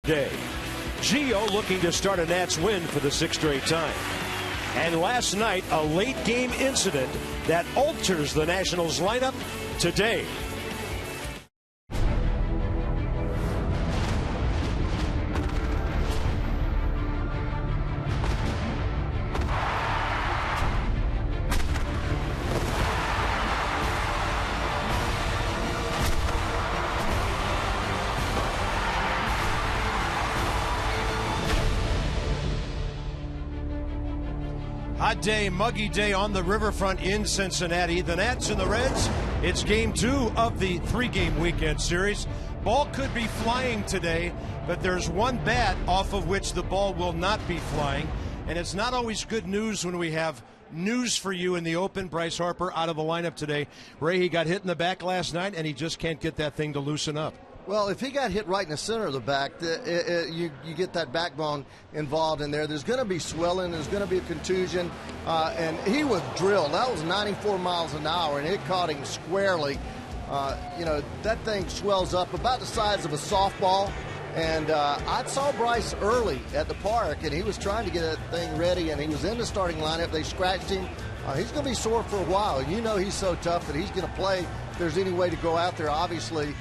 day. Gio looking to start a Nats win for the 6th straight time. And last night, a late game incident that alters the Nationals lineup today. Hot day, muggy day on the riverfront in Cincinnati. The Nats and the Reds, it's game 2 of the 3-game weekend series. Ball could be flying today, but there's one bat off of which the ball will not be flying. And it's not always good news when we have news for you in the open. Bryce Harper out of the lineup today. Ray, he got hit in the back last night, and he just can't get that thing to loosen up. Well, if he got hit right in the center of the back, you get that backbone involved in there. There's going to be swelling. There's going to be a contusion. And he was drilled. That was 94 miles an hour, and it caught him squarely. That thing swells up about the size of a softball. And I saw Bryce early at the park, and he was trying to get that thing ready, and he was in the starting lineup. They scratched him. He's going to be sore for a while. You know he's so tough that he's going to play if there's any way to go out there. Obviously,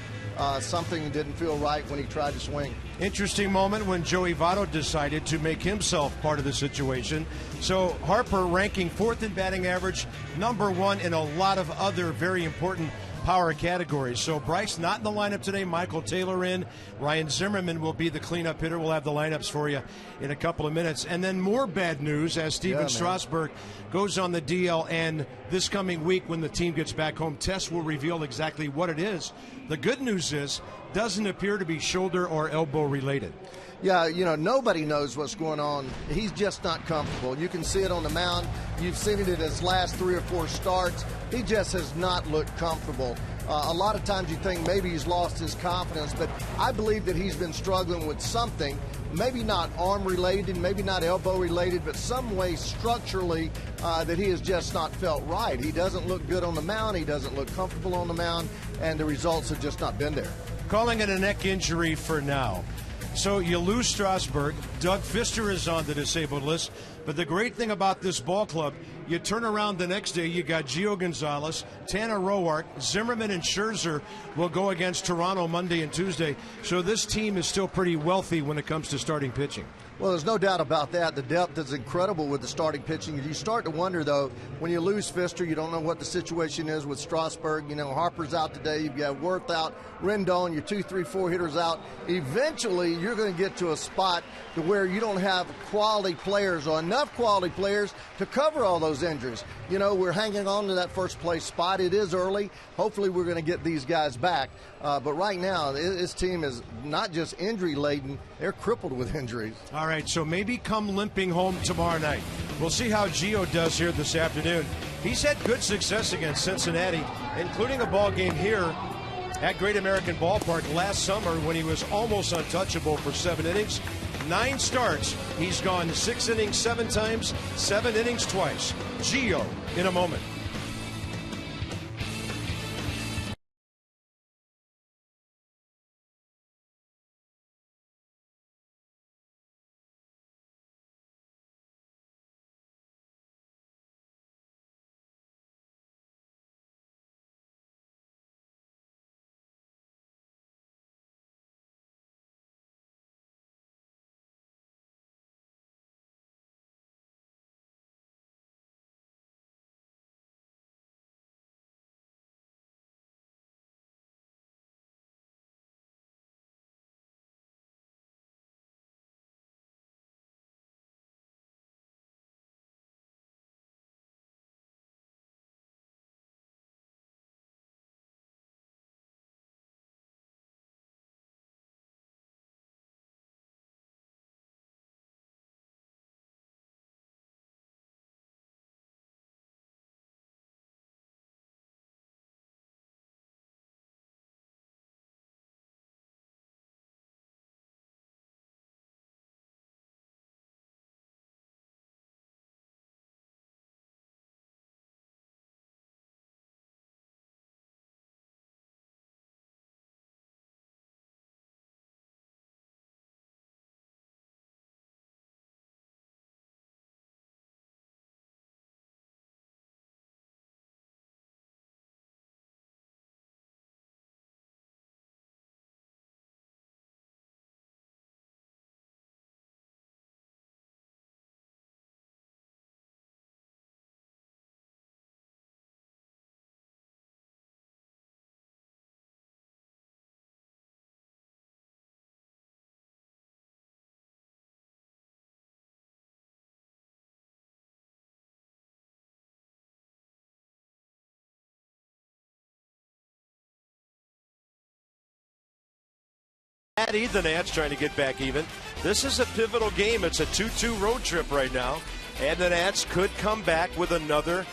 something didn't feel right when he tried to swing. Interesting moment when Joey Votto decided to make himself part of the situation. So Harper ranking 4th in batting average, number 1 in a lot of other very important power categories. So Bryce not in the lineup today. Michael Taylor in. Ryan Zimmerman will be the cleanup hitter. We'll have the lineups for you in a couple of minutes. And then more bad news as Steven Strasburg goes on the DL. And this coming week when the team gets back home, tests will reveal exactly what it is. The good news is, doesn't appear to be shoulder or elbow related. Yeah, nobody knows what's going on. He's just not comfortable. You can see it on the mound. You've seen it in his last 3 or 4 starts. He just has not looked comfortable. A lot of times you think maybe he's lost his confidence, but I believe that he's been struggling with something, maybe not arm related, maybe not elbow related, but some way structurally that he has just not felt right. He doesn't look good on the mound. He doesn't look comfortable on the mound, and the results have just not been there. Calling it a neck injury for now. So you lose Strasburg. Doug Fister is on the disabled list. But the great thing about this ball club, you turn around the next day, you got Gio Gonzalez, Tanner Roark, Zimmerman, and Scherzer will go against Toronto Monday and Tuesday. So this team is still pretty wealthy when it comes to starting pitching. Well, there's no doubt about that. The depth is incredible with the starting pitching. You start to wonder, though, when you lose Fister, you don't know what the situation is with Strasburg. Harper's out today. You've got Worth out, Rendon, your 2, 3, 4 hitters out. Eventually, you're going to get to a spot to where you don't have quality players or enough quality players to cover all those injuries. We're hanging on to that first place spot. It is early. Hopefully, we're going to get these guys back. But right now, this team is not just injury-laden. They're crippled with injuries. All right, so maybe come limping home tomorrow night. We'll see how Gio does here this afternoon. He's had good success against Cincinnati, including a ball game here at Great American Ballpark last summer when he was almost untouchable for 7 innings. 9 starts. He's gone 6 innings 7 times, 7 innings twice. Gio in a moment. The Nats trying to get back even. This is a pivotal game. It's a 2-2 road trip right now, and the Nats could come back with another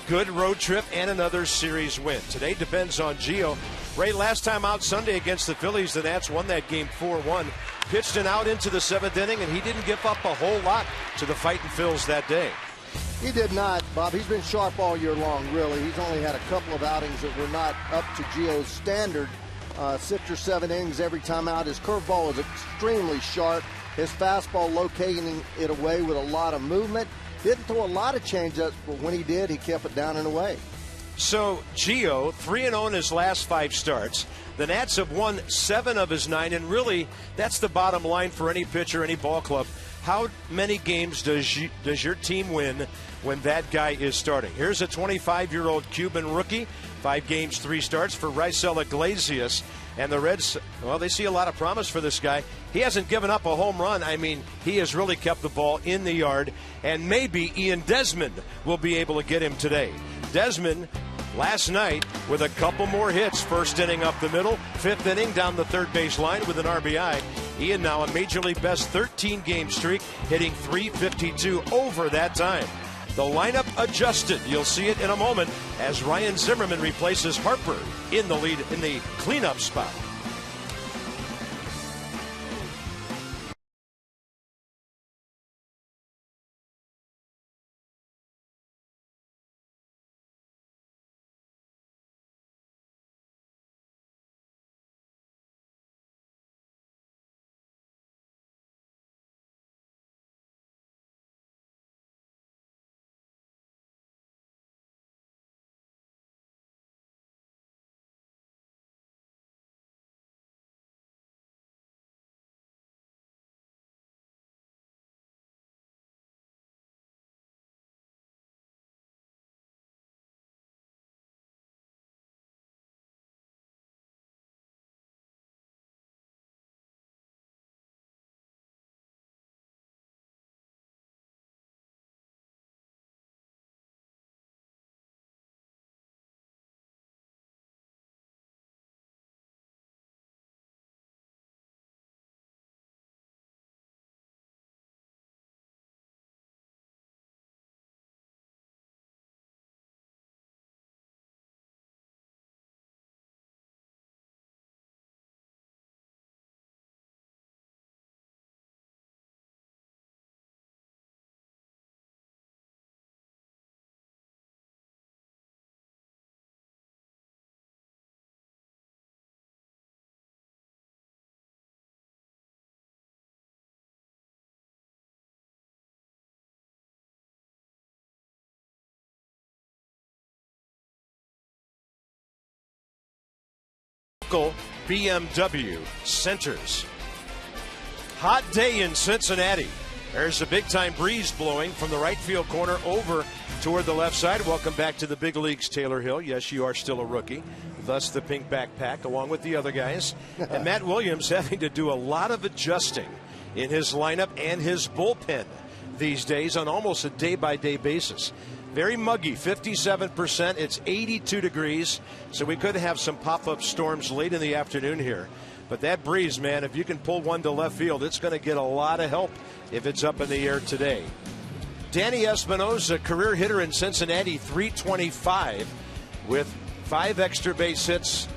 good road trip and another series win. Today depends on Gio. Ray, last time out Sunday against the Phillies, the Nats won that game 4-1. Pitched an out into the 7th inning, and he didn't give up a whole lot to the fighting Phils that day. He did not, Bob. He's been sharp all year long, really. He's only had a couple of outings that were not up to Gio's standard. 6 or 7 innings every time out. His curveball is extremely sharp. His fastball locating it away with a lot of movement. Didn't throw a lot of changeups, but when he did, he kept it down and away. So Gio, 3-0 in his last 5 starts. The Nats have won 7 of his 9, and really, that's the bottom line for any pitcher, any ball club. How many games does your team win when that guy is starting? Here's a 25-year-old Cuban rookie, 5 games, 3 starts for Raisel Iglesias. And the Reds, well, they see a lot of promise for this guy. He hasn't given up a home run. I mean, he has really kept the ball in the yard. And maybe Ian Desmond will be able to get him today. Desmond, last night, with a couple more hits. First inning up the middle, 5th inning down the third base line with an RBI. Ian now a Major League best 13-game streak, hitting .352 over that time. The lineup adjusted. You'll see it in a moment as Ryan Zimmerman replaces Harper in the lead in the cleanup spot. BMW centers. Hot day in Cincinnati. There's a big-time breeze blowing from the right field corner over toward the left side. Welcome back to the big leagues, Taylor Hill. Yes, you are still a rookie, thus the pink backpack along with the other guys. And Matt Williams having to do a lot of adjusting in his lineup and his bullpen these days on almost a day-by-day basis. Very muggy, 57%. It's 82 degrees, so we could have some pop-up storms late in the afternoon here. But that breeze, man, if you can pull one to left field, it's going to get a lot of help if it's up in the air today. Danny Espinosa, career hitter in Cincinnati, .325 with 5 extra base hits.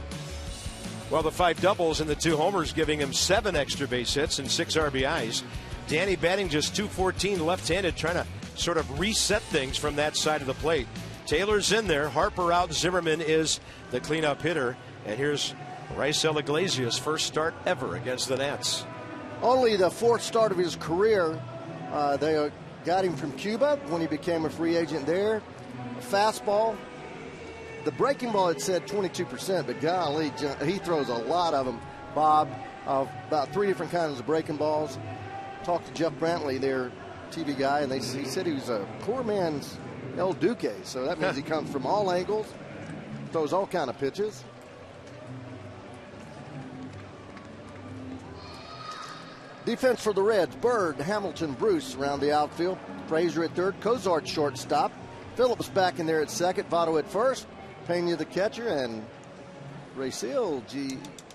Well, the 5 doubles and the 2 homers giving him 7 extra base hits and 6 RBIs. Danny batting just .214 left-handed, trying to sort of reset things from that side of the plate. Taylor's in there, Harper out, Zimmerman is the cleanup hitter. And here's Raisel Iglesias' first start ever against the Nats. Only the 4th start of his career. They got him from Cuba when he became a free agent there. Fastball. The breaking ball had said 22%, but golly, he throws a lot of them, Bob. About 3 different kinds of breaking balls. Talked to Jeff Brantley, their TV guy, and he said he was a poor man's El Duque. So that means he comes from all angles, throws all kind of pitches. Defense for the Reds: Bird, Hamilton, Bruce around the outfield. Frazier at third, Cozart shortstop. Phillips back in there at second, Votto at first, Pena the catcher, and Raisel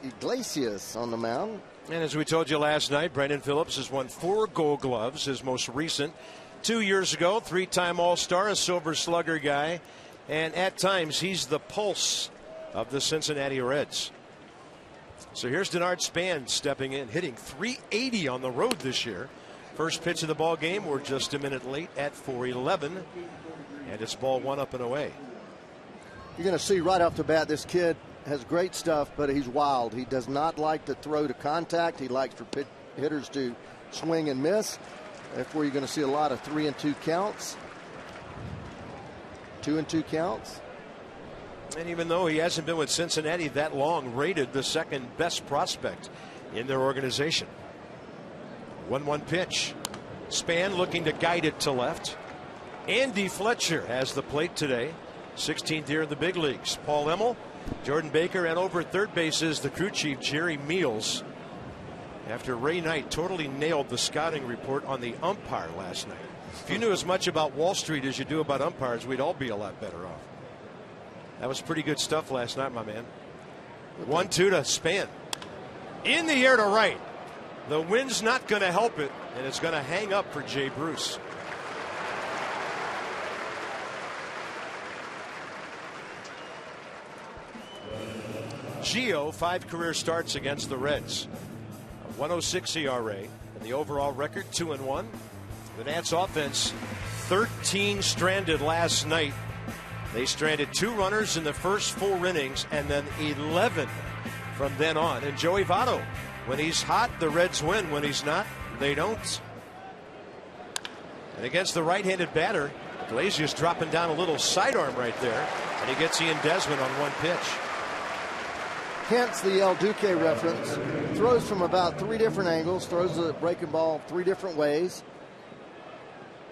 Iglesias on the mound. And as we told you last night, Brandon Phillips has won 4 Gold Gloves, his most recent. 2 years ago, 3-time All-Star, a Silver Slugger guy. And at times, he's the pulse of the Cincinnati Reds. So here's Denard Span stepping in, hitting .380 on the road this year. First pitch of the ball game, we're just a minute late at 4:11. And it's ball 1 up and away. You're going to see right off the bat, this kid has great stuff, but he's wild. He does not like to throw to contact. He likes for hitters to swing and miss. Therefore, you're going to see a lot of 3-2 counts. 2-2 counts. And even though he hasn't been with Cincinnati that long, rated the second best prospect in their organization. 1-1 pitch. Span looking to guide it to left. Andy Fletcher has the plate today. 16th year in the big leagues. Paul Emmel, Jordan Baker, and over at third base is the crew chief, Jerry Meals. After Ray Knight totally nailed the scouting report on the umpire last night. If you knew as much about Wall Street as you do about umpires, we'd all be a lot better off. That was pretty good stuff last night, my man. 1-2 to Span. In the air to right. The wind's not going to help it, and it's going to hang up for Jay Bruce. Gio, 5 career starts against the Reds. A 106 ERA, and the overall record 2-1. The Nats offense 13 stranded last night. They stranded 2 runners in the first 4 innings, and then 11 from then on. And Joey Votto, when he's hot, the Reds win. When he's not, they don't. And against the right-handed batter, Iglesias dropping down a little sidearm right there, and he gets Ian Desmond on 1 pitch. Hence the El Duque reference. Throws from about 3 different angles. Throws the breaking ball 3 different ways.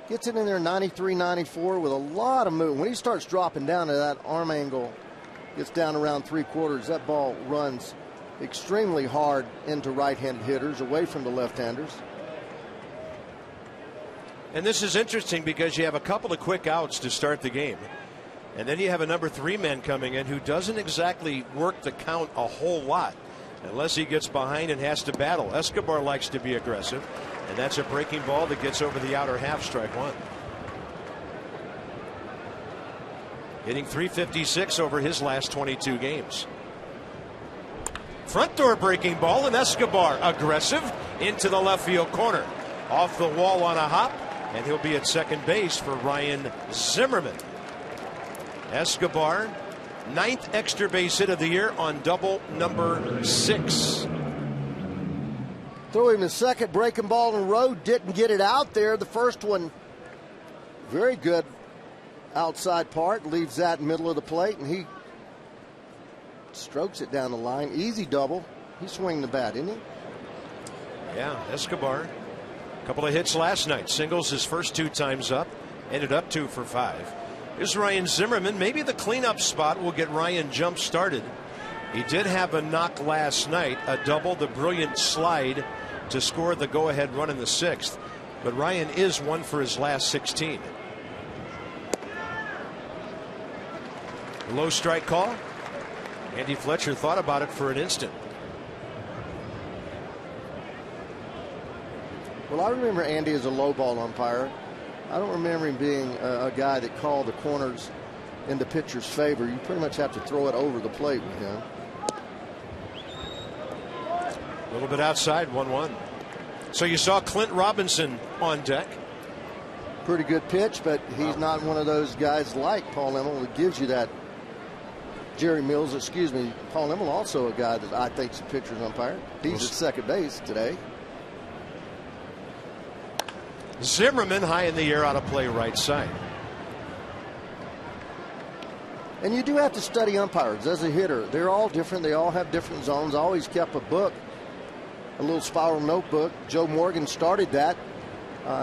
Gets it in there 93, 94 with a lot of movement. When he starts dropping down to that arm angle, gets down around 3/4, that ball runs extremely hard into right-handed hitters, away from the left-handers. And this is interesting because you have a couple of quick outs to start the game. And then you have a number 3 man coming in who doesn't exactly work the count a whole lot unless he gets behind and has to battle. Escobar likes to be aggressive, and that's a breaking ball that gets over the outer half, strike 1. Hitting .356 over his last 22 games. Front door breaking ball, and Escobar aggressive into the left field corner. Off the wall on a hop, and he'll be at second base for Ryan Zimmerman. Escobar, 9th extra base hit of the year on double number 6. Threw him his second breaking ball in a row, didn't get it out there. The first one, very good outside part, leaves that in the middle of the plate, and he strokes it down the line. Easy double. He's swinging the bat, isn't he? Yeah, Escobar. A couple of hits last night. Singles his first 2 times up. Ended up 2 for 5. Here's Ryan Zimmerman. Maybe the cleanup spot will get Ryan jump started. He did have a knock last night, a double, the brilliant slide to score the go-ahead run in the 6th. But Ryan is 1 for his last 16. Low strike call. Andy Fletcher thought about it for an instant. Well, I remember Andy as a low ball umpire. I don't remember him being a guy that called the corners in the pitcher's favor. You pretty much have to throw it over the plate with him. A little bit outside, 1-1. So you saw Clint Robinson on deck. Pretty good pitch, but he's not one of those guys like Paul Emmel that gives you that. Jerry Mills, excuse me. Paul Emmel also a guy that I think is a pitcher's umpire. He's at second base today. Zimmerman high in the air out of play right side. And you do have to study umpires as a hitter. They're all different. They all have different zones. I always kept a book, a little spiral notebook. Joe Morgan started that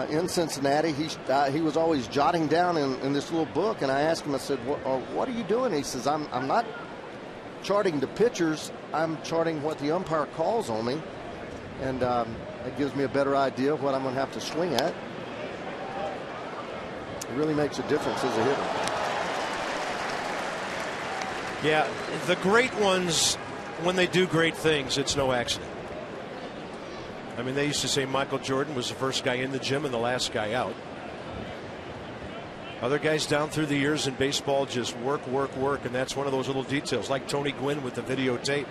in Cincinnati. He was always jotting down in this little book. And I asked him, I said, what are you doing? He says, I'm not charting the pitchers. I'm charting what the umpire calls on me. And it gives me a better idea of what I'm going to have to swing at. It really makes a difference as a hitter. Yeah, the great ones, when they do great things, it's no accident. I mean, they used to say Michael Jordan was the first guy in the gym and the last guy out. Other guys down through the years in baseball just work, and that's one of those little details, like Tony Gwynn with the videotape.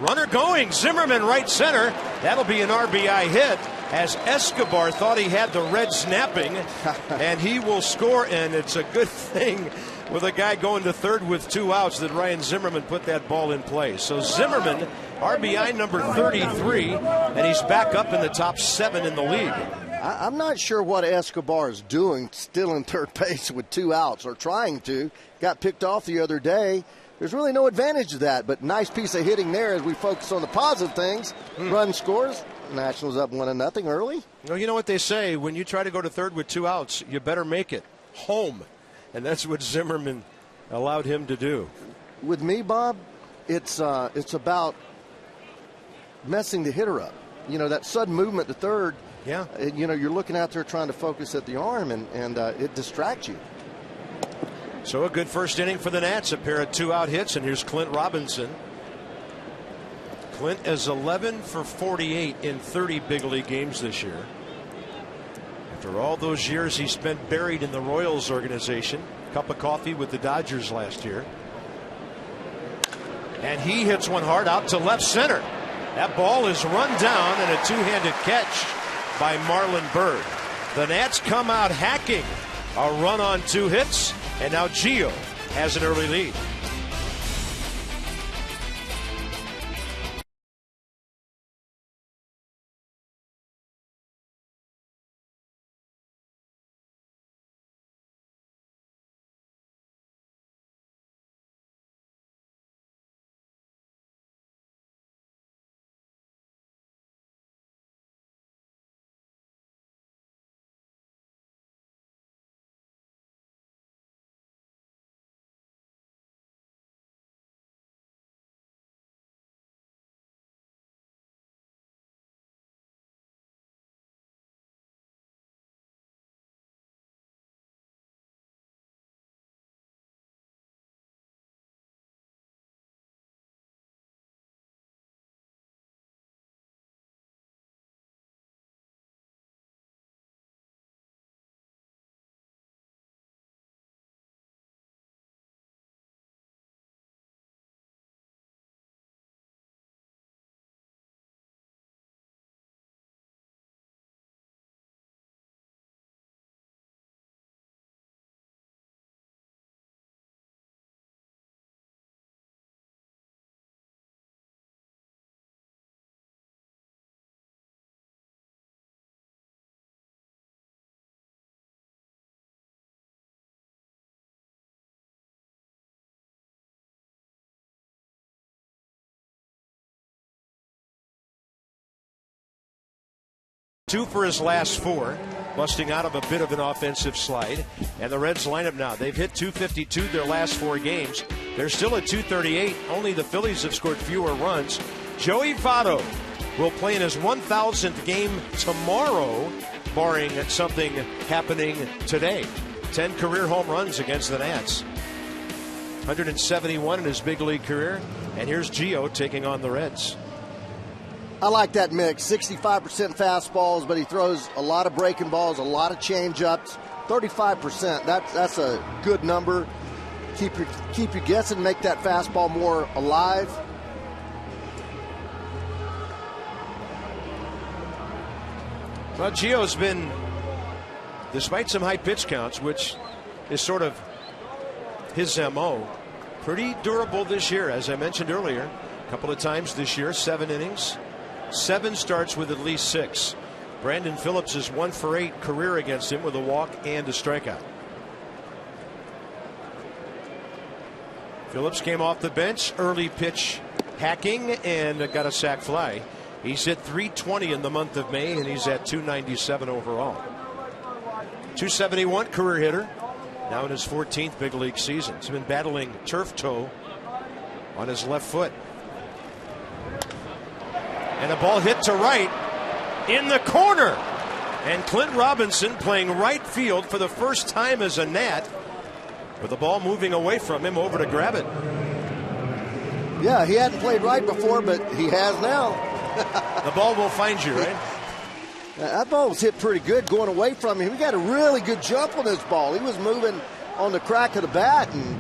Runner going, Zimmerman right center. That'll be an RBI hit, as Escobar thought he had the Reds napping, and he will score, and it's a good thing with a guy going to third with 2 outs that Ryan Zimmerman put that ball in play. So Zimmerman, RBI number 33, and he's back up in the top 7 in the league. I'm not sure what Escobar is doing still in third base with 2 outs, or trying to. Got picked off the other day. There's really no advantage to that, but nice piece of hitting there as we focus on the positive things. Run scores. Nationals up 1-0 early. Well, you know what they say, when you try to go to third with 2 outs, you better make it home. And that's what Zimmerman allowed him to do. With me, Bob, it's about messing the hitter up. You know, that sudden movement to third. Yeah. You know, you're looking out there trying to focus at the arm, and it distracts you. So a good first inning for the Nats, a pair of 2-out hits, and here's Clint Robinson. Clint is 11 for 48 in 30 big league games this year. After all those years he spent buried in the Royals organization, cup of coffee with the Dodgers last year. And he hits one hard out to left center. That ball is run down, and a two-handed catch by Marlon Byrd. The Nats come out hacking. A run on 2 hits, and now Gio has an early lead. Two for his last 4, busting out of a bit of an offensive slide. And the Reds lineup now, they've hit .252 their last 4 games. They're still at .238. Only the Phillies have scored fewer runs. Joey Votto will play in his 1,000th game tomorrow, barring something happening today. 10 career home runs against the Nats. 171 in his big league career. And here's Gio taking on the Reds. I like that mix. 65% fastballs, but he throws a lot of breaking balls, a lot of change-ups. 35%. That's a good number. Keep you guessing. Make that fastball more alive. Well, Gio's been, despite some high pitch counts, which is sort of his MO, pretty durable this year. As I mentioned earlier, a couple of times this year, 7 innings. 7 starts with at least 6. Brandon Phillips is 1 for 8 career against him with a walk and a strikeout. Phillips came off the bench, early pitch hacking, and got a sac fly. He's hit .320 in the month of May, and he's at .297 overall. .271 career hitter, now in his 14th big league season. He's been battling turf toe on his left foot. And a ball hit to right in the corner. And Clint Robinson playing right field for the first time as a Nat, with the ball moving away from him over to grab it. Yeah, he hadn't played right before, but he has now. The ball will find you, right? That ball was hit pretty good going away from him. He got a really good jump on this ball. He was moving on the crack of the bat, and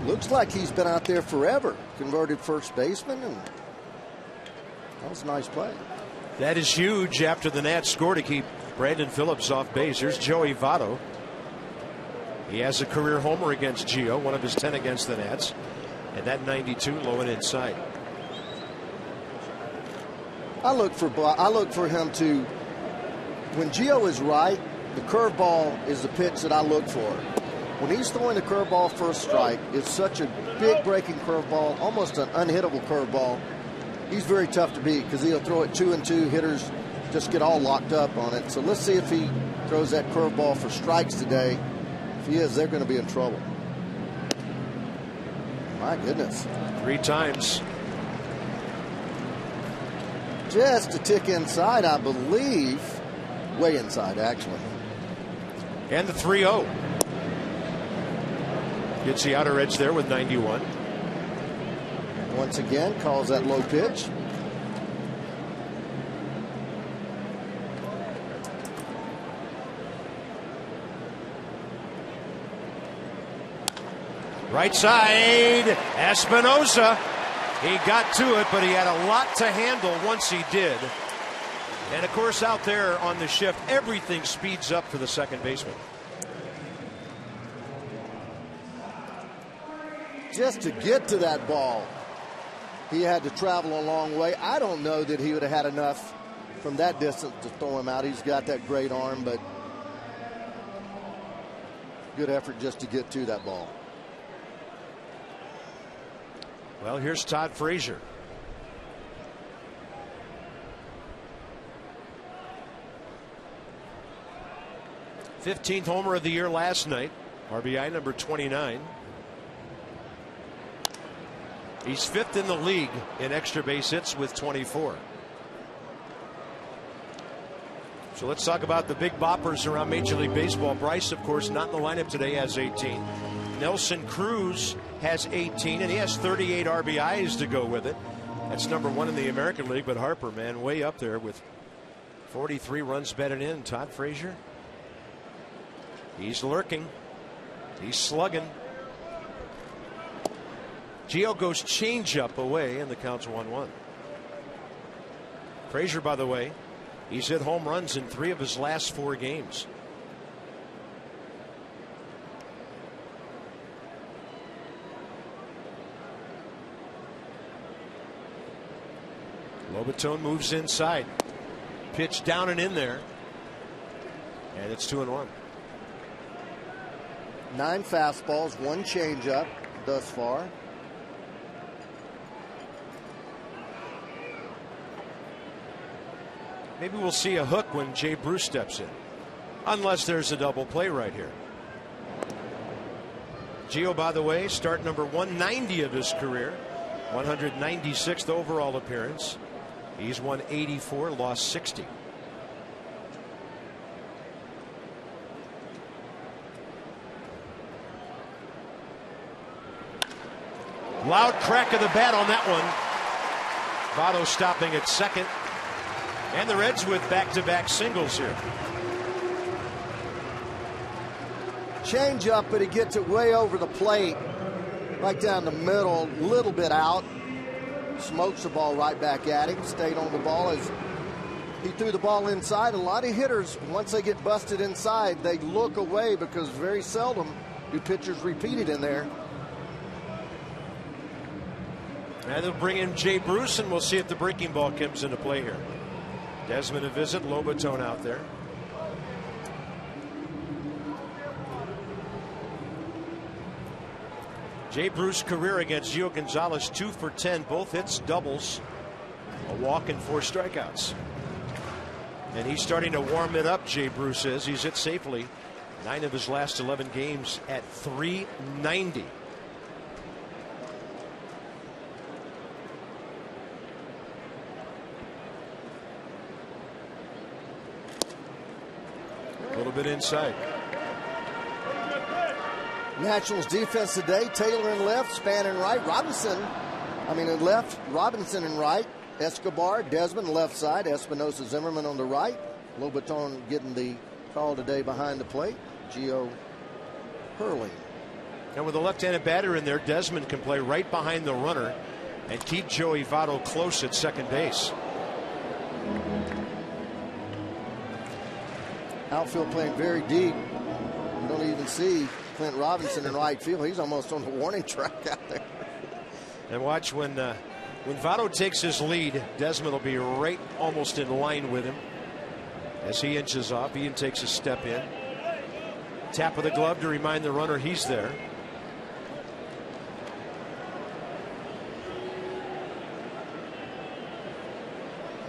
looks like he's been out there forever. Converted first baseman, and that was a nice play. That is huge after the Nats score to keep Brandon Phillips off base. Here's Joey Votto. He has a career homer against Gio, one of his 10 against the Nats, and that 92 low and inside. I look for him to, when Gio is right, the curveball is the pitch that I look for. When he's throwing the curveball for a strike, it's such a big breaking curveball, almost an unhittable curveball. He's very tough to beat because he'll throw it 2-2. Hitters just get all locked up on it. So let's see if he throws that curveball for strikes today. If he is, they're going to be in trouble. My goodness. 3 times. Just a tick inside, I believe. Way inside, actually. And the 3-0. Gets the outer edge there with 91. Once again, calls that low pitch. Right side, Espinosa. He got to it, but he had a lot to handle once he did. And of course, out there on the shift, everything speeds up for the second baseman. Just to get to that ball, he had to travel a long way. I don't know that he would have had enough from that distance to throw him out. He's got that great arm, but good effort just to get to that ball. Well, here's Todd Frazier. '15th homer of the year last night. RBI number 29. He's 5th in the league in extra base hits with 24. So let's talk about the big boppers around Major League Baseball. Bryce, of course, not in the lineup today, has 18. Nelson Cruz has 18, and he has 38 RBIs to go with it. That's number 1 in the American League, but Harper, man, way up there with 43 runs batted in. Todd Frazier, he's lurking. He's slugging. Gio goes changeup away, and the count's 1-1. Frazier, by the way, he's hit home runs in 3 of his last 4 games. Lobaton moves inside. Pitch down and in there. And it's 2-1. 9 fastballs, 1 changeup thus far. Maybe we'll see a hook when Jay Bruce steps in. Unless there's a double play right here. Gio, by the way, start number 190 of his career. 196th overall appearance. He's won 84, lost 60. Loud crack of the bat on that one. Votto stopping at second. And the Reds with back-to-back singles here. Change up, but he gets it way over the plate. Right down the middle, a little bit out. Smokes the ball right back at him. Stayed on the ball as he threw the ball inside. A lot of hitters, once they get busted inside, they look away because very seldom do pitchers repeat it in there. And they'll bring in Jay Bruce, and we'll see if the breaking ball comes into play here. Desmond a visit, Lobaton out there. Jay Bruce career against Gio Gonzalez, 2 for 10, both hits doubles, a walk and 4 strikeouts. And he's starting to warm it up, Jay Bruce is. He's hit safely 9 of his last 11 games at .390. A little bit inside. Nationals defense today. Taylor in left, Span in right. Robinson in left, Robinson in right. Escobar, Desmond left side, Espinosa Zimmerman on the right. Lobaton getting the call today behind the plate. Gio hurling. And with a left-handed batter in there, Desmond can play right behind the runner and keep Joey Votto close at second base. Outfield playing very deep. You don't even see Clint Robinson in right field. He's almost on the warning track out there. And watch when Votto takes his lead, Desmond will be right almost in line with him. As he inches off, Ian takes a step in. Tap of the glove to remind the runner he's there.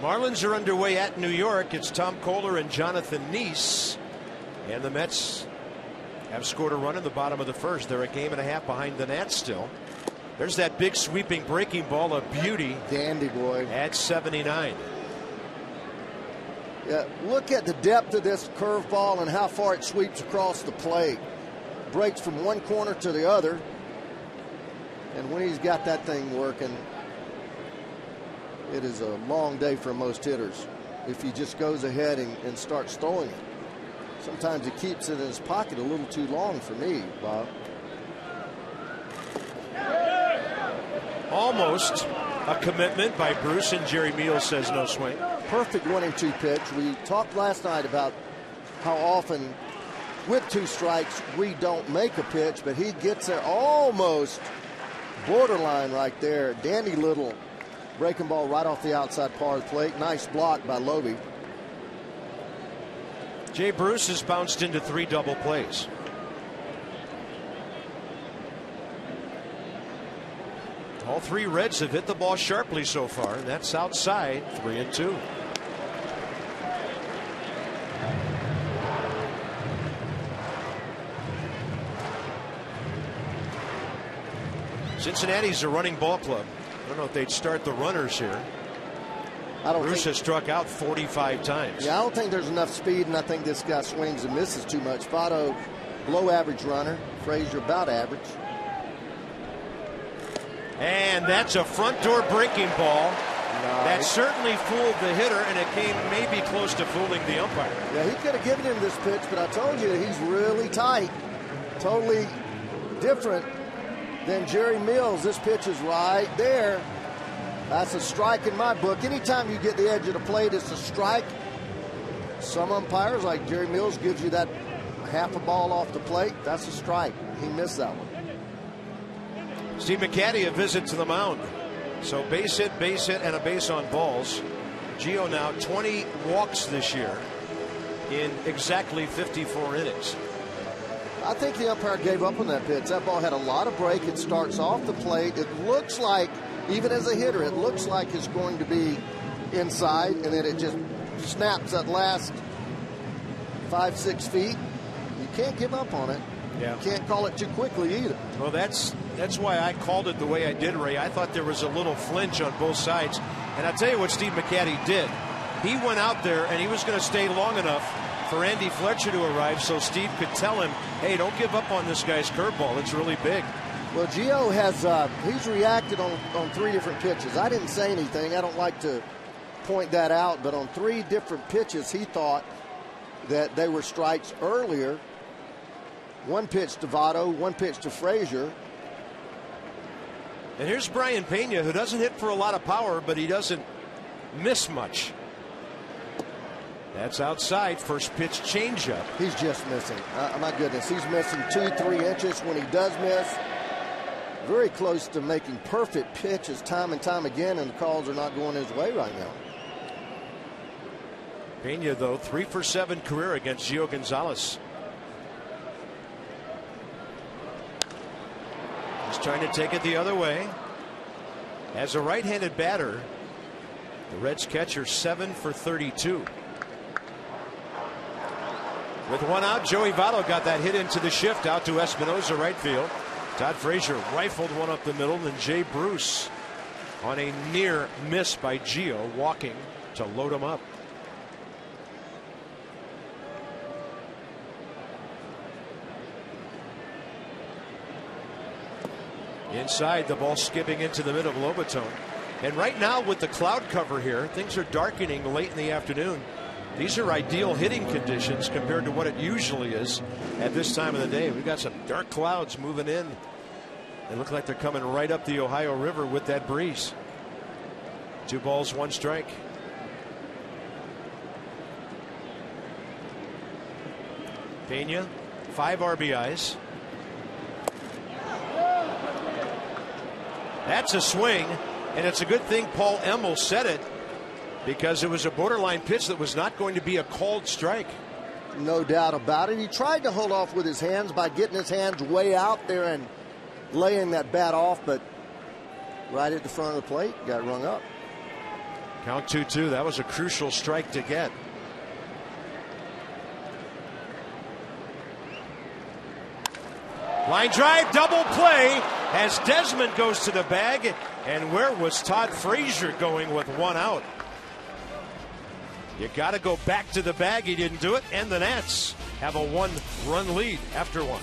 Marlins are underway at New York. It's Tom Kohler and Jonathan Neese. And the Mets have scored a run in the bottom of the first. They're a game and a half behind the Nats still. There's that big sweeping breaking ball, a beauty. Dandy boy. At 79. Yeah, look at the depth of this curveball and how far it sweeps across the plate. Breaks from one corner to the other. And when he's got that thing working, it is a long day for most hitters if he just goes ahead and starts throwing it. Sometimes he keeps it in his pocket a little too long for me, Bob. Almost a commitment by Bruce, and Jerry Meals says no swing. Perfect 1-2 pitch. We talked last night about how often with 2 strikes we don't make a pitch, but he gets there almost borderline right there. Dandy little breaking ball right off the outside part of the plate. Nice block by Lobe. Jay Bruce has bounced into 3 double plays. All 3 Reds have hit the ball sharply so far, and that's outside. 3-2. Cincinnati's a running ball club. I don't know if they'd start the runners here. Bruce has struck out 45 times. Yeah, I don't think there's enough speed, and I think this guy swings and misses too much. Votto, below average runner. Frazier, about average. And that's a front door breaking ball. That certainly fooled the hitter, and it came maybe close to fooling the umpire. Yeah, he could have given him this pitch, but I told you he's really tight. Totally different than Jerry Mills. This pitch is right there. That's a strike in my book. Anytime you get the edge of the plate, it's a strike. Some umpires, like Jerry Mills, gives you that half a ball off the plate. That's a strike. He missed that one. Steve McCaddy, a visit to the mound. So base hit, and a base on balls. Gio now 20 walks this year in exactly 54 innings. I think the umpire gave up on that pitch. That ball had a lot of break. It starts off the plate. It looks like, even as a hitter, it looks like it's going to be inside, and then it just snaps that last 5-6 feet. You can't give up on it. Yeah. You can't call it too quickly either. Well, that's why I called it the way I did, Ray. I thought there was a little flinch on both sides. And I'll tell you what Steve McCaddy did. He went out there, and he was going to stay long enough for Andy Fletcher to arrive so Steve could tell him, hey, don't give up on this guy's curveball. It's really big. Well, Gio has he's reacted on 3 different pitches. I didn't say anything. I don't like to point that out, but on 3 different pitches, he thought that they were strikes earlier. 1 pitch to Votto, 1 pitch to Frazier. And here's Brian Pena, who doesn't hit for a lot of power, but he doesn't miss much. That's outside. First pitch changeup. He's just missing. My goodness, he's missing 2-3 inches when he does miss. Very close to making perfect pitches time and time again, and the calls are not going his way right now. Pena, though, 3 for 7 career against Gio Gonzalez. He's trying to take it the other way. As a right-handed batter, the Reds catcher 7 for 32. With 1 out, Joey Votto got that hit into the shift out to Espinosa right field. Todd Frazier rifled one up the middle, and Jay Bruce on a near miss by Gio, walking to load him up. Inside, the ball skipping into the middle of Lobaton. And right now with the cloud cover here, things are darkening late in the afternoon. These are ideal hitting conditions compared to what it usually is at this time of the day. We've got some dark clouds moving in. They look like they're coming right up the Ohio River with that breeze. 2 balls, 1 strike. Pena, 5 RBIs. That's a swing, and it's a good thing Paul Emmel said it, because it was a borderline pitch that was not going to be a called strike. No doubt about it. He tried to hold off with his hands by getting his hands way out there and laying that bat off, but right at the front of the plate, got rung up. Count 2-2. That was a crucial strike to get. Line drive, double play as Desmond goes to the bag. And where was Todd Frazier going with 1 out? You got to go back to the bag. He didn't do it. And the Nats have a 1-run lead after 1.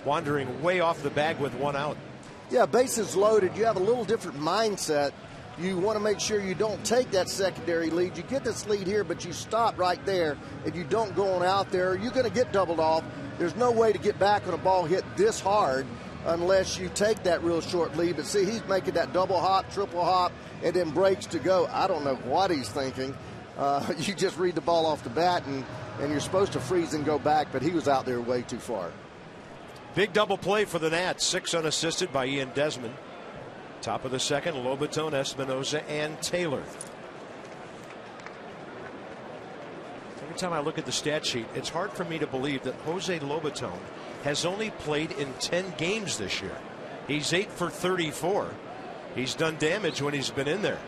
Wandering way off the bag with 1 out. Yeah, bases loaded. You have a little different mindset. You want to make sure you don't take that secondary lead. You get this lead here, but you stop right there. If you don't go on out there, you're going to get doubled off. There's no way to get back on a ball hit this hard unless you take that real short lead. But see, he's making that double hop, triple hop, and then breaks to go. I don't know what he's thinking. You just read the ball off the bat, and you're supposed to freeze and go back, but he was out there way too far. Big double play for the Nats. 6 unassisted by Ian Desmond. Top of the second, Lobaton, Espinoza, and Taylor. Every time I look at the stat sheet, it's hard for me to believe that Jose Lobaton has only played in 10 games this year. He's 8 for 34. He's done damage when he's been in there.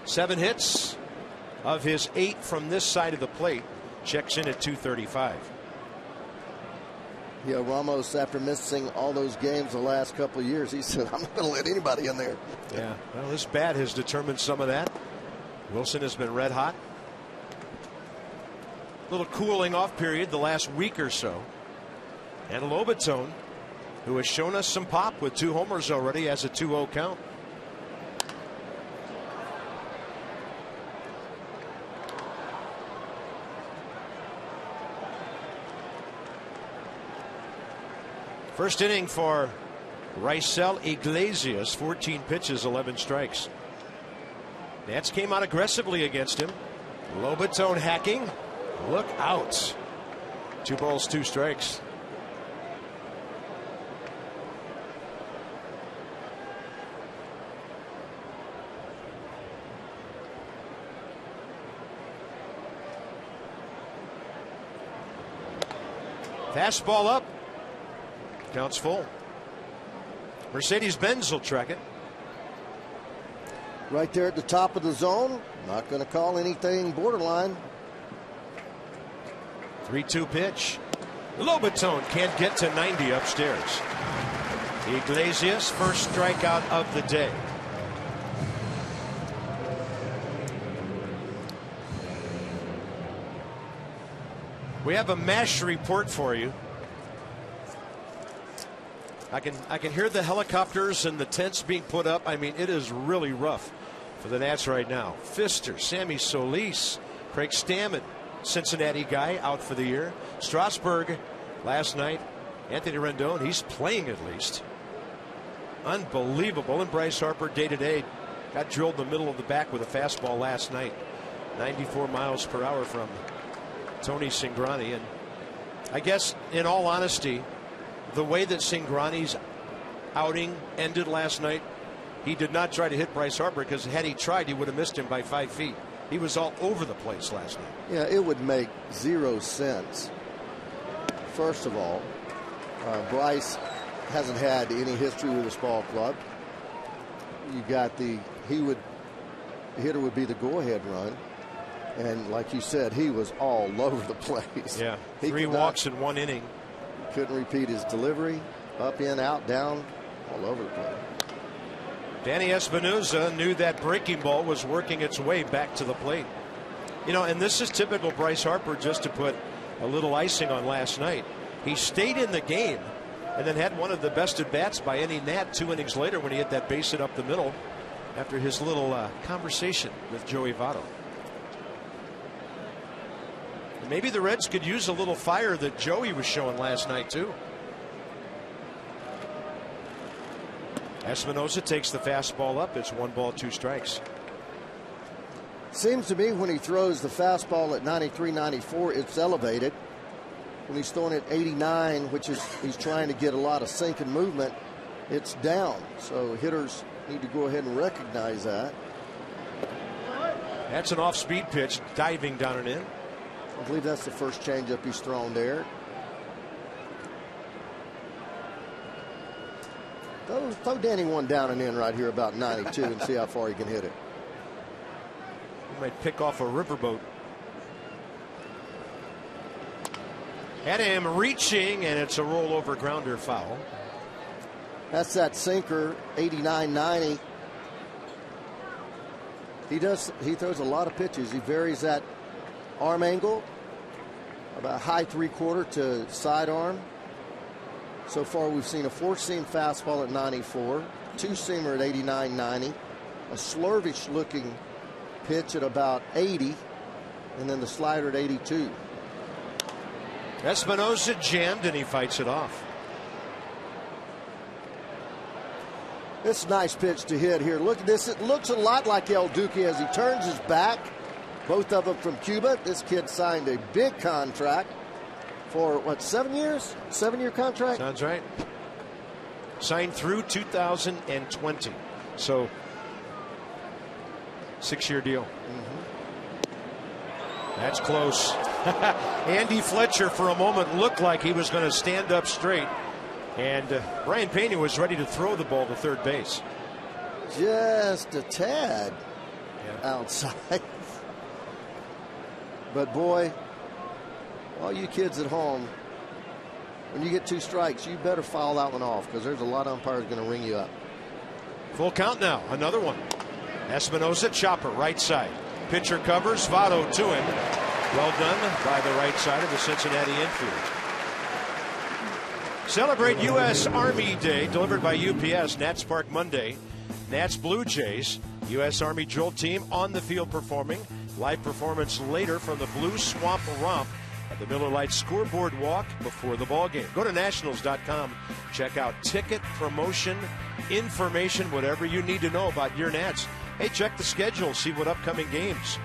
7 hits of his 8 from this side of the plate. Checks in at 235. Yeah, Ramos, after missing all those games the last couple of years, he said, I'm not going to let anybody in there. Yeah, well, this bat has determined some of that. Wilson has been red hot. Little cooling off period the last week or so. And Lobaton, who has shown us some pop with 2 homers already, has a 2-0 count. First inning for Raisel Iglesias, 14 pitches, 11 strikes. Nats came out aggressively against him. Lobaton hacking. Look out. 2 balls, 2 strikes. Fastball up. Counts full. Mercedes-Benz will track it. Right there at the top of the zone. Not going to call anything borderline. 3-2 pitch. Lobaton can't get to 90 upstairs. Iglesias, first strikeout of the day. We have a MASH report for you. I can hear the helicopters and the tents being put up. I mean, it is really rough for the Nats right now. Pfister, Sammy Solis, Craig Stammen, Cincinnati guy, out for the year. Strasburg last night. Anthony Rendon, he's playing at least. Unbelievable. And Bryce Harper, day to day, got drilled in the middle of the back with a fastball last night. 94 miles per hour from Tony Cingrani. And I guess, in all honesty, the way that Cingrani's outing ended last night, he did not try to hit Bryce Harper, because had he tried, he would have missed him by 5 feet. He was all over the place last night. Yeah, it would make zero sense. First of all, Bryce hasn't had any history with this ball club. You got the hitter would be the go-ahead run. And like you said, he was all over the place. Yeah, 3 walks in 1 inning. Couldn't repeat his delivery. Up, in, out, down, all over the place. Danny Espinosa knew that breaking ball was working its way back to the plate. You know, and this is typical Bryce Harper, just to put a little icing on last night. He stayed in the game and then had one of the best at bats by any Nat 2 innings later, when he hit that base hit up the middle after his little conversation with Joey Votto. Maybe the Reds could use a little fire that Joey was showing last night too. Espinosa takes the fastball up. It's 1 ball, 2 strikes. Seems to me when he throws the fastball at 93, 94, it's elevated. When he's throwing it 89, which is he's trying to get a lot of sink and movement, it's down. So hitters need to go ahead and recognize that. That's an off-speed pitch, diving down and in. I believe that's the first changeup he's thrown there. Throw Danny one down and in right here about 92 and see how far he can hit it. He might pick off a riverboat. Had him reaching, and it's a rollover grounder foul. That's that sinker, 89, 90. He throws a lot of pitches. He varies that arm angle, about high 3/4 to sidearm. So far, we've seen a 4-seam fastball at 94, 2-seamer at 89, 90, a slurvish looking pitch at about 80, and then the slider at 82. Espinosa jammed, and he fights it off. It's a nice pitch to hit here. Look at this. It looks a lot like El Duque as he turns his back. Both of them from Cuba. This kid signed a big contract for, what, 7 years? 7-year contract? Sounds right. Signed through 2020. So, 6-year deal. That's close. Andy Fletcher, for a moment, looked like he was going to stand up straight. And Brian Pena was ready to throw the ball to third base. Just a tad outside. But boy, all you kids at home, when you get 2 strikes, you better foul that one off, because there's a lot of umpires going to ring you up. Full count now. Another one. Espinosa, chopper, right side. Pitcher covers. Votto to him. Well done by the right side of the Cincinnati infield. Celebrate U.S. Army Day, delivered by UPS. Nats Park Monday. Nats Blue Jays. U.S. Army drill team on the field performing. Live performance later from the Blue Swamp Romp at the Miller Lite scoreboard walk before the ball game. Go to nationals.com. Check out ticket, promotion, information, whatever you need to know about your Nats. Hey, check the schedule. See what upcoming games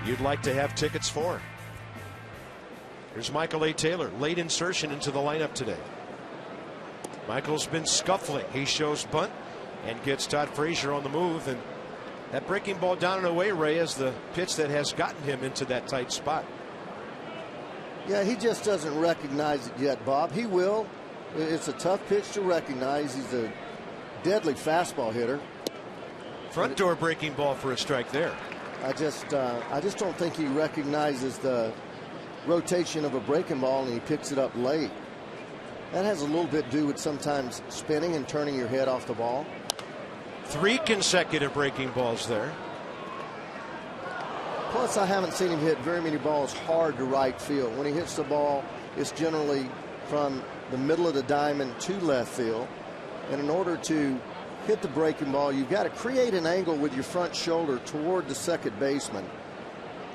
you'd like to have tickets for. Here's Michael A. Taylor. Late insertion into the lineup today. Michael's been scuffling. He shows bunt and gets Todd Frazier on the move. And that breaking ball down and away, Ray, is the pitch that has gotten him into that tight spot. Yeah, he just doesn't recognize it yet, Bob. He will. It's a tough pitch to recognize. He's a deadly fastball hitter. Front door breaking ball for a strike there. I just don't think he recognizes the rotation of a breaking ball and he picks it up late. That has a little bit to do with sometimes spinning and turning your head off the ball. 3 consecutive breaking balls there. Plus, I haven't seen him hit very many balls hard to right field. When he hits the ball, it's generally from the middle of the diamond to left field. And in order to hit the breaking ball, you've got to create an angle with your front shoulder toward the second baseman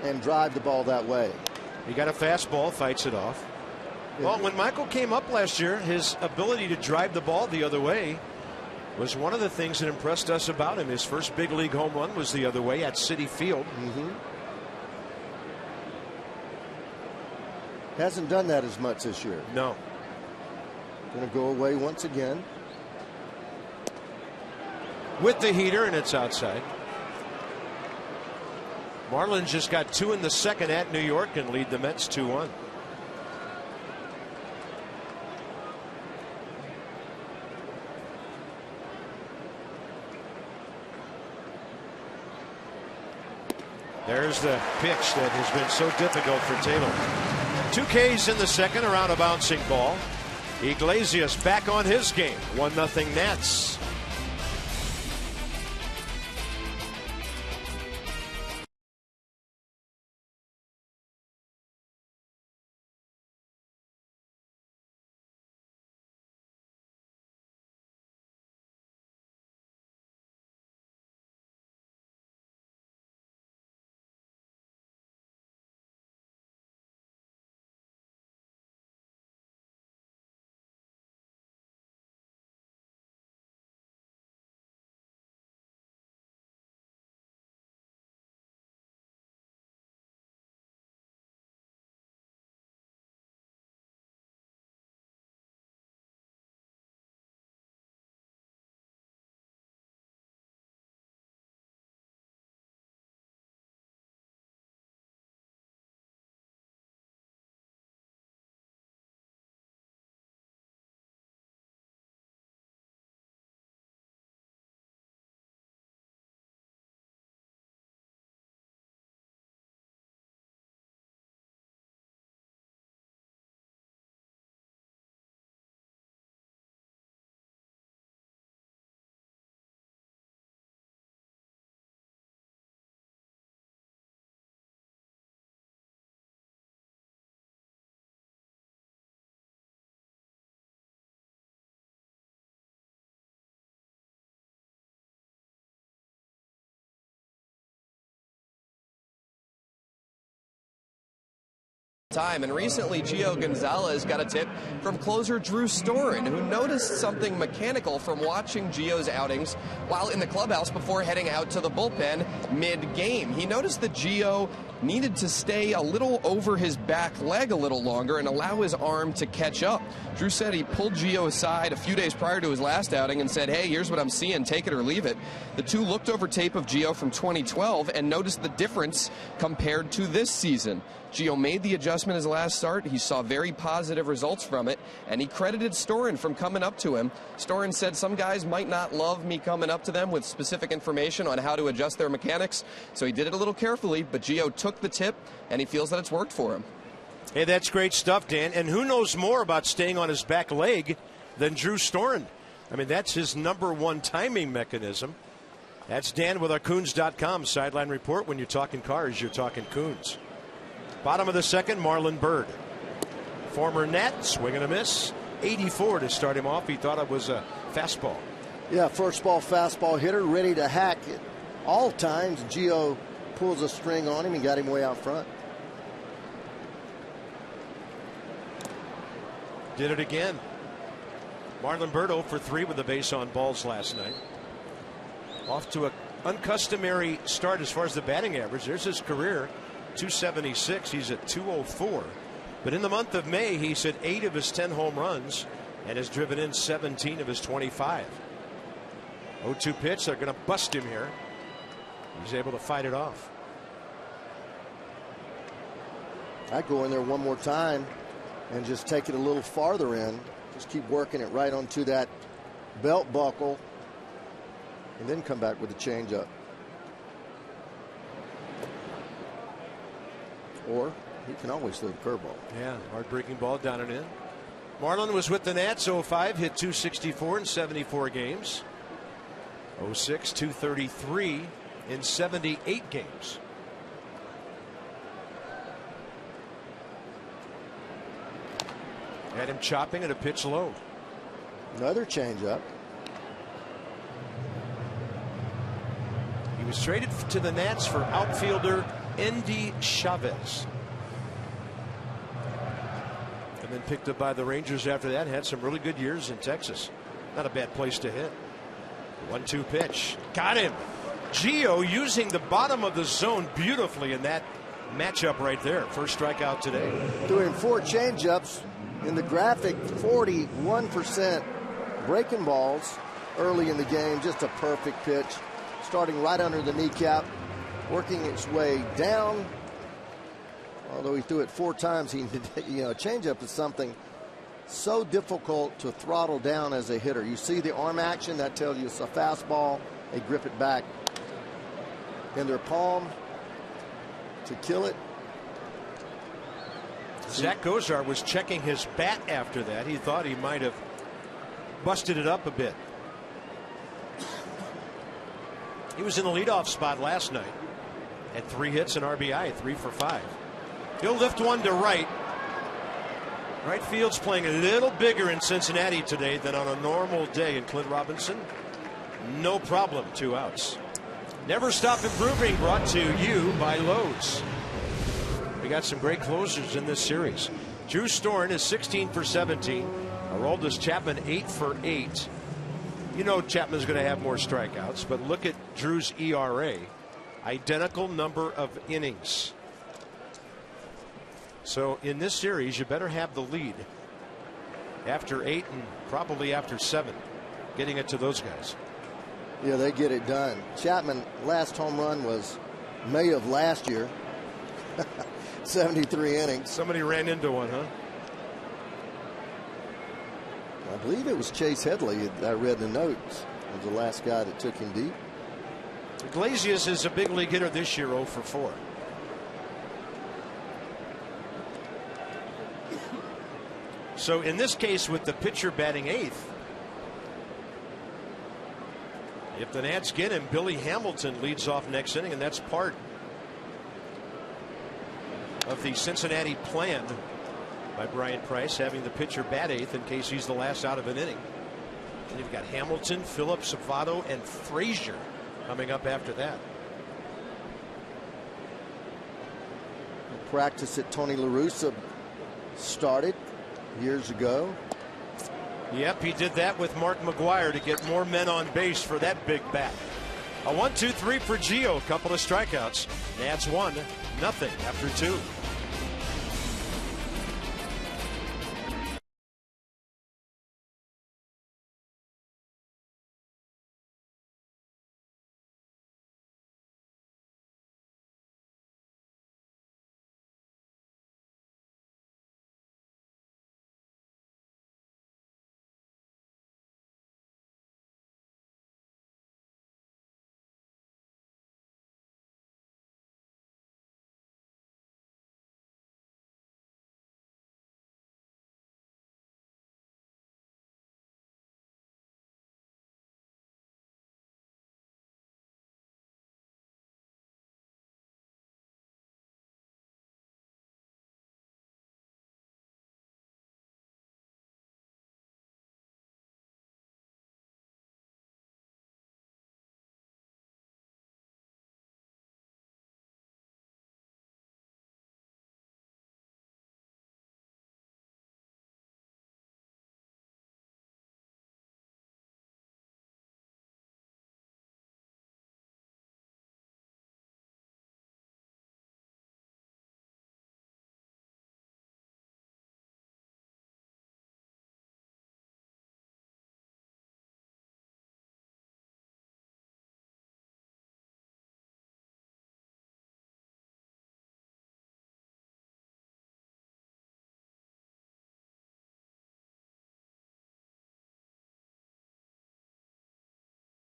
and drive the ball that way. He got a fastball, fights it off. Well, when Michael came up last year, his ability to drive the ball the other way was one of the things that impressed us about him. His first big league home run was the other way at Citi Field. Hasn't done that as much this year. No. Going to go away once again. With the heater, and it's outside. Marlins just got 2 in the second at New York and lead the Mets 2-1. There's the pitch that has been so difficult for Taylor. 2 Ks in the second around a bouncing ball. Iglesias back on his game. 1-0 Nats. Time, and recently Gio Gonzalez got a tip from closer Drew Storen, who noticed something mechanical from watching Gio's outings while in the clubhouse before heading out to the bullpen mid-game. He noticed that Gio needed to stay a little over his back leg a little longer and allow his arm to catch up. Drew said he pulled Gio aside a few days prior to his last outing and said, "Hey, here's what I'm seeing, take it or leave it." The two looked over tape of Gio from 2012 and noticed the difference compared to this season. Gio made the adjustment his last start. He saw very positive results from it, and he credited Storen from coming up to him. Storen said, "Some guys might not love me coming up to them with specific information on how to adjust their mechanics, so he did it a little carefully, but Gio took the tip, and he feels that it's worked for him." Hey, that's great stuff, Dan. And who knows more about staying on his back leg than Drew Storen? I mean, that's his #1 timing mechanism. That's Dan with our Coons.com sideline report. When you're talking cars, you're talking Coons. Bottom of the second, Marlon Byrd. Former Nat, swing and a miss. 84 to start him off. He thought it was a fastball. Yeah, first ball fastball hitter, ready to hack it all times. Gio pulls a string on him and got him way out front. Did it again. Marlon Byrd 0 for 3 with the base on balls last night. Off to an uncustomary start as far as the batting average. There's his career. 276. He's at 204. But in the month of May, he's hit 8 of his 10 home runs and has driven in 17 of his 25. 0-2 pitch. They're going to bust him here. He's able to fight it off. I'd go in there one more time and just take it a little farther in. Just keep working it right onto that belt buckle and then come back with a changeup. Or he can always throw the curveball. Yeah, hard-breaking ball down and in. Marlin was with the Nats 05, hit 264 in 74 games. 06, 233 in 78 games. Had him chopping at a pitch low. Another changeup. He was traded to the Nats for outfielder Endy Chavez. And then picked up by the Rangers after that. Had some really good years in Texas. Not a bad place to hit. 1-2 pitch. Got him. Gio using the bottom of the zone beautifully in that matchup right there. First strikeout today. Doing 4 changeups. In the graphic, 41% breaking balls early in the game. Just a perfect pitch. Starting right under the kneecap. Working its way down. Although he threw it 4 times, changeup is something so difficult to throttle down as a hitter. You see the arm action, that tells you it's a fastball. They grip it back in their palm to kill it. Zach Gozar was checking his bat after that. He thought he might have busted it up a bit. He was in the leadoff spot last night. Had 3 hits and RBI, 3 for 5. He'll lift one to right. Right field's playing a little bigger in Cincinnati today than on a normal day. And Clint Robinson, no problem, 2 outs. Never Stop Improving, brought to you by Lowe's. We got some great closers in this series. Drew Storen is 16 for 17. Aroldis Chapman 8 for 8. You know Chapman's going to have more strikeouts, but look at Drew's ERA. Identical number of innings. So in this series, you better have the lead after 8 and probably after 7, getting it to those guys. Yeah, they get it done. Chapman last home run was May of last year. 73 innings. Somebody ran into one, huh? I believe it was Chase Headley. I read the notes. Was the last guy that took him deep. Iglesias is a big league hitter this year, 0 for 4. So in this case, with the pitcher batting 8th, if the Nats get him, Billy Hamilton leads off next inning, and that's part of the Cincinnati plan by Brian Price, having the pitcher bat 8th in case he's the last out of an inning. And you've got Hamilton, Phillips, Savado, and Frazier coming up after that. Practice that Tony La Russa started years ago. Yep, he did that with Mark McGwire to get more men on base for that big bat. A 1-2-3 for Gio, a couple of strikeouts. Nats 1-0 after 2.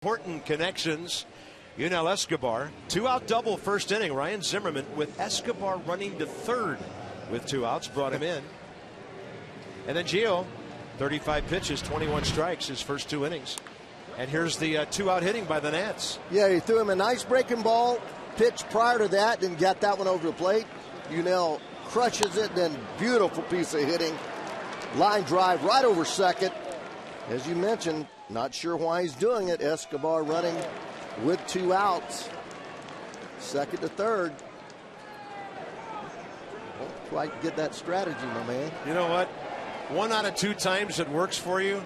Important connections. Yunel Escobar, 2-out double first inning. Ryan Zimmerman with Escobar running to third with 2 outs, brought him in. And then Gio, 35 pitches, 21 strikes, his first 2 innings. And here's the 2-out hitting by the Nats. Yeah, he threw him a nice breaking ball pitch prior to that, then got that one over the plate. Unell crushes it, then beautiful piece of hitting. Line drive right over second. As you mentioned, not sure why he's doing it. Escobar running with 2 outs. Second to third. Won't quite get that strategy, my man. You know what? 1 out of 2 times it works for you.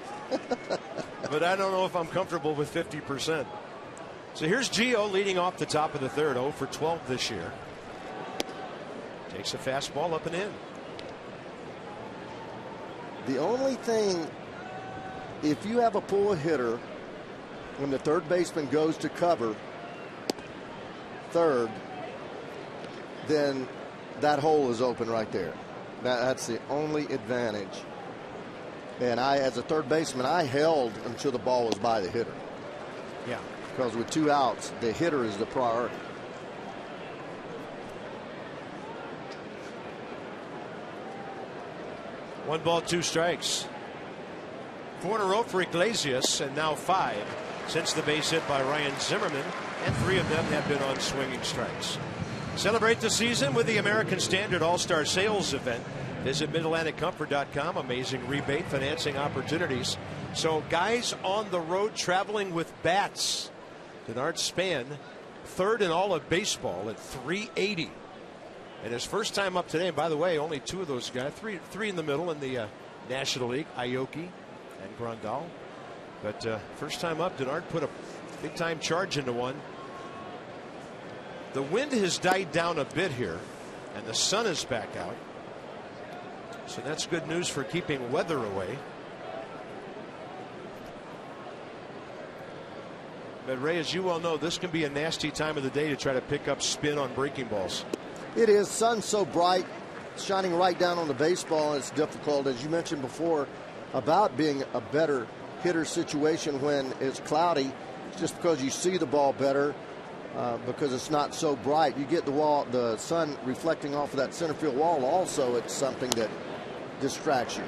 But I don't know if I'm comfortable with 50%. So here's Gio leading off the top of the third. 0 for 12 this year. Takes a fastball up and in. The only thing, if you have a pull hitter, when the third baseman goes to cover third, then that hole is open right there. That's the only advantage. And I, as a third baseman, I held until the ball was by the hitter. Yeah. Because with 2 outs, the hitter is the priority. One ball, 2 strikes. 4 in a row for Iglesias, and now 5 since the base hit by Ryan Zimmerman, and 3 of them have been on swinging strikes. Celebrate the season with the American Standard All-Star Sales Event. Visit MidAtlanticComfort.com. Amazing rebate financing opportunities. So guys on the road traveling with bats. Denard Span, 3rd in all of baseball at 380. And his first time up today, and by the way, only 2 of those guys, three in the middle in the National League, Aoki and Grandal. But first time up, Denard put a big time charge into one. The wind has died down a bit here, and the sun is back out. So that's good news for keeping weather away. But Ray, as you well know, this can be a nasty time of the day to try to pick up spin on breaking balls. It is. Sun's so bright, shining right down on the baseball. It's difficult, as you mentioned before, about being a better hitter situation when it's cloudy. It's just because you see the ball better, because it's not so bright. You get the sun reflecting off of that center field wall. Also, it's something that distracts you.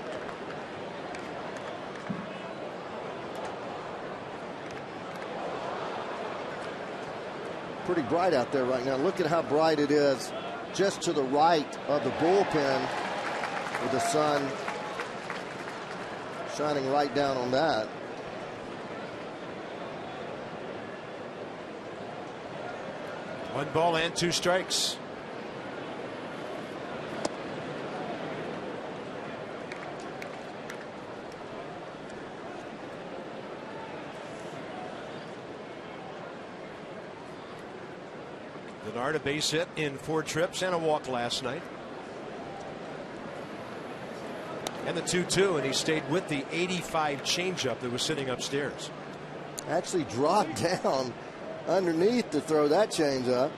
Pretty bright out there right now. Look at how bright it is just to the right of the bullpen, with the sun shining right down on that. One ball and 2 strikes. Denard, a base hit in 4 trips and a walk last night. And the 2-2, and he stayed with the 85 changeup that was sitting upstairs. Actually dropped down underneath to throw that changeup.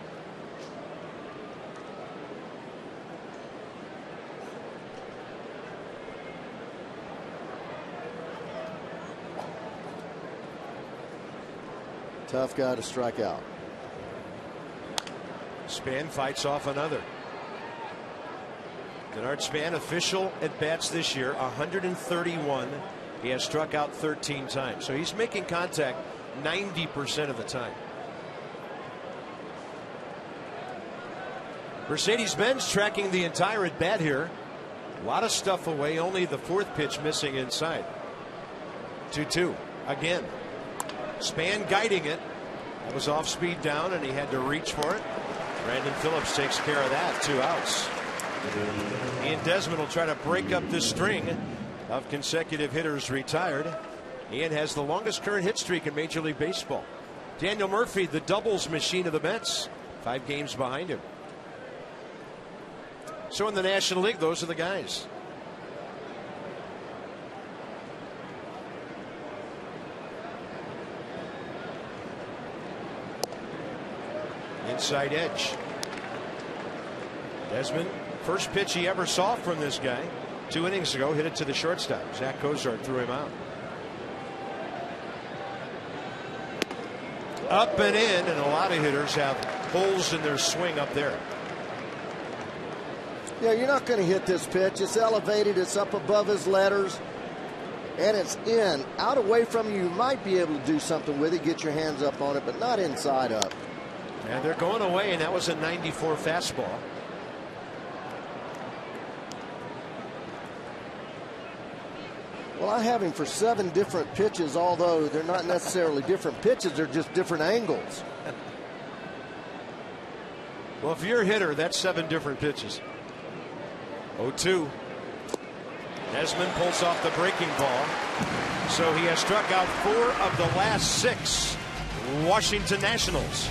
Tough guy to strike out. Span fights off another. Denard Span, official at bats this year, 131. He has struck out 13 times. So he's making contact 90% of the time. Mercedes-Benz tracking the entire at bat here. A lot of stuff away, only the 4th pitch missing inside. 2-2 again. Span guiding it. That was off speed down, and he had to reach for it. Brandon Phillips takes care of that. 2 outs. Ian Desmond will try to break up this string of consecutive hitters retired. Ian has the longest current hit streak in Major League Baseball. Daniel Murphy, the doubles machine of the Mets, 5 games behind him. So in the National League, those are the guys. Inside edge. Desmond, first pitch he ever saw from this guy 2 innings ago, hit it to the shortstop. Zach Cozart threw him out. Up and in, and a lot of hitters have holes in their swing up there. Yeah, you're not going to hit this pitch. It's elevated. It's up above his letters. And it's in. Out away from you, you might be able to do something with it, get your hands up on it, but not inside up. And they're going away, and that was a 94 fastball. Well, I have him for 7 different pitches, although they're not necessarily different pitches. They're just different angles. Well, if you're a hitter, that's 7 different pitches. 0-2. Desmond pulls off the breaking ball. So he has struck out 4 of the last 6 Washington Nationals.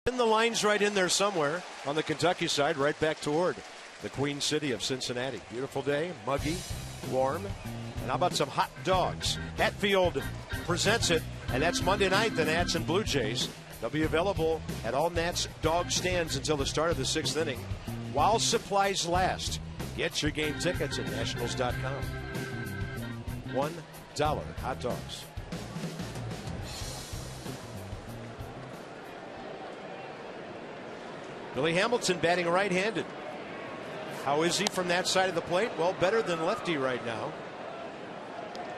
The line's right in there somewhere on the Kentucky side, right back toward the Queen City of Cincinnati. Beautiful day, muggy, warm, and how about some hot dogs? Hatfield presents it, and that's Monday night, the Nats and Blue Jays. They'll be available at all Nats dog stands until the start of the 6th inning, while supplies last. Get your game tickets at nationals.com. $1 hot dogs. Billy Hamilton batting right-handed. How is he from that side of the plate? Well, better than lefty right now.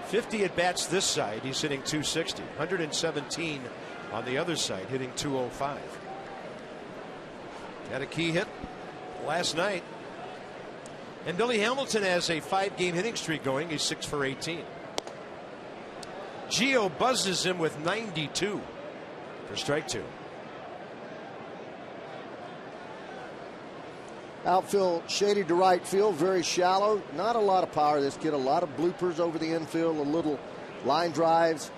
50 at bats this side. He's hitting .260. 117 on the other side, hitting .205. Had a key hit last night. And Billy Hamilton has a 5-game hitting streak going. He's 6 for 18. Gio buzzes him with 92 for strike 2. Outfield shaded to right field, very shallow. Not a lot of power. This kid, a lot of bloopers over the infield, a little line drives.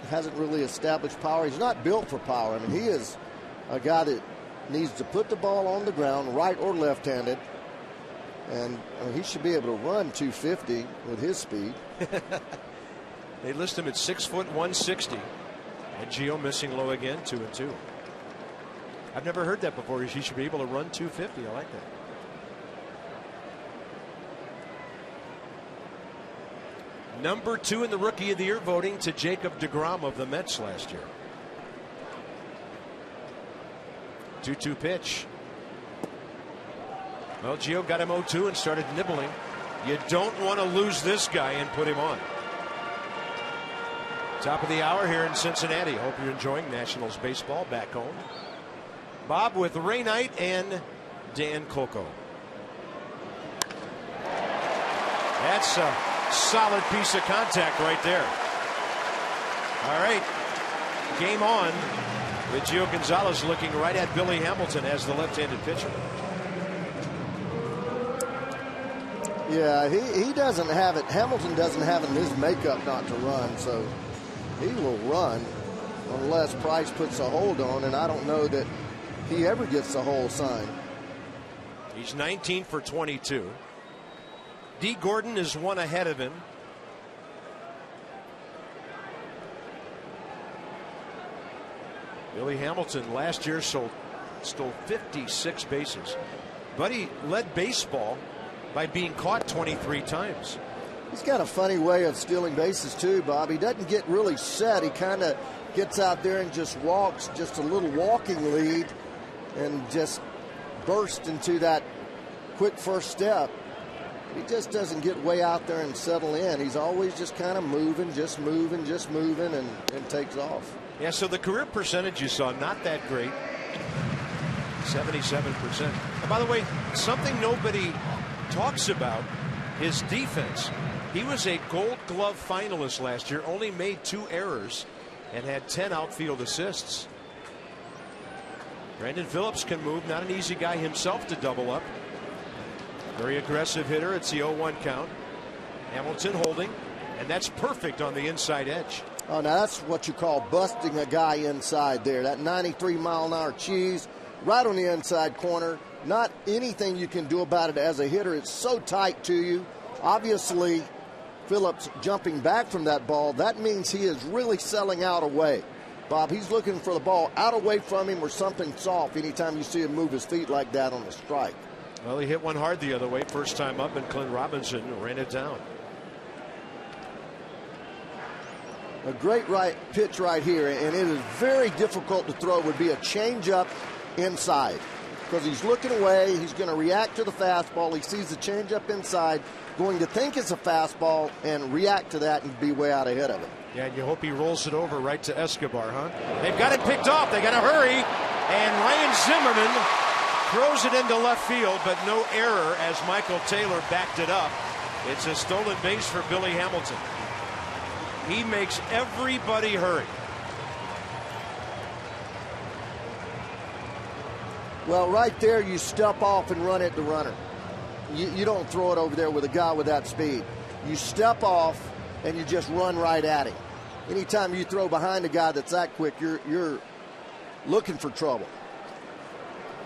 Hasn't really established power. He's not built for power. I mean, he is a guy that needs to put the ball on the ground, right or left-handed. And he should be able to run 250 with his speed. They list him at 6 foot 160. And Gio missing low again, 2-2. I've never heard that before. He should be able to run 250. I like that. Number 2 in the Rookie of the Year voting to Jacob deGrom of the Mets last year. 2-2 pitch. Well, Gio got him 0-2 and started nibbling. You don't want to lose this guy and put him on. Top of the hour here in Cincinnati. Hope you're enjoying Nationals baseball back home. Bob with Ray Knight and Dan Coco. That's a solid piece of contact right there. All right. Game on with Gio Gonzalez looking right at Billy Hamilton as the left-handed pitcher. Yeah, he doesn't have it. Hamilton doesn't have it in his makeup not to run, so he will run unless Price puts a hold on, and I don't know that he ever gets the hole signed. He's 19 for 22. D. Gordon is 1 ahead of him. Billy Hamilton last year stole 56 bases, but he led baseball by being caught 23 times. He's got a funny way of stealing bases too, Bob. He doesn't get really set. He kind of gets out there and just walks, just a little walking lead, and just bursts into that quick first step. He just doesn't get way out there and settle in. He's always just kind of moving, and takes off. Yeah, so the career percentage you saw, not that great. 77%. And by the way, something nobody talks about, his defense. He was a Gold Glove finalist last year, only made 2 errors and had 10 outfield assists. Brandon Phillips can move, not an easy guy himself to double up. Very aggressive hitter. It's the 0-1 count. Hamilton holding, and that's perfect on the inside edge. Oh, now that's what you call busting a guy inside there. That 93-mile-an-hour cheese right on the inside corner. Not anything you can do about it as a hitter. It's so tight to you. Obviously, Phillips jumping back from that ball, that means he is really selling out away. Bob, he's looking for the ball out away from him or something soft anytime you see him move his feet like that on a strike. Well, he hit one hard the other way first time up, and Clint Robinson ran it down. A great pitch right here, and it is very difficult to throw. Would be a changeup inside because he's looking away. He's going to react to the fastball. He sees the changeup inside, going to think it's a fastball and react to that and be way out ahead of it. Yeah, and you hope he rolls it over right to Escobar, huh? They've got it picked off. They got to hurry, and Ryan Zimmerman throws it into left field, but no error as Michael Taylor backed it up. It's a stolen base for Billy Hamilton. He makes everybody hurry. Well, right there, you step off and run at the runner. You don't throw it over there with a guy with that speed. You step off and you just run right at him. Anytime you throw behind a guy that's that quick, you're looking for trouble.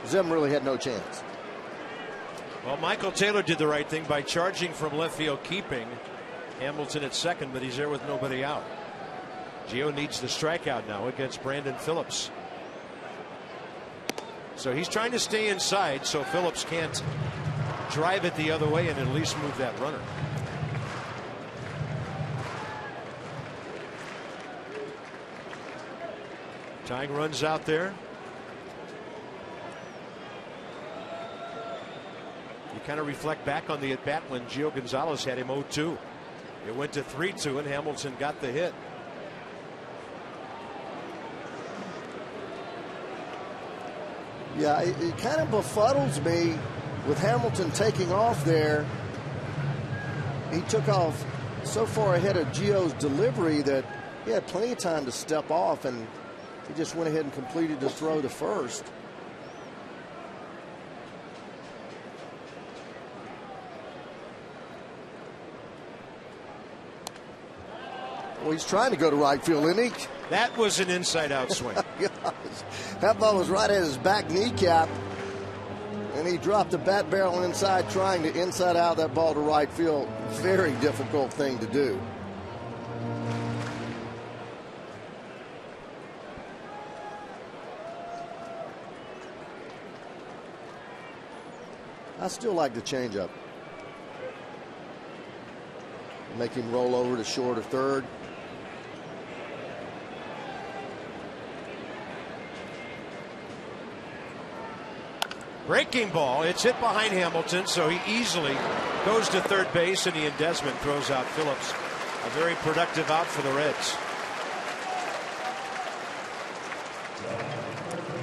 Zim really had no chance. Well, Michael Taylor did the right thing by charging from left field, keeping Hamilton at second, but he's there with nobody out. Gio needs the strikeout now against Brandon Phillips. So he's trying to stay inside so Phillips can't drive it the other way and at least move that runner. Tying runs out there. You kind of reflect back on the at-bat when Gio Gonzalez had him 0-2. It went to 3-2 and Hamilton got the hit. Yeah, it kind of befuddles me with Hamilton taking off there. He took off so far ahead of Gio's delivery that he had plenty of time to step off, and he just went ahead and completed the throw to first. Well, he's trying to go to right field, isn't he? That was an inside-out swing. That ball was right at his back kneecap, and he dropped the bat barrel inside, trying to inside out that ball to right field. Very difficult thing to do. I still like the changeup. Make him roll over to short or third. Breaking ball. It's hit behind Hamilton, so he easily goes to third base, and Ian Desmond throws out Phillips. A very productive out for the Reds.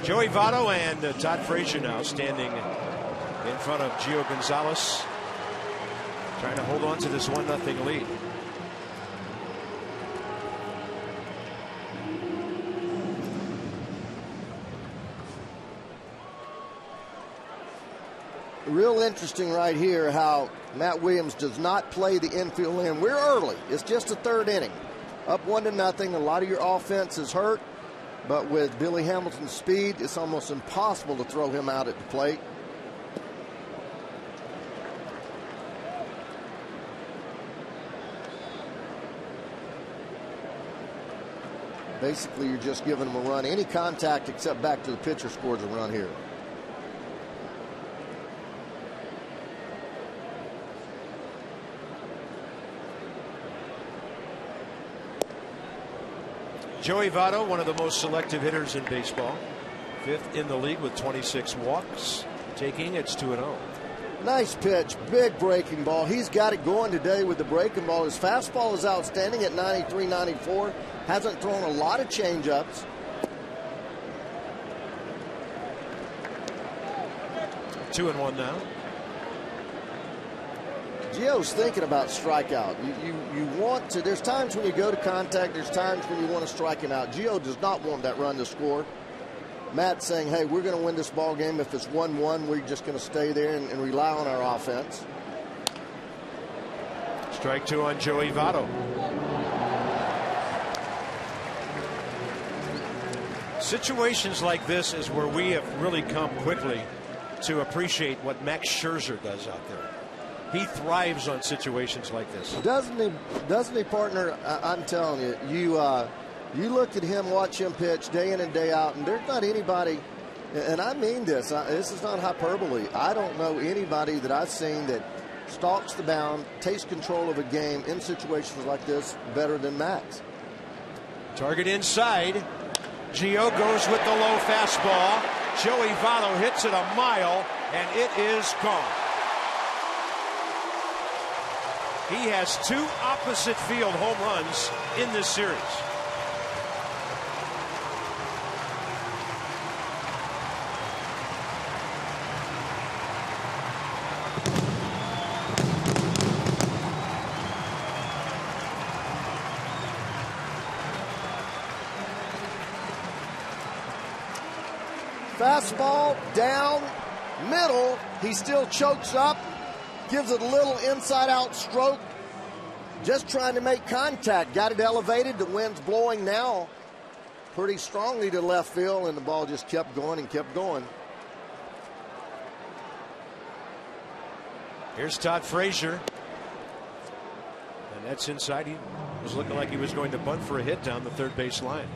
Joey Votto and Todd Frazier now standing in front of Gio Gonzalez, trying to hold on to this 1-0 lead. Real interesting right here how Matt Williams does not play the infield in. We're early. It's just the third inning. Up 1-0. A lot of your offense is hurt, but with Billy Hamilton's speed, it's almost impossible to throw him out at the plate. Basically, you're just giving them a run. Any contact except back to the pitcher scores a run here. Joey Votto, one of the most selective hitters in baseball. 5th in the league with 26 walks. Taking, it's 2-0. Nice pitch, big breaking ball. He's got it going today with the breaking ball. His fastball is outstanding at 93, 94. Hasn't thrown a lot of changeups. Two and one now. Gio's thinking about strikeout. You want to, there's times when you go to contact, there's times when you want to strike him out. Gio does not want that run to score. Matt's saying, hey, we're going to win this ball game. If it's 1-1, we're just going to stay there and rely on our offense. Strike two on Joey Votto. Situations like this is where we have really come quickly to appreciate what Max Scherzer does out there. He thrives on situations like this. Doesn't he, partner? I'm telling you, you look at him, watch him pitch day in and day out, and there's not anybody, and I mean this, this is not hyperbole. I don't know anybody that I've seen that stalks the mound, takes control of a game in situations like this better than Max. Target inside. Gio goes with the low fastball. Joey Votto hits it a mile, and it is gone. He has 2 opposite field home runs in this series. Fastball down middle. He still chokes up, gives it a little inside out stroke, just trying to make contact. Got it elevated. The wind's blowing now pretty strongly to left field, and the ball just kept going and kept going. Here's Todd Frazier, and that's inside. He was looking like he was going to bunt for a hit down the third base line.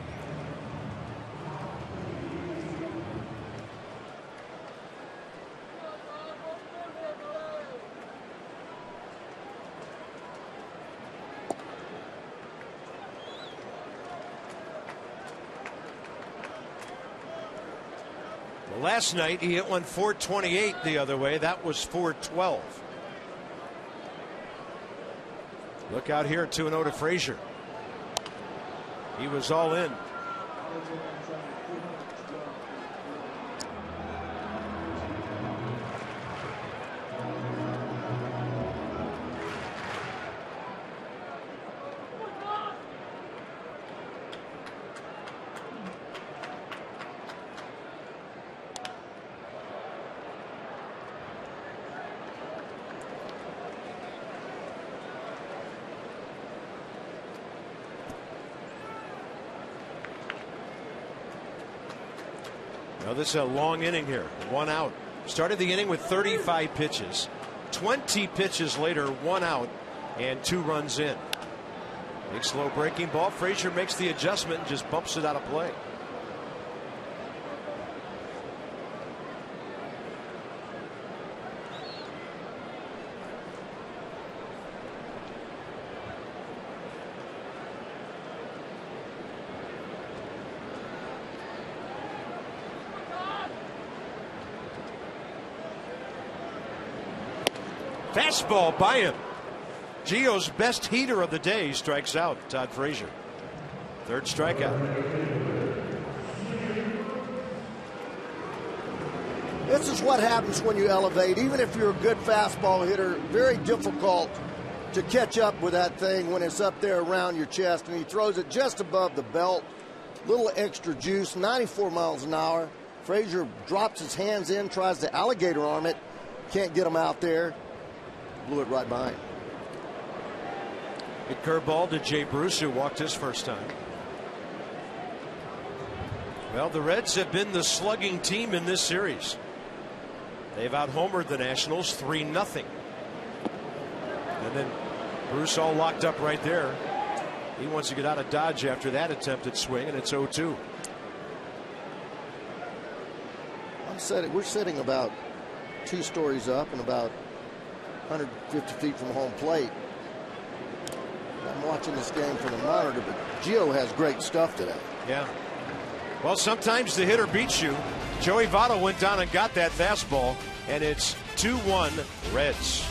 Last night he hit one 428 the other way. That was 412. Look out here, 2-0 to Frazier. He was all in. Now this is a long inning here. 1 out. Started the inning with 35 pitches. 20 pitches later, 1 out and 2 runs in. Big slow breaking ball. Frazier makes the adjustment and just bumps it out of play. Fastball by him. Gio's best heater of the day strikes out. Todd Frazier. 3rd strikeout. This is what happens when you elevate. Even if you're a good fastball hitter, very difficult to catch up with that thing when it's up there around your chest, and he throws it just above the belt. Little extra juice, 94 miles an hour. Frazier drops his hands in, tries to alligator arm it. Can't get him out there. Blew it right behind. Hit curveball to Jay Bruce, who walked his first time. Well, the Reds have been the slugging team in this series. They've out-homered the Nationals 3-0. And then Bruce all locked up right there He wants to get out of Dodge after that attempted swing, and it's 0-2. We're sitting about 2 stories up and about 150 feet from home plate. I'm watching this game from the monitor, but Gio has great stuff today. Yeah. Well, sometimes the hitter beats you. Joey Votto went down and got that fastball, and it's 2-1 Reds.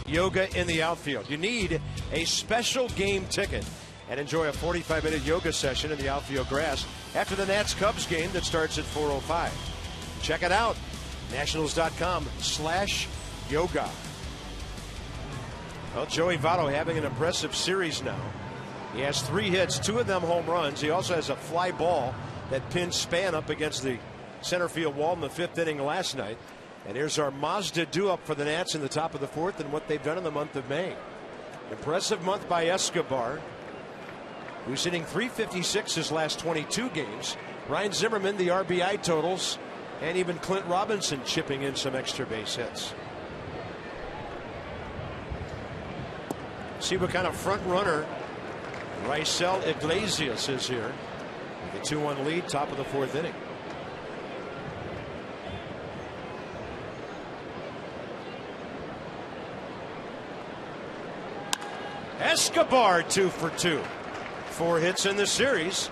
Yoga in the outfield. You need a special game ticket and enjoy a 45-minute yoga session in the outfield grass after the Nats-Cubs game that starts at 4:05. Check it out. Nationals.com/yoga. Well, Joey Votto having an impressive series now. He has 3 hits, 2 of them home runs. He also has a fly ball that pinned Span up against the center field wall in the 5th inning last night. And here's our Mazda do-up for the Nats in the top of the 4th and what they've done in the month of May. Impressive month by Escobar, who's hitting .356 his last 22 games. Ryan Zimmerman, the RBI totals, and even Clint Robinson chipping in some extra base hits. See what kind of front runner Raisel Iglesias is here. With a 2-1 lead, top of the 4th inning. Escobar 2 for 2. 4 hits in the series,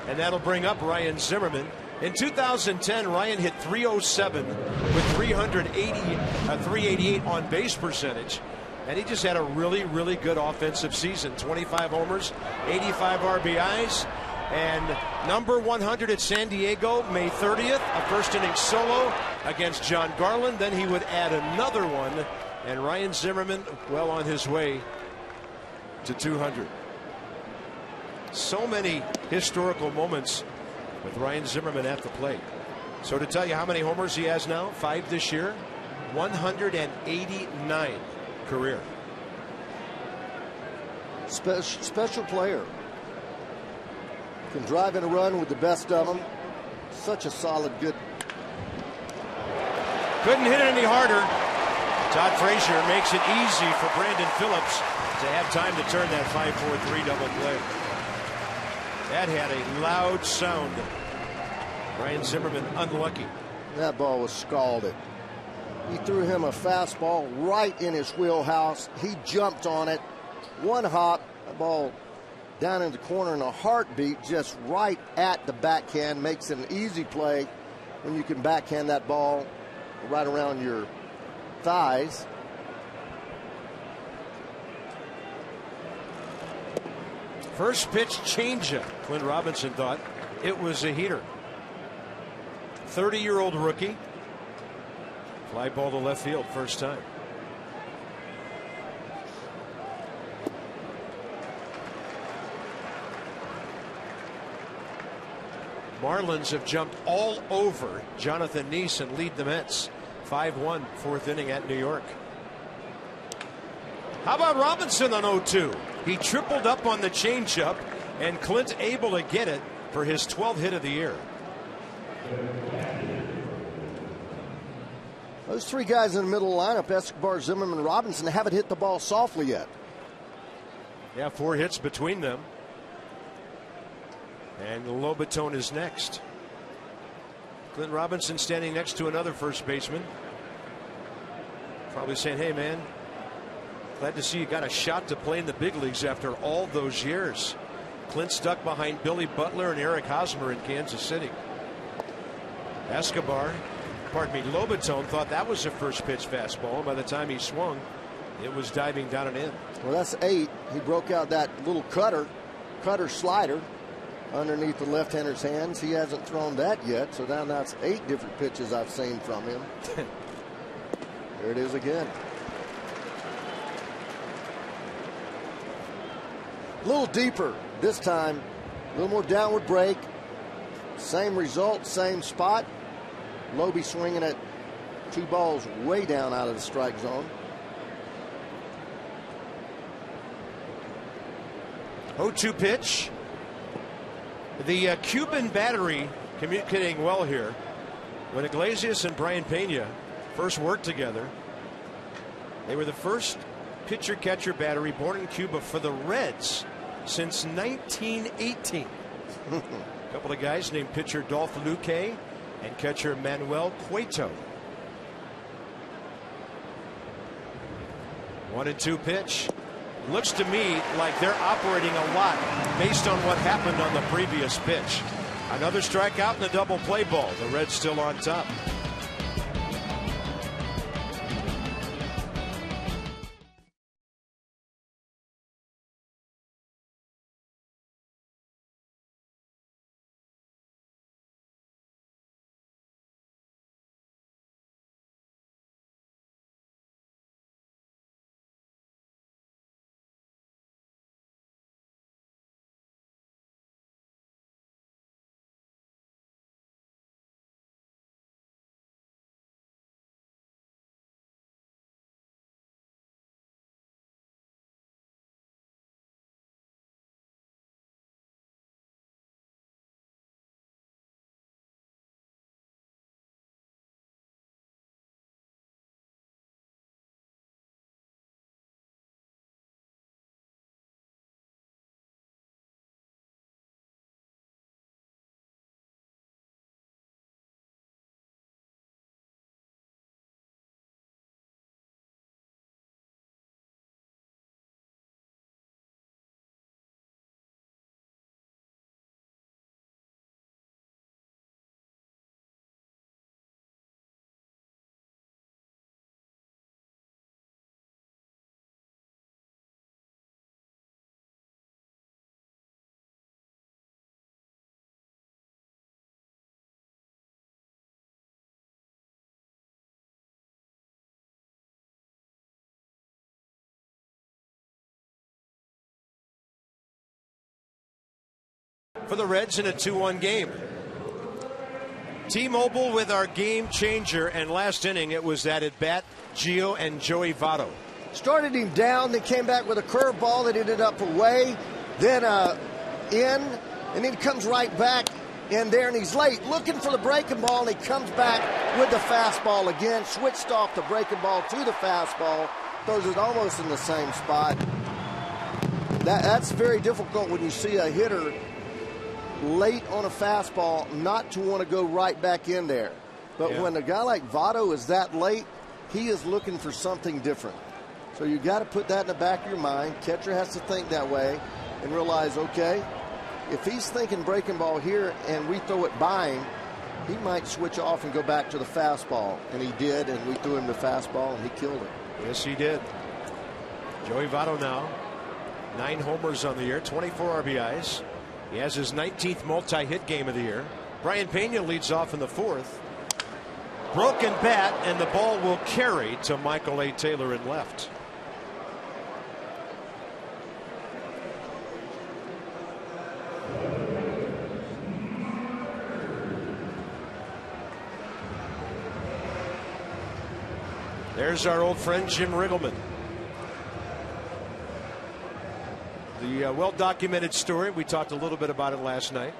and that'll bring up Ryan Zimmerman. In 2010, Ryan hit .307 with 388 on base percentage, and he just had a really good offensive season. 25 homers, 85 RBIs, and number 100 at San Diego, May 30th, a first inning solo against John Garland. Then he would add another one, and Ryan Zimmerman well on his way to 200. So many historical moments with Ryan Zimmerman at the plate. So to tell you how many homers he has now, 5 this year, 189 career. Special player. Can drive in a run with the best of them. Such a solid, good. Couldn't hit it any harder. Todd Frazier makes it easy for Brandon Phillips to have time to turn that 5-4-3 double play. That had a loud sound. Ryan Zimmerman unlucky. That ball was scalded. He threw him a fastball right in his wheelhouse. He jumped on it. One hop, the ball down in the corner in a heartbeat, just right at the backhand. Makes it an easy play when you can backhand that ball right around your thighs. First pitch changeup. Clint Robinson thought it was a heater. 30-year-old rookie. Fly ball to left field first time. Marlins have jumped all over Jonathan Neese and lead the Mets 5-1, fourth inning at New York. How about Robinson on 0-2? He tripled up on the changeup, and Clint able to get it for his 12th hit of the year. Those three guys in the middle of the lineup, Escobar, Zimmerman, Robinson, haven't hit the ball softly yet. Yeah, 4 hits between them. And Lobaton is next. Clint Robinson standing next to another first baseman. Probably saying, hey man, glad to see you got a shot to play in the big leagues after all those years. Clint stuck behind Billy Butler and Eric Hosmer in Kansas City. Lobaton thought that was a first pitch fastball, and by the time he swung, it was diving down and in. Well, that's 8. He broke out that little cutter slider underneath the left-hander's hands. He hasn't thrown that yet, so now that's 8 different pitches I've seen from him. There it is again. A little deeper this time, a little more downward break. Same result, same spot. Lobe swinging at 2 balls way down out of the strike zone. 0-2 pitch. The Cuban battery communicating well here. When Iglesias and Brian Pena first worked together, they were the first pitcher-catcher battery born in Cuba for the Reds since 1918. A couple of guys named pitcher Dolph Luque and catcher Manuel Cueto. 1-2 pitch. Looks to me like they're operating a lot based on what happened on the previous pitch. Another strikeout and a double play ball. The Reds still on top. For the Reds in a 2-1 game. T-Mobile with our game changer, and last inning it was that at bat, Gio and Joey Votto. Started him down, then came back with a curveball that ended up away, then in, and then comes right back in there, and he's late looking for the breaking ball, and he comes back with the fastball again, switched off the breaking ball to the fastball, throws it almost in the same spot. That's very difficult when you see a hitter late on a fastball not to want to go right back in there. But when a guy like Votto is that late, he is looking for something different. So you got to put that in the back of your mind. Catcher has to think that way and realize, okay, if he's thinking breaking ball here and we throw it by him, he might switch off and go back to the fastball. And he did, and we threw him the fastball, and he killed it. Yes, he did. Joey Votto now, 9 homers on the year, 24 RBIs. He has his 19th multi-hit game of the year. Brian Pena leads off in the 4th. Broken bat, and the ball will carry to Michael A. Taylor in left. There's our old friend Jim Riggleman. The well-documented story. We talked a little bit about it last night.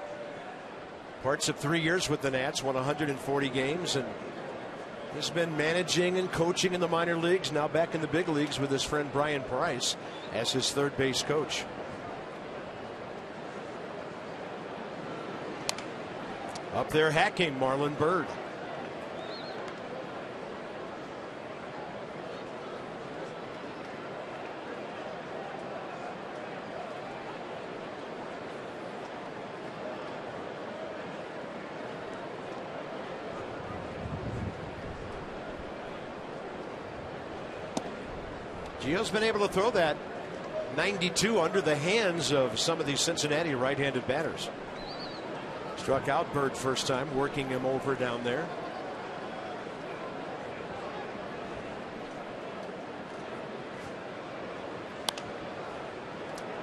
Parts of 3 years with the Nats, won 140 games, and has been managing and coaching in the minor leagues, now back in the big leagues with his friend Brian Price as his third base coach. Up there hacking Marlon Byrd. Gio's been able to throw that 92 under the hands of some of these Cincinnati right-handed batters. Struck out Bird first time, working him over down there.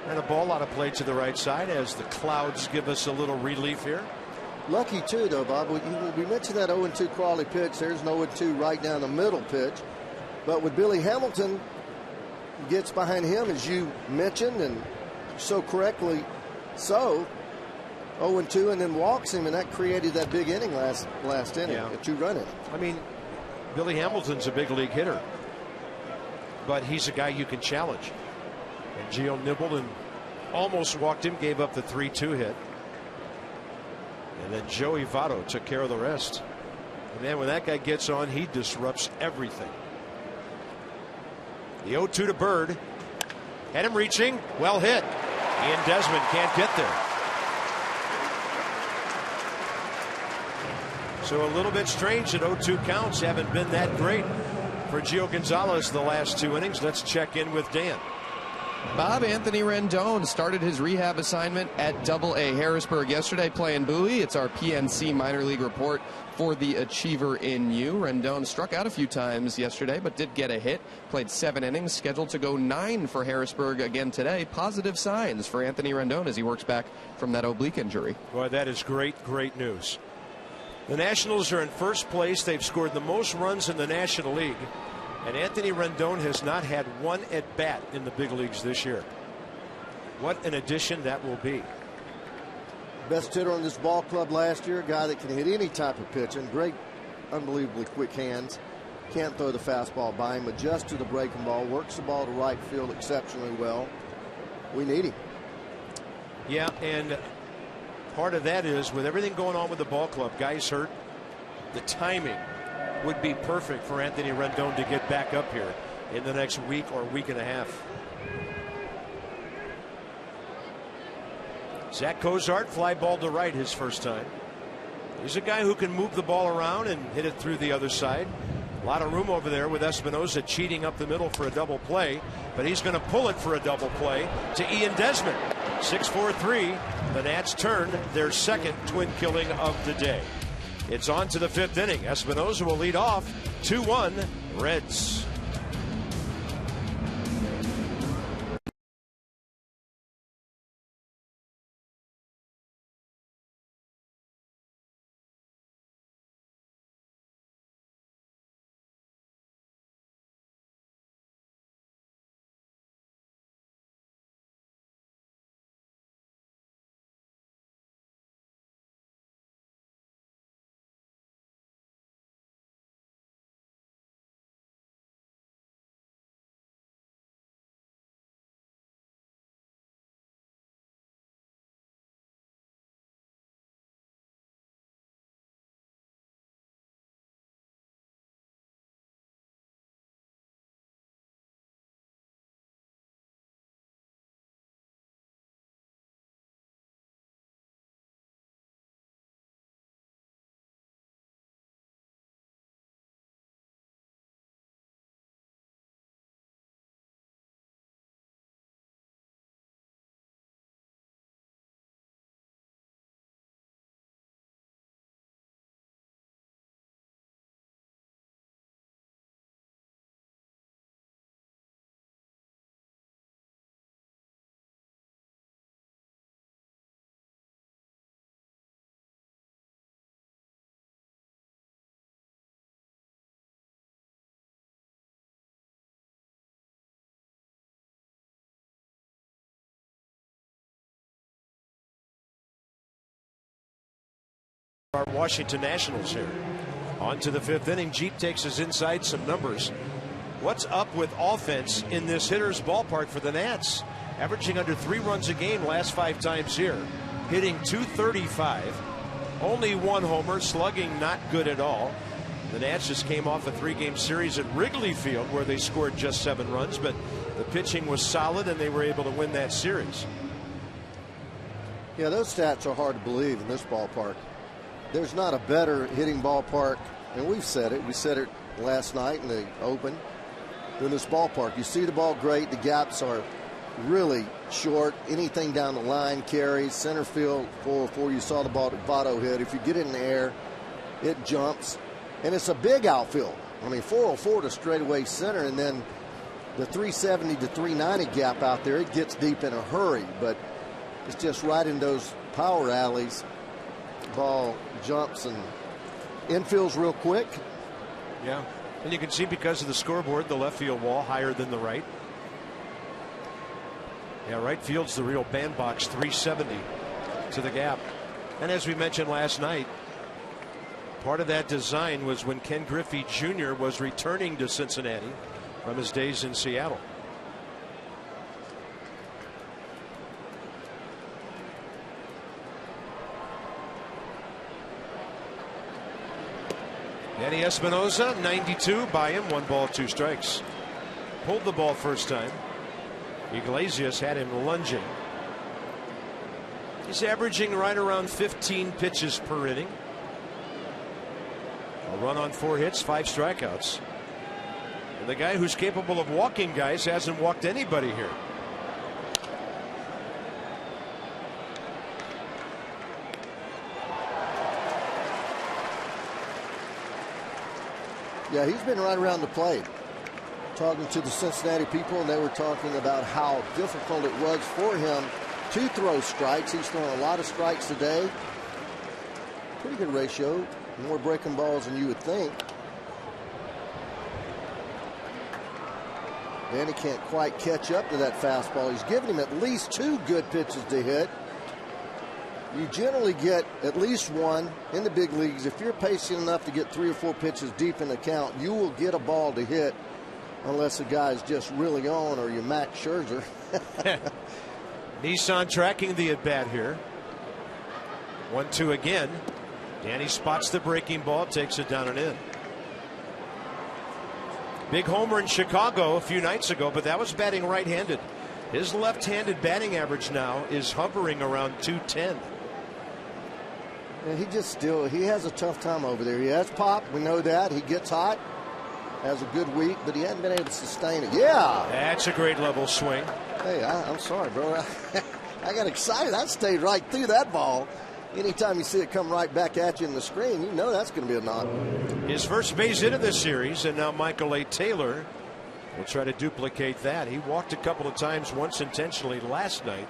And a ball out of play to the right side as the clouds give us a little relief here. Lucky too, though, Bob. We mentioned that 0-2 Crawley pitch. There's an 0-2 right down the middle pitch. But with Billy Hamilton, gets behind him, as you mentioned, and so correctly so, 0-2, and then walks him, and that created that big inning last inning, a 2-run inning. I mean, Billy Hamilton's a big league hitter, but he's a guy you can challenge. And Gio nibbled and almost walked him, gave up the 3-2 hit. And then Joey Votto took care of the rest. And then when that guy gets on, he disrupts everything. The 0-2 to Bird. Had him reaching. Well hit. Ian Desmond can't get there. So a little bit strange that 0-2 counts haven't been that great for Gio Gonzalez the last 2 innings. Let's check in with Dan. Bob, Anthony Rendon started his rehab assignment at Double-A Harrisburg yesterday, playing buoy. It's our PNC minor league report for the achiever in you. Rendon struck out a few times yesterday, but did get a hit. Played 7 innings, scheduled to go 9 for Harrisburg again today. Positive signs for Anthony Rendon as he works back from that oblique injury. Boy, that is great news. The Nationals are in first place. They've scored the most runs in the National League. And Anthony Rendon has not had one at bat in the big leagues this year. What an addition that will be. Best hitter on this ball club last year, a guy that can hit any type of pitching. Great, unbelievably quick hands. Can't throw the fastball by him. Adjusts to the breaking ball. Works the ball to right field exceptionally well. We need him. Yeah, and part of that is with everything going on with the ball club, guys hurt, the timing would be perfect for Anthony Rendon to get back up here in the next week or week and a half. Zach Cozart, fly ball to right his first time. He's a guy who can move the ball around and hit it through the other side. A lot of room over there with Espinosa cheating up the middle for a double play, but he's going to pull it for a double play to Ian Desmond. 6-4-3. The Nats turned their second twin killing of the day. It's on to the 5th inning. Espinosa will lead off. 2-1 Reds. our Washington Nationals here. On to the fifth inning. Jeep takes us inside some numbers. What's up with offense in this hitter's ballpark for the Nats? Averaging under 3 runs a game last 5 times here. Hitting .235. Only 1 homer. Slugging not good at all. The Nats just came off a 3-game series at Wrigley Field where they scored just 7 runs, but the pitching was solid and they were able to win that series. Yeah, those stats are hard to believe in this ballpark. There's not a better hitting ballpark, and we've said it. We said it last night in the open. In this ballpark, you see the ball great. The gaps are really short. Anything down the line carries. Center field 404. You saw the ball that Votto hit. If you get it in the air, it jumps. And it's a big outfield. I mean, 404 to straightaway center, and then the 370 to 390 gap out there, it gets deep in a hurry. But it's just right in those power alleys. Ball jumps and infield's real quick. Yeah. And you can see because of the scoreboard, the left field wall higher than the right. Yeah, right field's the real bandbox, 370 to the gap. And as we mentioned last night, part of that design was when Ken Griffey Jr. was returning to Cincinnati from his days in Seattle. Danny Espinosa, 92 by him, 1 ball, 2 strikes. Pulled the ball first time. Iglesias had him lunging. He's averaging right around 15 pitches per inning. A run on 4 hits, 5 strikeouts. And the guy who's capable of walking guys hasn't walked anybody here. Yeah, he's been right around the plate. Talking to the Cincinnati people, and they were talking about how difficult it was for him to throw strikes. He's thrown a lot of strikes today. Pretty good ratio. More breaking balls than you would think. Danny can't quite catch up to that fastball. He's given him at least 2 good pitches to hit. You generally get at least 1 in the big leagues. If you're patient enough to get 3 or 4 pitches deep in the count, you will get a ball to hit unless the guy's just really on, or you're Max Scherzer. Nissan tracking the at bat here. 1-2 again. Danny spots the breaking ball, takes it down and in. Big homer in Chicago a few nights ago, but that was batting right-handed. His left-handed batting average now is hovering around .210. And he has a tough time over there. He has pop, we know that. He gets hot, has a good week, but he hasn't been able to sustain it. Yeah. That's a great level swing. Hey, I'm sorry, bro. I got excited. I stayed right through that ball. Anytime you see it come right back at you in the screen, you know that's going to be a knock. His first base hit of this series, and now Michael A. Taylor will try to duplicate that. He walked a couple of times, once intentionally last night.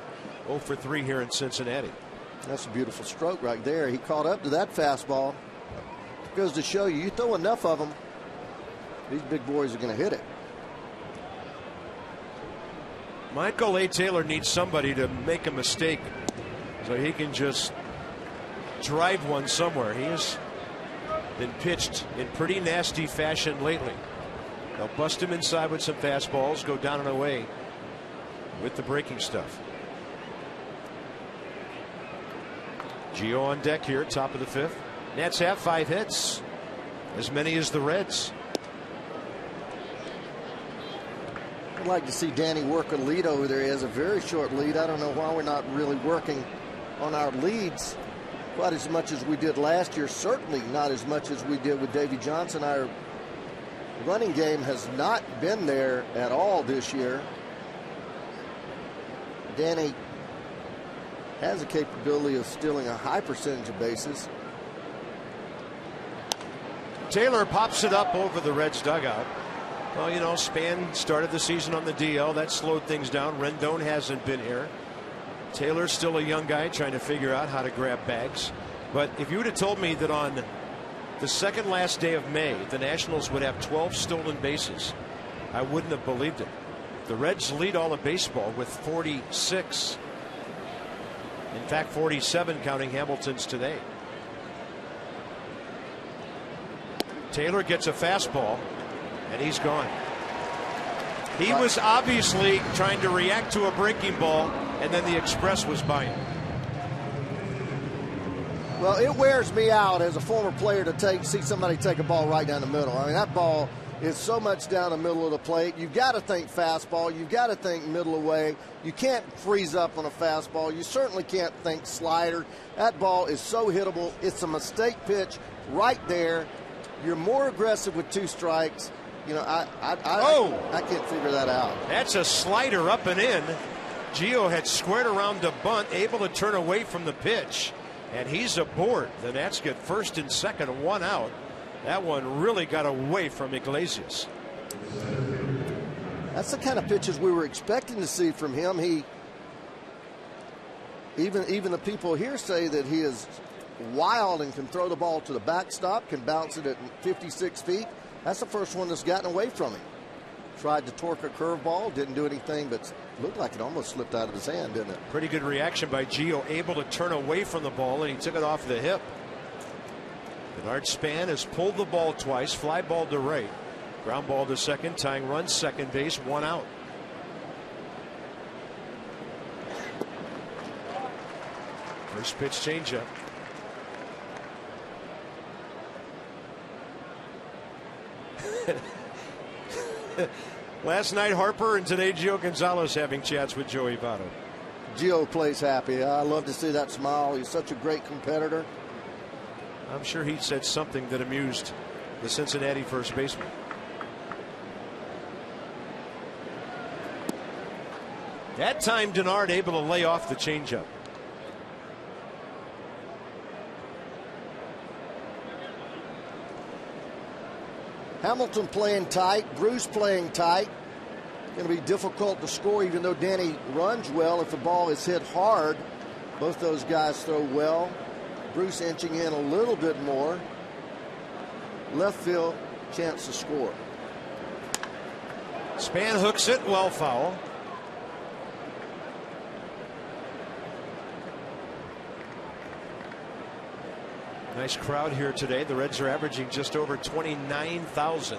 0 for 3 here in Cincinnati. That's a beautiful stroke right there. He caught up to that fastball. It goes to show you throw enough of them, these big boys are going to hit it. Michael A. Taylor needs somebody to make a mistake so he can just drive one somewhere. He has been pitched in pretty nasty fashion lately. They'll bust him inside with some fastballs, go down and away with the breaking stuff. Gio on deck here, top of the 5th. Nats have 5 hits, as many as the Reds. I'd like to see Danny work a lead over there. He has a very short lead. I don't know why we're not really working on our leads quite as much as we did last year. Certainly not as much as we did with Davey Johnson. Our running game has not been there at all this year. Danny has a capability of stealing a high percentage of bases. Taylor pops it up over the Reds dugout. Well, you know, Span started the season on the DL. That slowed things down. Rendon hasn't been here. Taylor's still a young guy trying to figure out how to grab bags. But if you would have told me that on the second last day of May, the Nationals would have 12 stolen bases, I wouldn't have believed it. The Reds lead all of baseball with 46. In fact, 47 counting Hamilton's today. Taylor gets a fastball, and he's gone. He was obviously trying to react to a breaking ball, and then the express was by him. Well, it wears me out as a former player to see somebody take a ball right down the middle. I mean, that ball is so much down the middle of the plate. You've got to think fastball. You've got to think middle away. You can't freeze up on a fastball. You certainly can't think slider. That ball is so hittable. It's a mistake pitch right there. You're more aggressive with 2 strikes. You know, I can't figure that out. That's a slider up and in. Gio had squared around to bunt, able to turn away from the pitch, and he's aboard. The Nats get first and second, 1 out. That one really got away from Iglesias. That's the kind of pitches we were expecting to see from him. Even the people here say that he is wild and can throw the ball to the backstop, can bounce it at 56 feet. That's the first one that's gotten away from him. Tried to torque a curveball, didn't do anything, but looked like it almost slipped out of his hand, didn't it? Pretty good reaction by Gio, able to turn away from the ball, and he took it off the hip. Denard Span has pulled the ball twice, fly ball to right, ground ball to second, tying run, second base, 1 out. First pitch changeup. Last night Harper, and today Gio Gonzalez having chats with Joey Votto. Gio plays happy. I love to see that smile. He's such a great competitor. I'm sure he said something that amused the Cincinnati first baseman. That time Denard able to lay off the changeup. Hamilton playing tight, Bruce playing tight. Going to be difficult to score, even though Danny runs well. If the ball is hit hard, both those guys throw well. Bruce inching in a little bit more. Left field, chance to score. Span hooks it, well foul. Nice crowd here today. The Reds are averaging just over 29,000.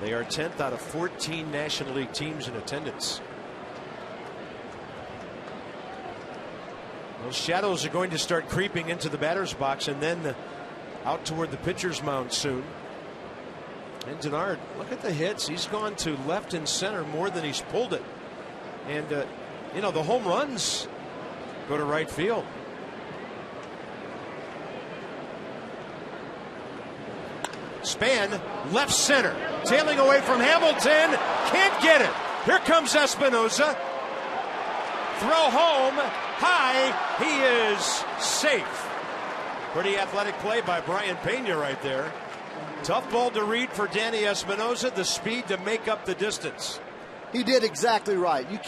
They are 10th out of 14 National League teams in attendance. Those shadows are going to start creeping into the batter's box and then out toward the pitcher's mound soon. And Denard, look at the hits. He's gone to left and center more than he's pulled it. And, you know, the home runs go to right field. Span, left center, tailing away from Hamilton, can't get it. Here comes Espinosa. Throw home, high, he is safe. Pretty athletic play by Brian Pena right there. Tough ball to read for Danny Espinosa, the speed to make up the distance. He did exactly right. You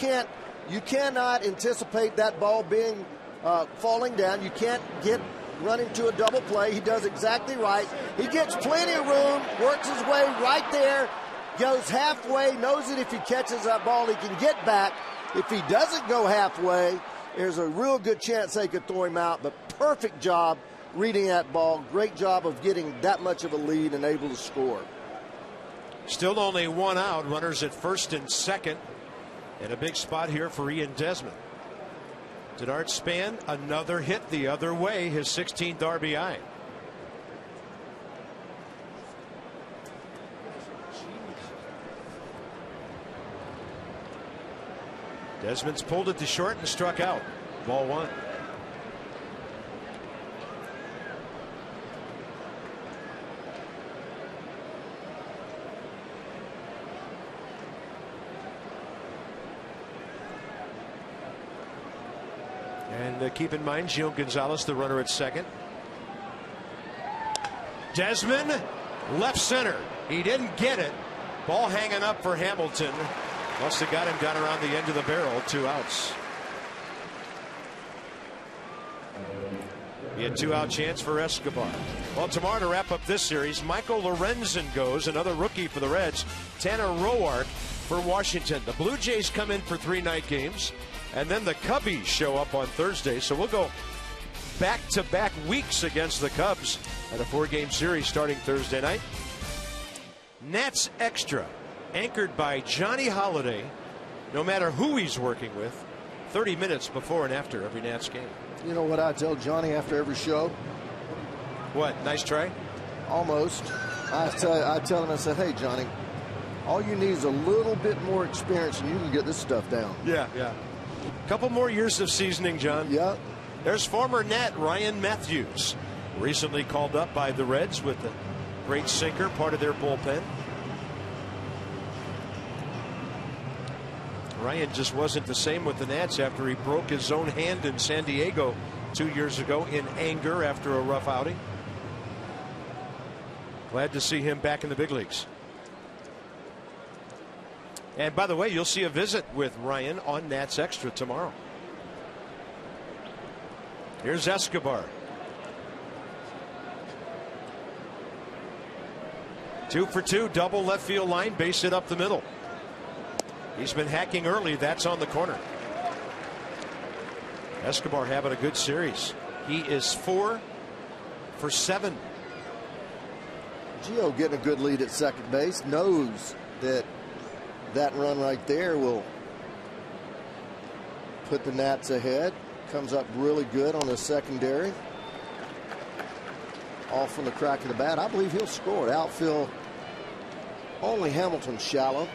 cannot anticipate that ball being falling down. You can't run into a double play. He does exactly right. He gets plenty of room, works his way right there, goes halfway, knows that if he catches that ball, he can get back. If he doesn't go halfway, there's a real good chance they could throw him out, but perfect job reading that ball. Great job of getting that much of a lead and able to score. Still only 1 out, runners at first and second, and a big spot here for Ian Desmond. Denard Span, another hit the other way, his 16th RBI. Desmond's pulled it to short and struck out. Ball 1. And keep in mind, Gio Gonzalez, the runner at second. Desmond, left center. He didn't get it. Ball hanging up for Hamilton. Must have got him down around the end of the barrel. 2 outs. He had 2-out chance for Escobar. Well, tomorrow to wrap up this series, Michael Lorenzen goes, another rookie for the Reds. Tanner Roark for Washington. The Blue Jays come in for 3 night games. And then the Cubbies show up on Thursday. So we'll go back-to-back weeks against the Cubs at a 4-game series starting Thursday night. Nats Extra, anchored by Johnny Holiday, no matter who he's working with, 30 minutes before and after every Nats game. You know what I tell Johnny after every show? What, nice try? Almost. I tell him, I said, hey, Johnny, all you need is a little bit more experience and you can get this stuff down. Yeah. Couple more years of seasoning, John. Yeah. There's former Nat Ryan Matthews, recently called up by the Reds with a great sinker, part of their bullpen. Ryan just wasn't the same with the Nats after he broke his own hand in San Diego 2 years ago in anger after a rough outing. Glad to see him back in the big leagues. And by the way, you'll see a visit with Ryan on Nats Extra tomorrow. Here's Escobar. 2 for 2, double left field line, base hit up the middle. He's been hacking early. That's on the corner. Escobar having a good series. He is 4 for 7. Gio getting a good lead at second base. Knows that run right there will put the Nats ahead. Comes up really good on the secondary. All from the crack of the bat. I believe he'll score. Outfield, only Hamilton shallow.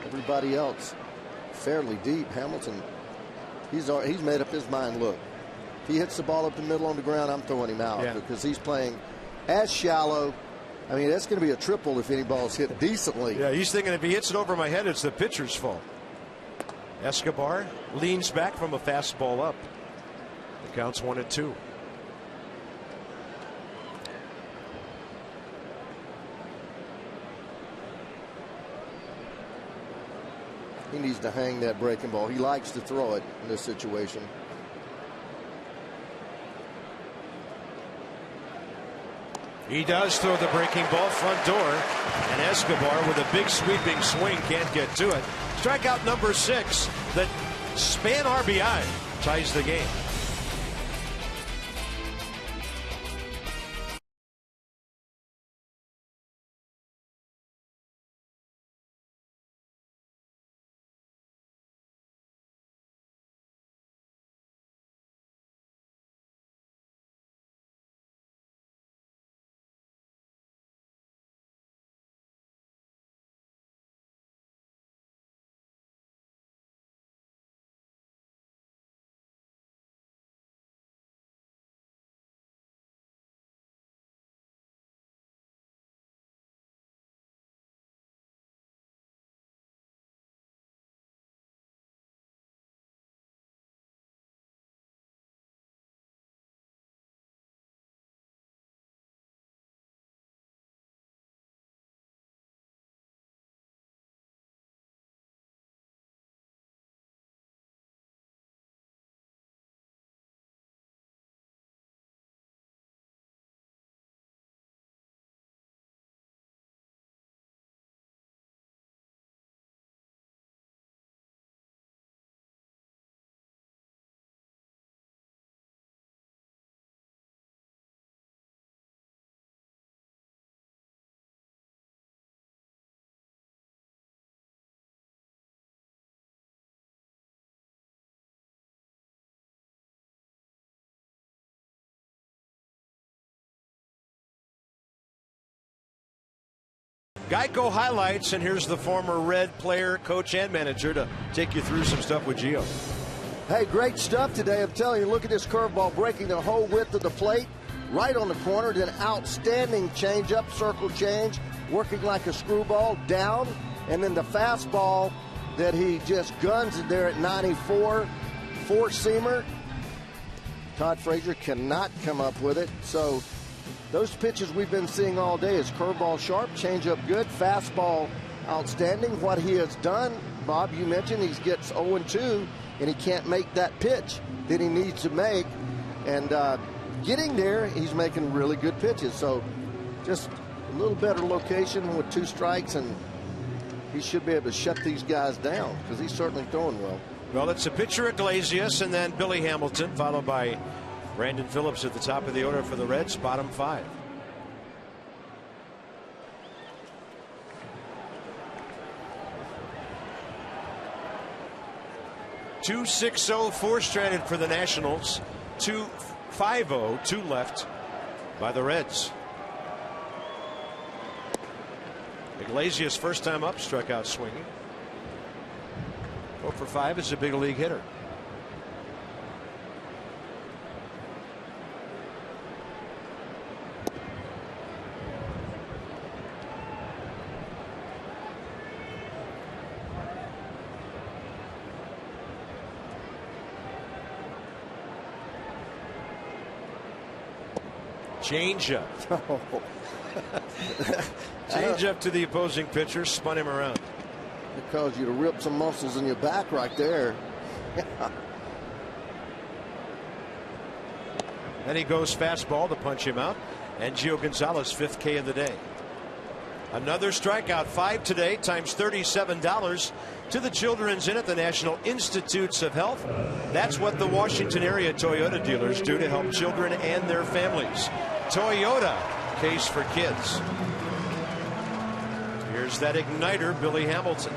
Everybody else fairly deep. Hamilton, he's made up his mind. Look, if he hits the ball up the middle on the ground, I'm throwing him out because he's playing as shallow. I mean, that's going to be a triple if any ball's hit decently. Yeah, he's thinking if he hits it over my head, it's the pitcher's fault. Escobar leans back from a fastball up. The count's 1-2. He needs to hang that breaking ball. He likes to throw it in this situation. He does throw the breaking ball front door, and Escobar with a big sweeping swing can't get to it. Strikeout number 6. The span RBI ties the game. Geico highlights, and here's the former Red player, coach, and manager to take you through some stuff with Gio. Hey, great stuff today. I'm telling you, look at this curveball breaking the whole width of the plate, right on the corner. Then outstanding changeup, circle change, working like a screwball down, and then the fastball that he just guns it there at 94, four-seamer. Todd Frazier cannot come up with it. So those pitches we've been seeing all day is curveball sharp, changeup good, fastball outstanding. What he has done, Bob, you mentioned he gets 0-2, and he can't make that pitch that he needs to make. And getting there, he's making really good pitches. So just a little better location with 2 strikes, and he should be able to shut these guys down because he's certainly throwing well. Well, it's a pitcher Iglesias and then Billy Hamilton, followed by Brandon Phillips at the top of the order for the Reds, bottom 5. 2-6-0, 4 stranded for the Nationals. 2-5-0, 2 left by the Reds. Iglesias first time up, struck out swinging. 0 for 5 is a big league hitter. Changeup. Changeup to the opposing pitcher, spun him around. It caused you to rip some muscles in your back right there. Then he goes fastball to punch him out. And Gio Gonzalez, 5th K of the day. Another strikeout, 5 today, times $37 to the Children's Inn at the National Institutes of Health. That's what the Washington area Toyota dealers do to help children and their families. Toyota, case for kids. Here's that igniter, Billy Hamilton.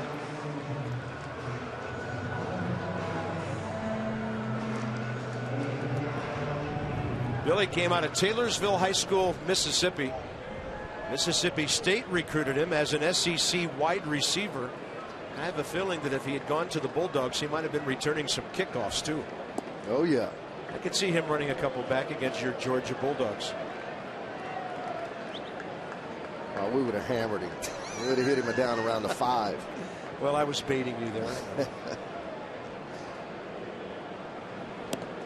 Billy came out of Taylorsville High School, Mississippi. Mississippi State recruited him as an SEC wide receiver. I have a feeling that if he had gone to the Bulldogs, he might have been returning some kickoffs too. Oh yeah. I could see him running a couple back against your Georgia Bulldogs. Oh, we would have hammered him. We would have hit him down around the 5. Well, I was baiting you there.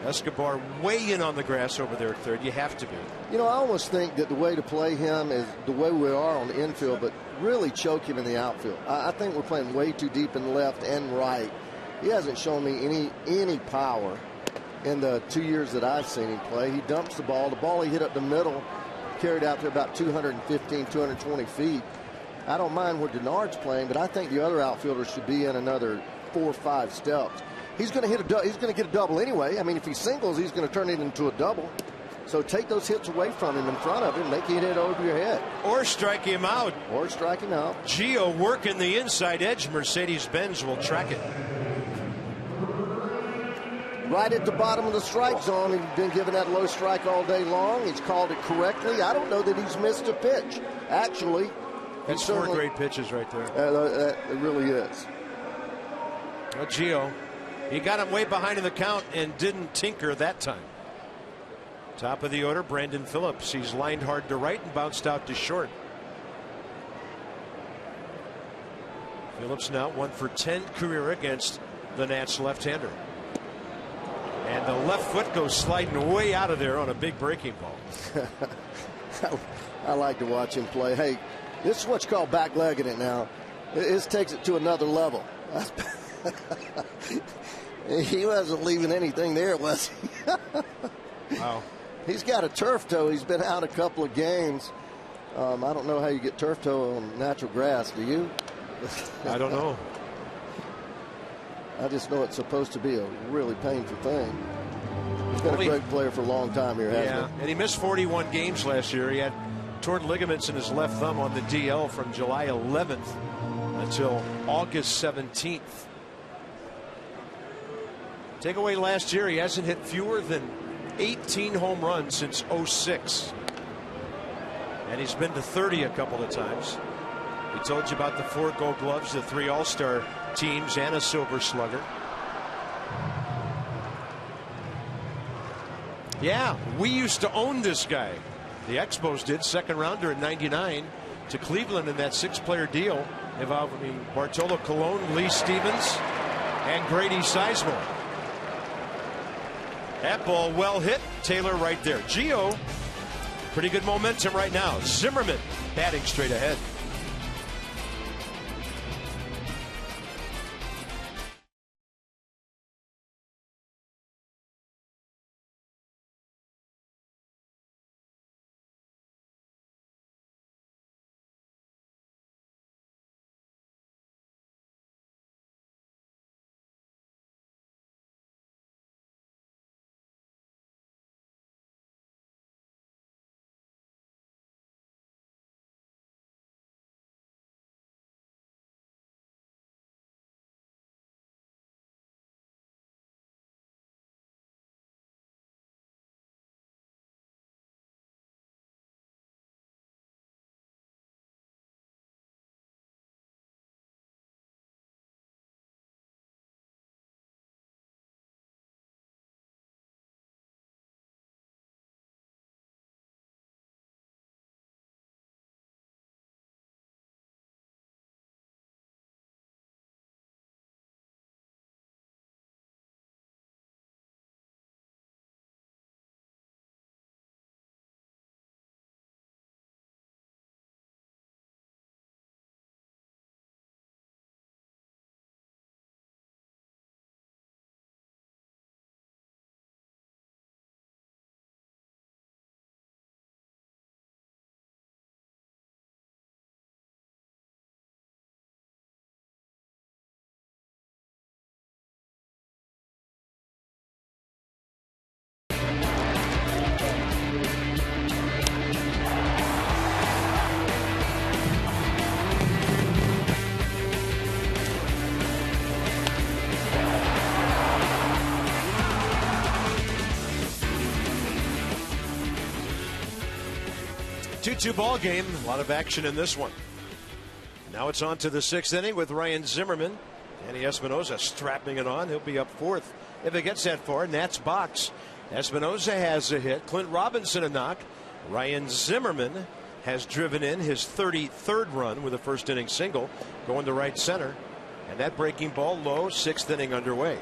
Escobar way in on the grass over there at third. You have to be. You know, I almost think that the way to play him is the way we are on the infield, but really choke him in the outfield. I think we're playing way too deep in left and right. He hasn't shown me any power in the 2 years that I've seen him play. He dumps the ball. The ball he hit up the middle, carried out to about 215, 220 feet. I don't mind where Denard's playing, but I think the other outfielders should be in another 4 or 5 steps. He's going to get a double anyway. I mean, if he singles, he's going to turn it into a double. So take those hits away from him in front of him, make it hit over your head. Or strike him out. Or strike him out. Gio working the inside edge. Mercedes-Benz will track it. Right at the bottom of the strike zone. He's been given that low strike all day long. He's called it correctly. I don't know that he's missed a pitch. Actually, that's 4 great pitches right there. It really is. Well, Gio, he got him way behind in the count and didn't tinker that time. Top of the order, Brandon Phillips. He's lined hard to right and bounced out to short. Phillips now 1 for 10 career against the Nats left-hander. And the left foot goes sliding way out of there on a big breaking ball. I like to watch him play. Hey, this is what's called back-legging it now. This takes it to another level. He wasn't leaving anything there, was he? Wow. He's got a turf toe. He's been out a couple of games. I don't know how you get turf toe on natural grass. Do you? I don't know. I just know it's supposed to be a really painful thing. He's been a great player for a long time here, hasn't he? And he missed 41 games last year. He had torn ligaments in his left thumb on the DL from July 11th until August 17th. Take away last year, he hasn't hit fewer than 18 home runs since '06. And he's been to 30 a couple of times. We told you about the 4 Gold Gloves, the 3 All-Star teams, and a Silver Slugger. Yeah, we used to own this guy. The Expos did, second rounder in '99 to Cleveland in that 6-player deal involving Bartolo Colon, Lee Stevens, and Grady Sizemore. That ball well hit. Taylor right there. Gio, pretty good momentum right now. Zimmerman batting straight ahead. 2-2 ball game. A lot of action in this one. Now it's on to the 6th inning with Ryan Zimmerman. Danny Espinosa strapping it on. He'll be up 4th if it gets that far. Nats box. Espinosa has a hit. Clint Robinson a knock. Ryan Zimmerman has driven in his 33rd run with a first inning single, going to right center. And that breaking ball low. 6th inning underway.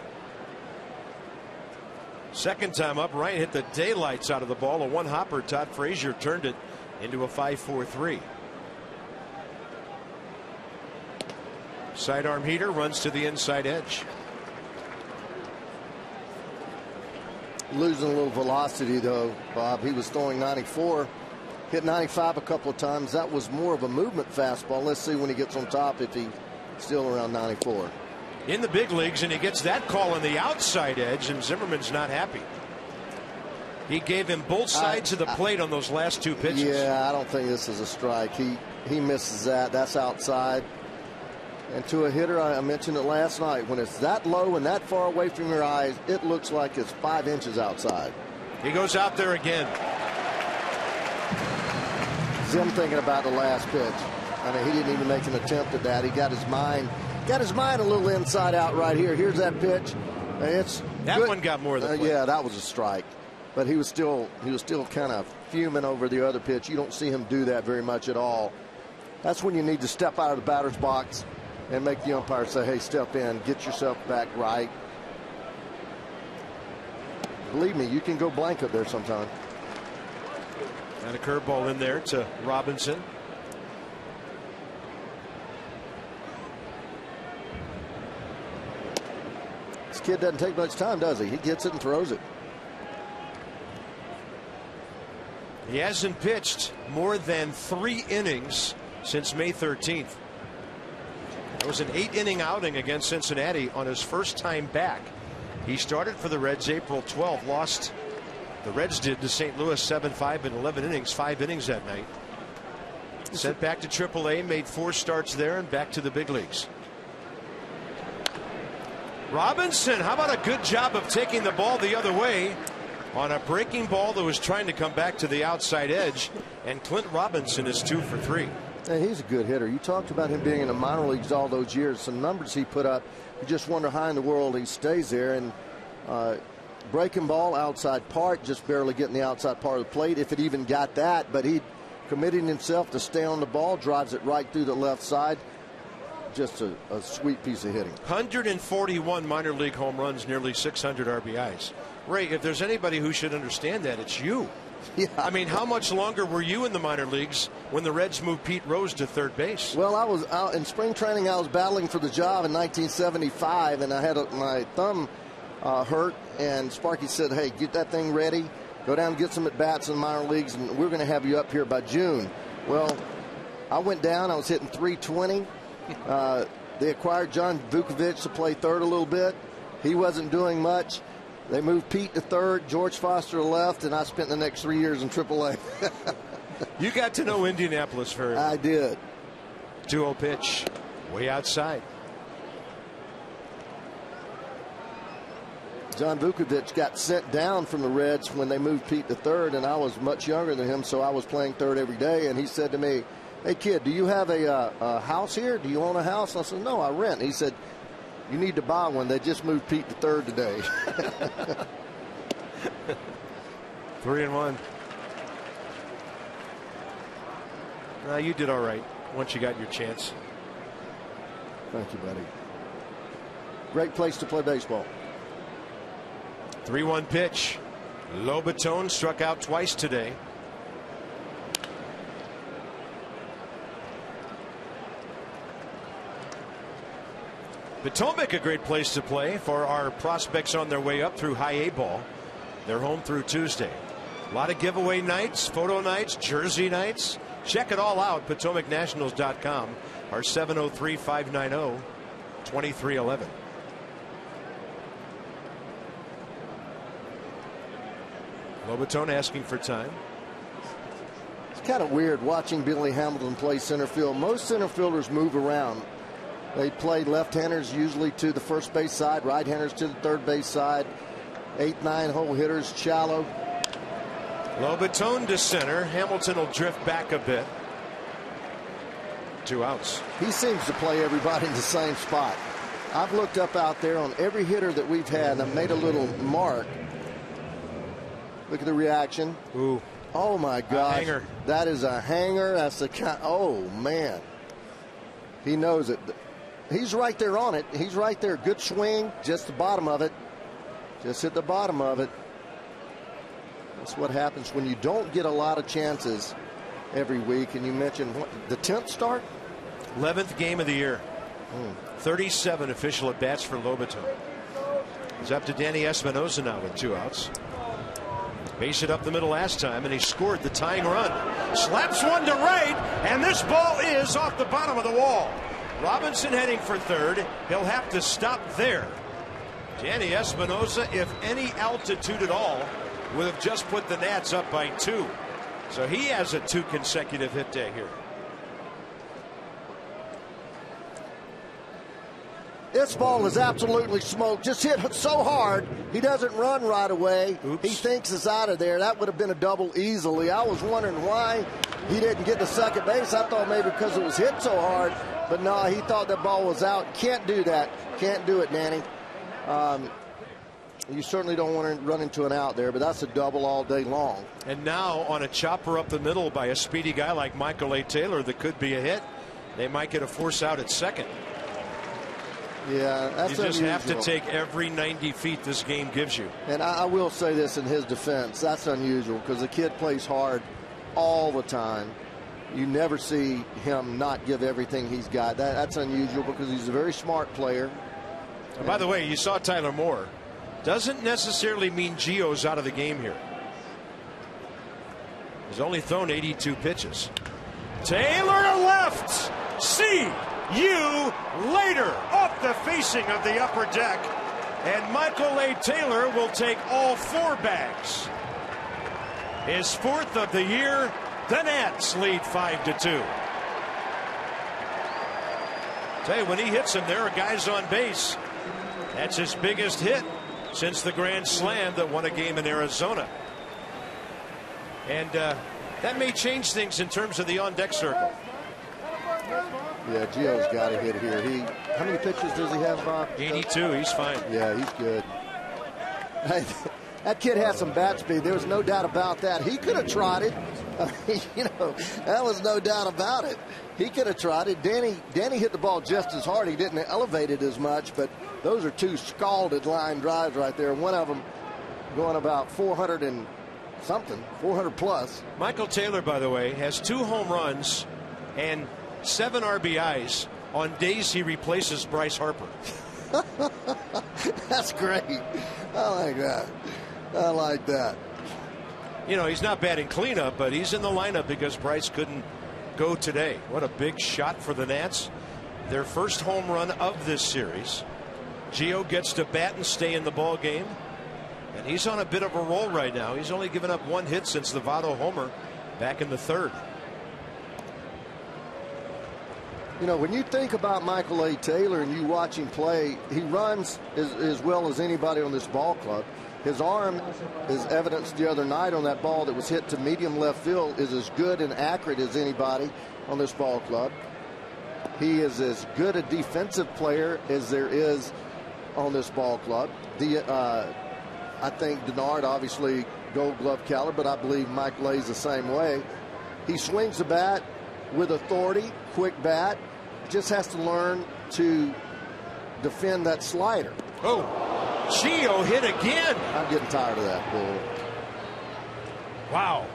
Second time up, Ryan hit the daylights out of the ball. A one hopper. Todd Frazier turned it into a 5-4-3. Sidearm heater runs to the inside edge. Losing a little velocity though, Bob. He was throwing 94, hit 95 a couple of times. That was more of a movement fastball. Let's see when he gets on top if he's still around 94. In the big leagues, and he gets that call on the outside edge, and Zimmerman's not happy. He gave him both sides of the plate on those last 2 pitches. Yeah, I don't think this is a strike. He misses that. That's outside. And to a hitter, I mentioned it last night, when it's that low and that far away from your eyes, it looks like it's 5 inches outside. He goes out there again. Zim thinking about the last pitch. I mean, he didn't even make an attempt at that. He got his mind a little inside out right here. Here's that pitch. It's that good. One got more than yeah, that was a strike. But he was still kind of fuming over the other pitch. You don't see him do that very much at all. That's when you need to step out of the batter's box and make the umpire say, hey, step in, get yourself back right. Believe me, you can go blank up there sometime. And a curveball in there to Robinson. This kid doesn't take much time, does he? He gets it and throws it. He hasn't pitched more than 3 innings since May 13th. It was an 8-inning outing against Cincinnati on his first time back. He started for the Reds April 12th, lost. The Reds did to St. Louis 7-5 in 11 innings, 5 innings that night. Sent back to AAA, made 4 starts there, and back to the big leagues. Robinson, how about a good job of taking the ball the other way on a breaking ball that was trying to come back to the outside edge, and Clint Robinson is 2 for 3. Hey, he's a good hitter. You talked about him being in the minor leagues all those years. Some numbers he put up, you just wonder how in the world he stays there. And breaking ball outside part, just barely getting the outside part of the plate, if it even got that. But he committed himself to stay on the ball, drives it right through the left side. Just a sweet piece of hitting. 141 minor league home runs, nearly 600 RBIs. Ray, if there's anybody who should understand that, it's you. Yeah. I mean, how much longer were you in the minor leagues when the Reds moved Pete Rose to third base? Well, I was out in spring training. I was battling for the job in 1975, and I had my thumb hurt. And Sparky said, "Hey, get that thing ready. Go down and get some at bats in the minor leagues, and we're going to have you up here by June." Well, I went down. I was hitting .320. They acquired John Vukovic to play third a little bit. He wasn't doing much. They moved Pete to third, George Foster to left, and I spent the next 3 years in AAA. You got to know Indianapolis very well. I did. 2-0 pitch, way outside. John Vukovic got sent down from the Reds when they moved Pete to third, and I was much younger than him, so I was playing third every day. And he said to me, "Hey, kid, do you have a house here? Do you own a house?" I said, "No, I rent." He said, "You need to buy one. They just moved Pete to third today." 3-1. You did all right once you got your chance. Thank you, buddy. Great place to play baseball. 3-1 pitch. Lobatone struck out twice today. Potomac, a great place to play for our prospects on their way up through high A ball. They're home through Tuesday. A lot of giveaway nights, photo nights, jersey nights. Check it all out, PotomacNationals.com. Our 703-590-2311. Lobatone asking for time. It's kind of weird watching Billy Hamilton play center field. Most center fielders move around. They play left-handers usually to the first base side, right-handers to the third base side. 8-9 hole hitters, shallow. Lobaton to center. Hamilton will drift back a bit. 2 outs. He seems to play everybody in the same spot. I've looked up out there on every hitter that we've had. I've made a little mark. Look at the reaction. Ooh. Oh my gosh. Hanger. That is a hanger. That's the kind. Oh man. He knows it. He's right there on it. He's right there. Good swing. Just the bottom of it. Just hit the bottom of it. That's what happens when you don't get a lot of chances every week. And you mentioned what, the 10th start? 11th game of the year. 37 official at bats for Lobaton. He's up to Danny Espinosa now with 2 outs. Base hit up the middle last time, and he scored the tying run. Slaps one to right, and this ball is off the bottom of the wall. Robinson heading for third. He'll have to stop there. Danny Espinosa, if any altitude at all, would have just put the Nats up by 2. So he has a 2 consecutive hit day here. This ball is absolutely smoked. Just hit so hard, he doesn't run right away. Oops. He thinks it's out of there. That would have been a double easily. I was wondering why he didn't get to second base. I thought maybe because it was hit so hard. But no, he thought that ball was out. Can't do that. Can't do it, Danny. You certainly don't want to run into an out there, but that's a double all day long. And now on a chopper up the middle by a speedy guy like Michael A. Taylor that could be a hit, they might get a force out at second. Yeah, that's you just unusual. have to take every 90 feet this game gives you. And I will say this in his defense. That's unusual because the kid plays hard all the time. You never see him not give everything he's got. That's unusual because he's a very smart player. And by the way, you saw Tyler Moore. Doesn't necessarily mean Gio's out of the game here. He's only thrown 82 pitches. Taylor to left. See you later. Off the facing of the upper deck. And Michael A. Taylor will take all 4 bags. His 4th of the year. The Nats lead 5-2. Tell you, when he hits him, there are guys on base. That's his biggest hit since the grand slam that won a game in Arizona. And that may change things in terms of the on-deck circle. Yeah, Gio's got to hit here. How many pitches does he have, Bob? 82. He's fine. Yeah, he's good. That kid has some bat speed. There's no doubt about that. He could have tried it. That was no doubt about it. He could have tried it. Danny hit the ball just as hard. He didn't elevate it as much, but those are 2 scalded line drives right there. One of them going about 400 and something, 400 plus. Michael Taylor, by the way, has 2 home runs and 7 RBIs on days he replaces Bryce Harper. That's great. I like that. I like that. You know, he's not batting cleanup, but he's in the lineup because Bryce couldn't go today. What a big shot for the Nats. Their first home run of this series. Gio gets to bat and stay in the ball game. And he's on a bit of a roll right now. He's only given up 1 hit since the Votto homer back in the 3rd. You know, when you think about Michael A. Taylor and you watch him play, he runs as well as anybody on this ball club. His arm, as evidenced the other night on that ball that was hit to medium left field, is as good and accurate as anybody on this ball club. He is as good a defensive player as there is on this ball club. I think Denard, obviously, Gold Glove caliber, but I believe Michael A. is the same way. He swings the bat with authority, quick bat, just has to learn to defend that slider. Oh, Gio hit again. I'm getting tired of that bull. Wow.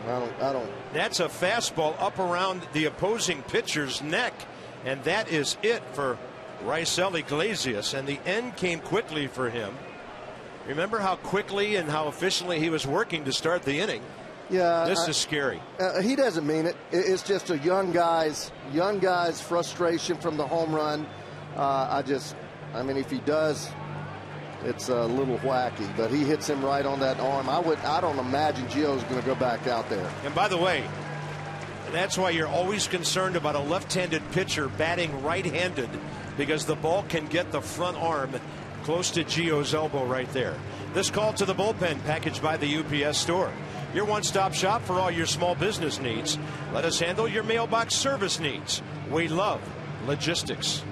I don't. That's a fastball up around the opposing pitcher's neck. And that is it for Raisel Iglesias. And the end came quickly for him. Remember how quickly and how efficiently he was working to start the inning? Yeah. This is scary. He doesn't mean it. It's just a young guy's frustration from the home run. I mean, if he does, it's a little wacky, but he hits him right on that arm. I don't imagine Gio's going to go back out there. And by the way, that's why you're always concerned about a left-handed pitcher batting right-handed, because the ball can get the front arm close to Gio's elbow right there. This call to the bullpen packaged by the UPS Store. your one-stop shop for all your small business needs. Let us handle your mailbox service needs. We love logistics.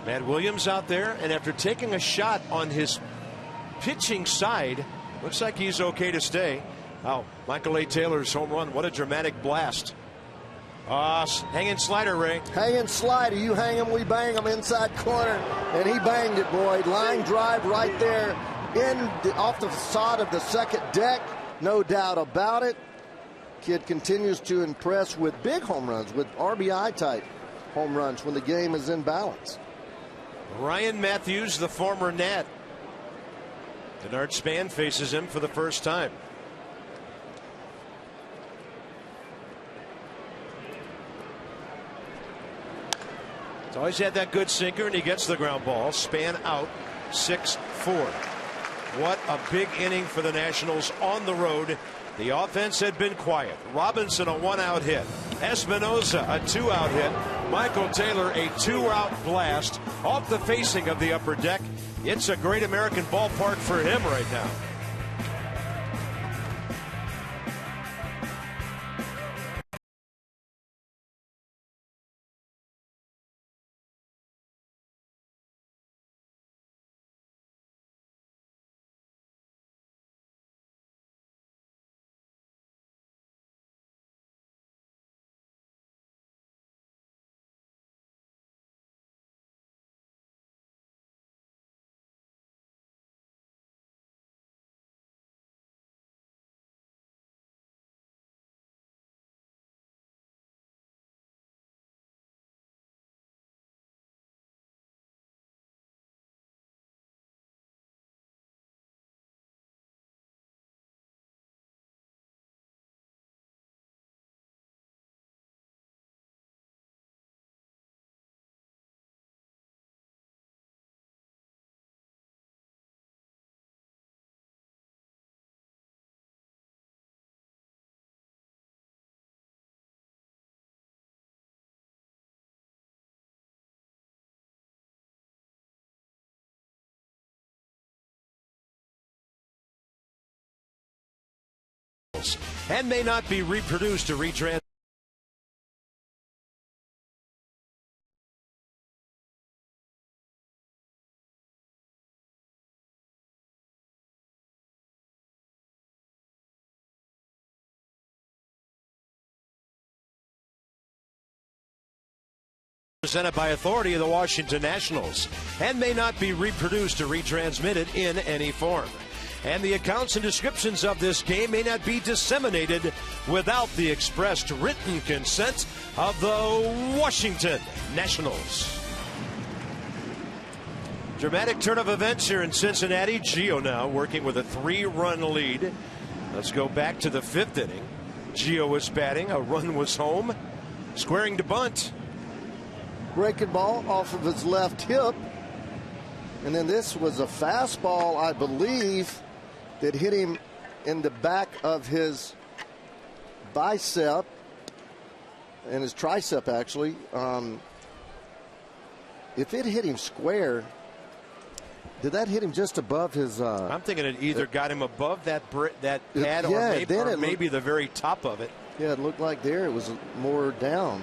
Matt Williams out there, and after taking a shot on his pitching side, looks like he's okay to stay. Oh, Michael A. Taylor's home run. What a dramatic blast. Hanging slider, Ray. Hanging slider. You hang him, we bang him inside corner. And he banged it, Boyd. Line drive right there off the facade of the second deck. No doubt about it. Kid continues to impress with big home runs, with RBI type home runs when the game is in balance. Ryan Matthews, the former Nat. Denard Span faces him for the first time. He's always had that good sinker, and he gets the ground ball. Span out, 6-4. What a big inning for the Nationals on the road. The offense had been quiet. Robinson, a 1-out hit. Espinosa, a 2-out hit. Michael Taylor, a 2-out blast off the facing of the upper deck. It's a great American ballpark for him right now. And may not be reproduced or retransmitted. Presented by authority of the Washington Nationals, and may not be reproduced or retransmitted in any form. And the accounts and descriptions of this game may not be disseminated without the expressed written consent of the Washington Nationals. Dramatic turn of events here in Cincinnati. Gio now working with a 3-run lead. Let's go back to the 5th inning. Gio was batting. A run was home. Squaring to bunt. Breaking ball off of his left hip. And then this was a fastball, I believe, that hit him in the back of his bicep and his tricep, actually. If it hit him square, did that hit him just above his? I'm thinking it either got him above that pad or maybe the very top of it. Yeah, it looked like there it was more down,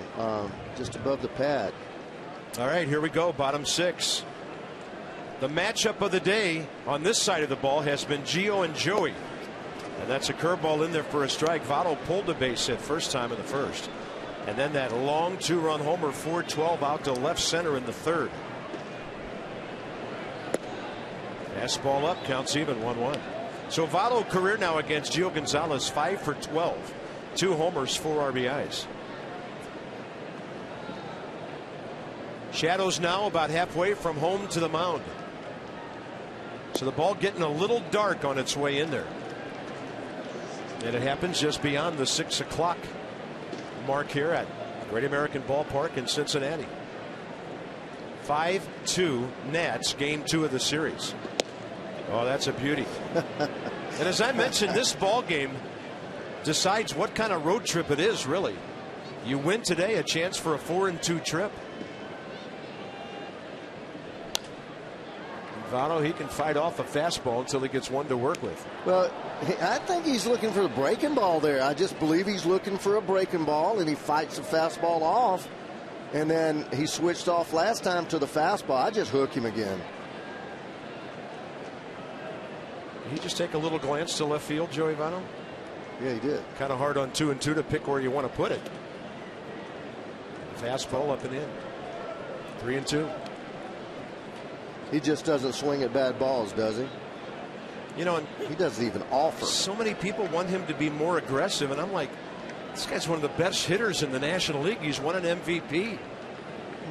just above the pad. All right, here we go, bottom 6. The matchup of the day on this side of the ball has been Gio and Joey. And that's a curveball in there for a strike. Votto pulled the base hit first time in the first. And then that long 2-run homer, 4-12 out to left center in the third. Fastball up, counts even, 1-1. So Votto career now against Gio Gonzalez, 5 for 12. 2 homers, 4 RBIs. Shadows now about halfway from home to the mound. So the ball getting a little dark on its way in there. And it happens just beyond the 6 o'clock mark here at Great American Ballpark in Cincinnati. 5-2 Nats, game 2 of the series. Oh, that's a beauty. And as I mentioned, this ball game decides what kind of road trip it is, really. You win today, a chance for a 4-2 trip. Votto, he can fight off a fastball until he gets one to work with. Well, I think he's looking for the breaking ball there. I just believe he's looking for a breaking ball, and he fights the fastball off. And then he switched off last time to the fastball. I just hook him again. Did he just take a little glance to left field, Joey Votto? Yeah, he did. Kind of hard on 2-2 to pick where you want to put it. Fastball up and in. 3-2. He just doesn't swing at bad balls, does he? You know, and he doesn't even offer. So many people want him to be more aggressive, and I'm like, this guy's one of the best hitters in the National League. He's won an MVP.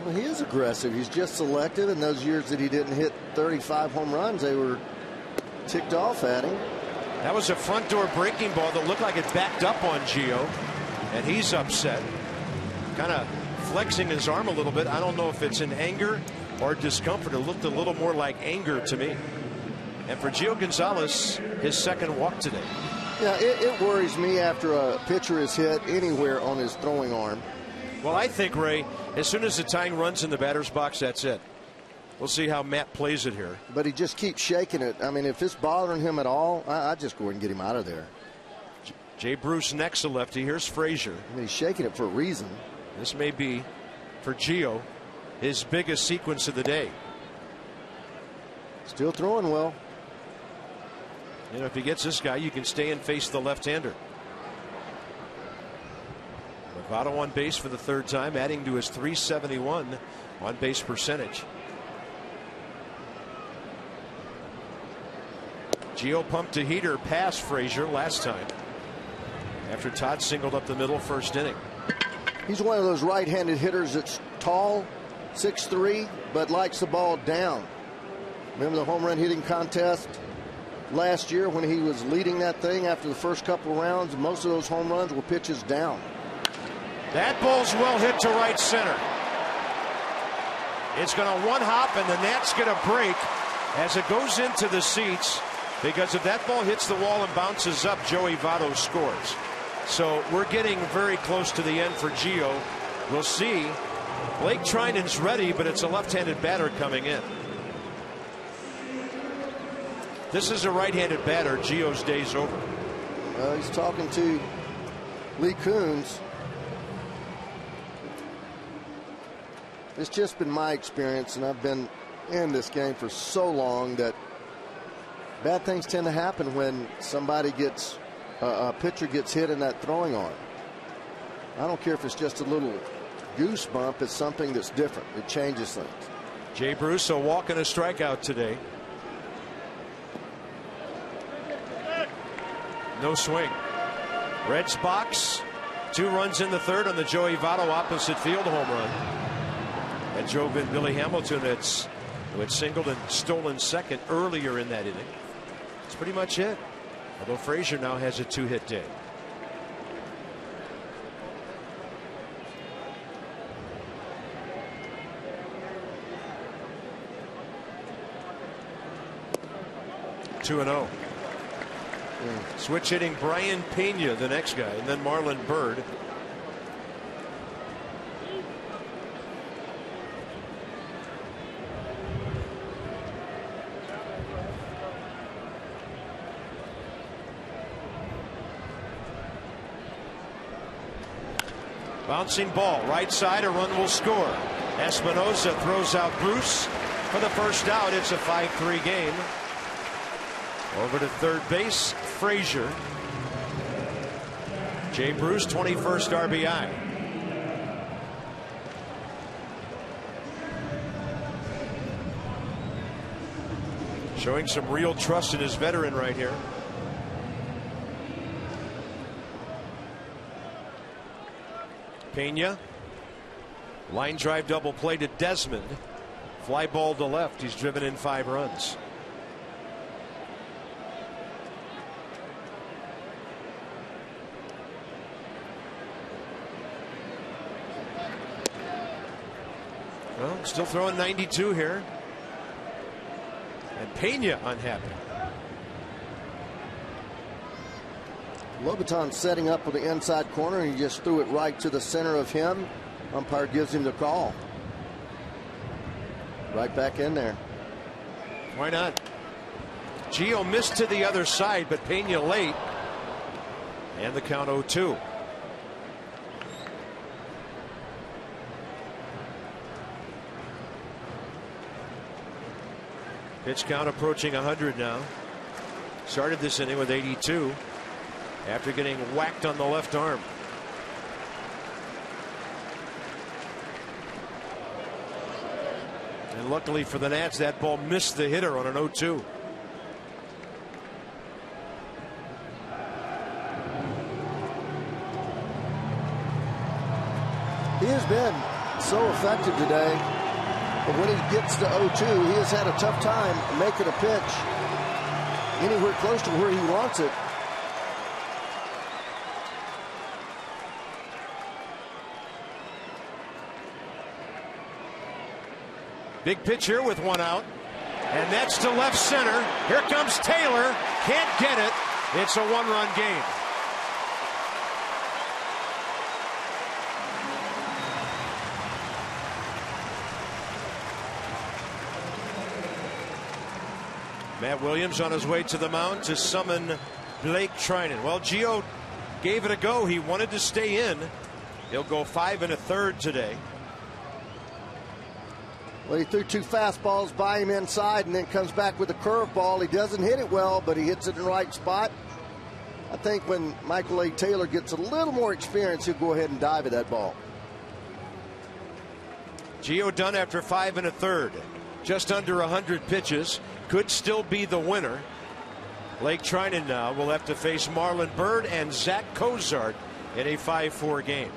Well, he is aggressive. He's just selective. In those years that he didn't hit 35 home runs, they were ticked off at him. That was a front door breaking ball that looked like it backed up on Gio, and he's upset. Kind of flexing his arm a little bit. I don't know if it's in anger or discomfort. It looked a little more like anger to me. And for Gio Gonzalez, his second walk today. Yeah, it worries me after a pitcher is hit anywhere on his throwing arm. Well, I think, Ray, as soon as the tying runs in the batter's box, that's it. We'll see how Matt plays it here. But he just keeps shaking it. I mean, if it's bothering him at all, I just go ahead and get him out of there. Jay Bruce next to lefty. Here's Frazier. I mean, he's shaking it for a reason. This may be, for Gio, his biggest sequence of the day. Still throwing well. You know, if he gets this guy, you can stay and face the left-hander. Votto on base for the third time, adding to his .371 on base percentage. Gio pumped a heater past Frazier last time after Todd singled up the middle first inning. He's one of those right-handed hitters that's tall, 6'3", but likes the ball down. Remember the home run hitting contest last year when he was leading that thing after the first couple of rounds? Most of those home runs were pitches down. That ball's well hit to right center. It's going to one hop, and the Nats get a break as it goes into the seats, because if that ball hits the wall and bounces up, Joey Votto scores. So we're getting very close to the end for Gio. We'll see. Blake Trinan's ready, but it's a left-handed batter coming in. This is a right-handed batter. Gio's day's over. He's talking to Lee Coons. It's just been my experience, and I've been in this game for so long, that bad things tend to happen when somebody gets a pitcher gets hit in that throwing arm. I don't care if it's just a little goose bump. It's something that's different. It changes things. Jay Bruce, a walk and a strikeout today. No swing. Reds box. 2 runs in the third on the Joey Votto opposite field home run. That drove in Billy Hamilton, who had singled and stolen second earlier in that inning. That's pretty much it. Although Frazier now has a 2-hit day. 2-0. Switch hitting Brian Pena, the next guy, and then Marlon Byrd. Bouncing ball, right side, a run will score. Espinosa throws out Bruce for the first out. It's a 5-3 game. Over to third base, Frazier. Jay Bruce, 21st RBI. Showing some real trust in his veteran right here. Pena. Line drive double play to Desmond. Fly ball to left. He's driven in 5 runs. Well, still throwing 92 here. And Pena unhappy. Lobaton setting up with the inside corner, and he just threw it right to the center of him. Umpire gives him the call. Right back in there. Why not? Gio missed to the other side, but Pena late. And the count 0-2. Pitch count approaching 100 now. Started this inning with 82 after getting whacked on the left arm. And luckily for the Nats, that ball missed the hitter on an 0-2. He has been so effective today, but when he gets to 0-2, he has had a tough time making a pitch anywhere close to where he wants it. Big pitch here with 1 out. And that's to left center. Here comes Taylor. Can't get it. It's a 1-run game. Matt Williams on his way to the mound to summon Blake Trinan. Well, Gio gave it a go. He wanted to stay in. He'll go 5 1/3 today. Well, he threw 2 fastballs by him inside and then comes back with a curveball. He doesn't hit it well, but he hits it in the right spot. I think when Michael A. Taylor gets a little more experience, he'll go ahead and dive at that ball. Gio done after 5 1/3. Just under 100 pitches. Could still be the winner. Blake Trinan now will have to face Marlon Byrd and Zach Cozart in a 5-4 game.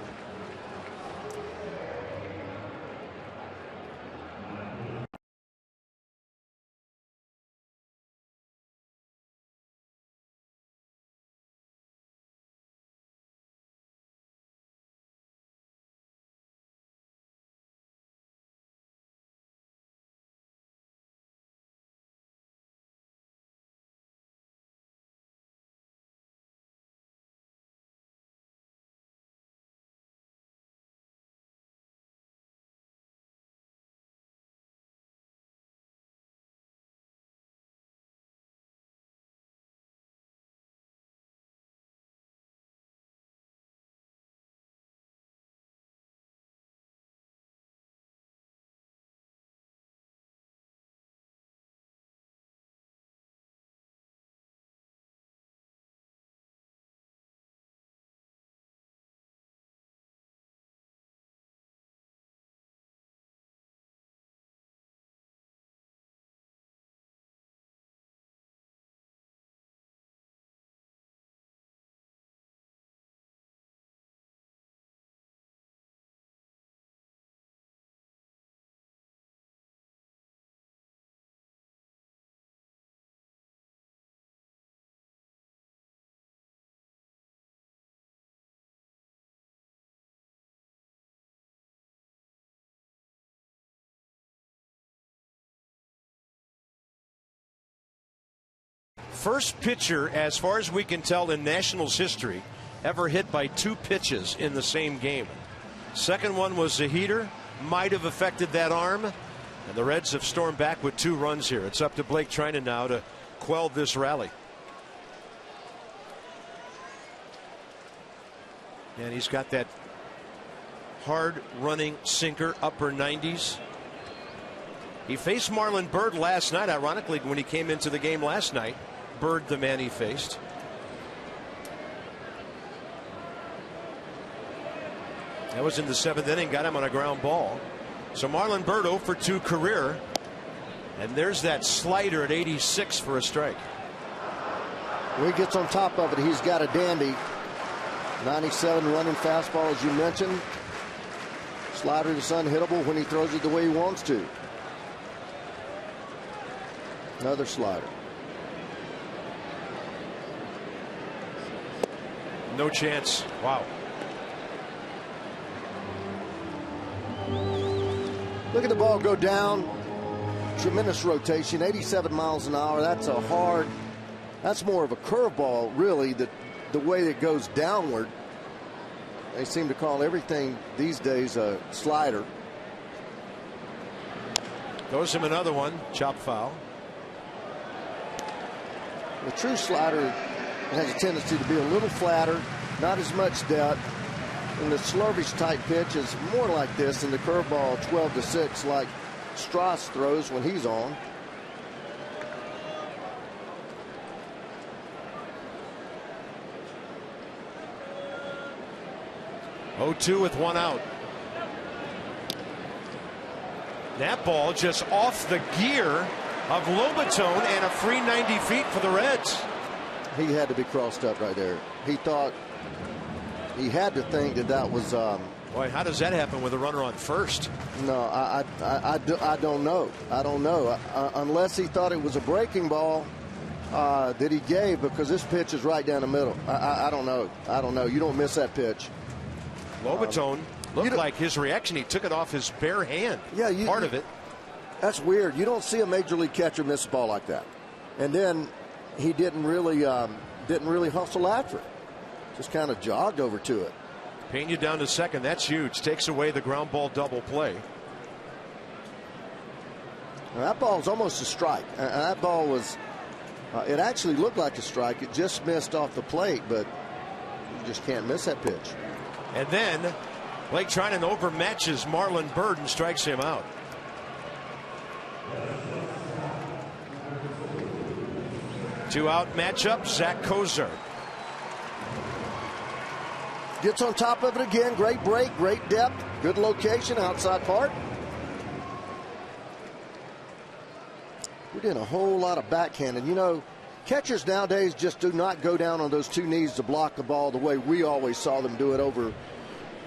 first pitcher, as far as we can tell, in Nationals history ever hit by 2 pitches in the same game. Second one was a heater, might have affected that arm, and the Reds have stormed back with 2 runs here. It's up to Blake Trinan now to quell this rally. And he's got that hard running sinker, upper 90s. He faced Marlon Byrd last night. Ironically, when he came into the game last night, Byrd the man he faced. That was in the 7th inning, got him on a ground ball. So Marlon Byrd 0 for 2 career. And there's that slider at 86 for a strike. When he gets on top of it, he's got a dandy. 97 running fastball, as you mentioned. Slider is unhittable when he throws it the way he wants to. Another slider. No chance. Wow. Look at the ball go down. Tremendous rotation, 87 miles an hour. That's a hard, that's more of a curveball, really, the way it goes downward. They seem to call everything these days a slider. Throws him another one, chop foul. The true slider has a tendency to be a little flatter, not as much depth. And the slurvish type pitch is more like this than the curveball 12-6 like Strauss throws when he's on. Oh-2 with 1 out. That ball just off the gear of Lobaton and a free 90 feet for the Reds. He had to be crossed up right there. He thought, he had to think that was. Boy, how does that happen with a runner on first? No, I don't know. I don't know. Unless he thought it was a breaking ball that he gave, because this pitch is right down the middle. I don't know. I don't know. You don't miss that pitch. Lobaton looked like his reaction. He took it off his bare hand. Yeah, part of it. That's weird. You don't see a major league catcher miss a ball like that. And then he didn't really hustle after it. Just kind of jogged over to it. Pena down to second. That's huge. Takes away the ground ball double play. Now, that ball was almost a strike. That ball was. It actually looked like a strike. It just missed off the plate, but you just can't miss that pitch. And then Blake Trinan overmatches Marlon Byrd and strikes him out. Two-out matchup. Zach Kozar gets on top of it again. Great break, great depth, good location, outside part. We're doing a whole lot of backhanding. You know, catchers nowadays just do not go down on those 2 knees to block the ball the way we always saw them do it over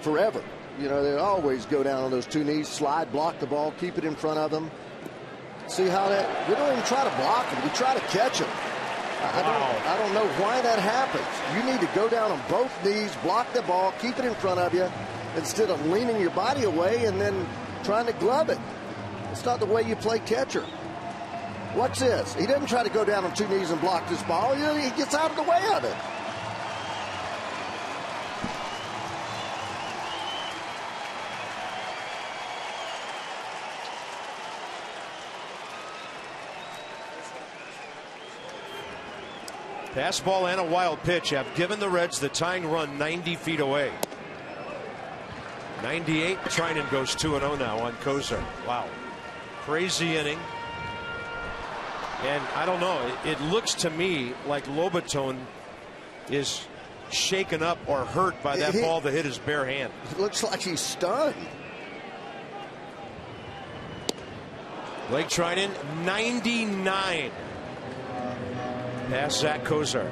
forever. You know, they always go down on those 2 knees, slide, block the ball, keep it in front of them. See how that, we don't even try to block them, we try to catch them. I don't know why that happens. You need to go down on both knees, block the ball, keep it in front of you, instead of leaning your body away and then trying to glove it. It's not the way you play catcher. Watch this. He doesn't try to go down on 2 knees and block this ball. He gets out of the way of it. Fastball and a wild pitch have given the Reds the tying run 90 feet away. 98. Trinan goes 2-0 now on Kozar. Wow. Crazy inning. And I don't know. It looks to me like Lobaton is shaken up or hurt by that ball that hit his bare hand. It looks like he's stunned. Blake Trinan, 99. Past Zach Kozar.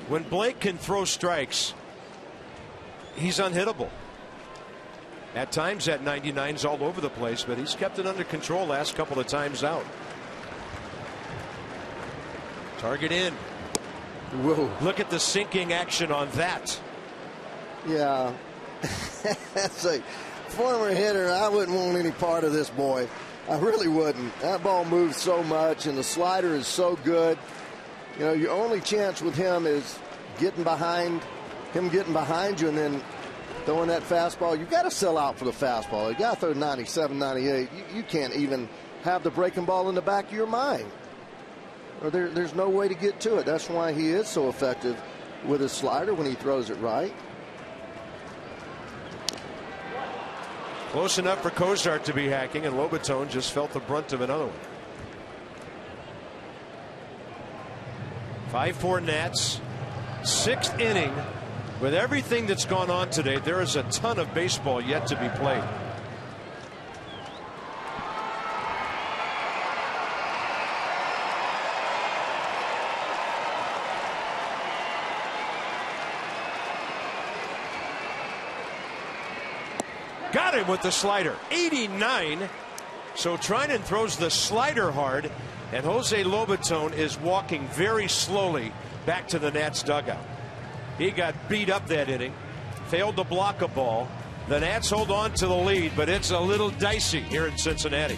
When Blake can throw strikes, he's unhittable. At times that 99's all over the place, but he's kept it under control last couple of times out. Target in. Whoa. Look at the sinking action on that. Yeah. That's a former hitter. I wouldn't want any part of this boy. I really wouldn't. That ball moves so much, and the slider is so good. You know, your only chance with him is getting behind you, and then throwing that fastball. You've got to sell out for the fastball. You got to throw 97, 98. You can't even have the breaking ball in the back of your mind. Or there's no way to get to it. That's why he is so effective with his slider when he throws it right. Close enough for Cozart to be hacking, and Lobaton just felt the brunt of another one. 5-4 Nats. 6th inning. With everything that's gone on today, there is a ton of baseball yet to be played. Got him with the slider. 89. So Trinan throws the slider hard, and Jose Lobaton is walking very slowly back to the Nats dugout. He got beat up that inning, failed to block a ball. The Nats hold on to the lead, but it's a little dicey here in Cincinnati.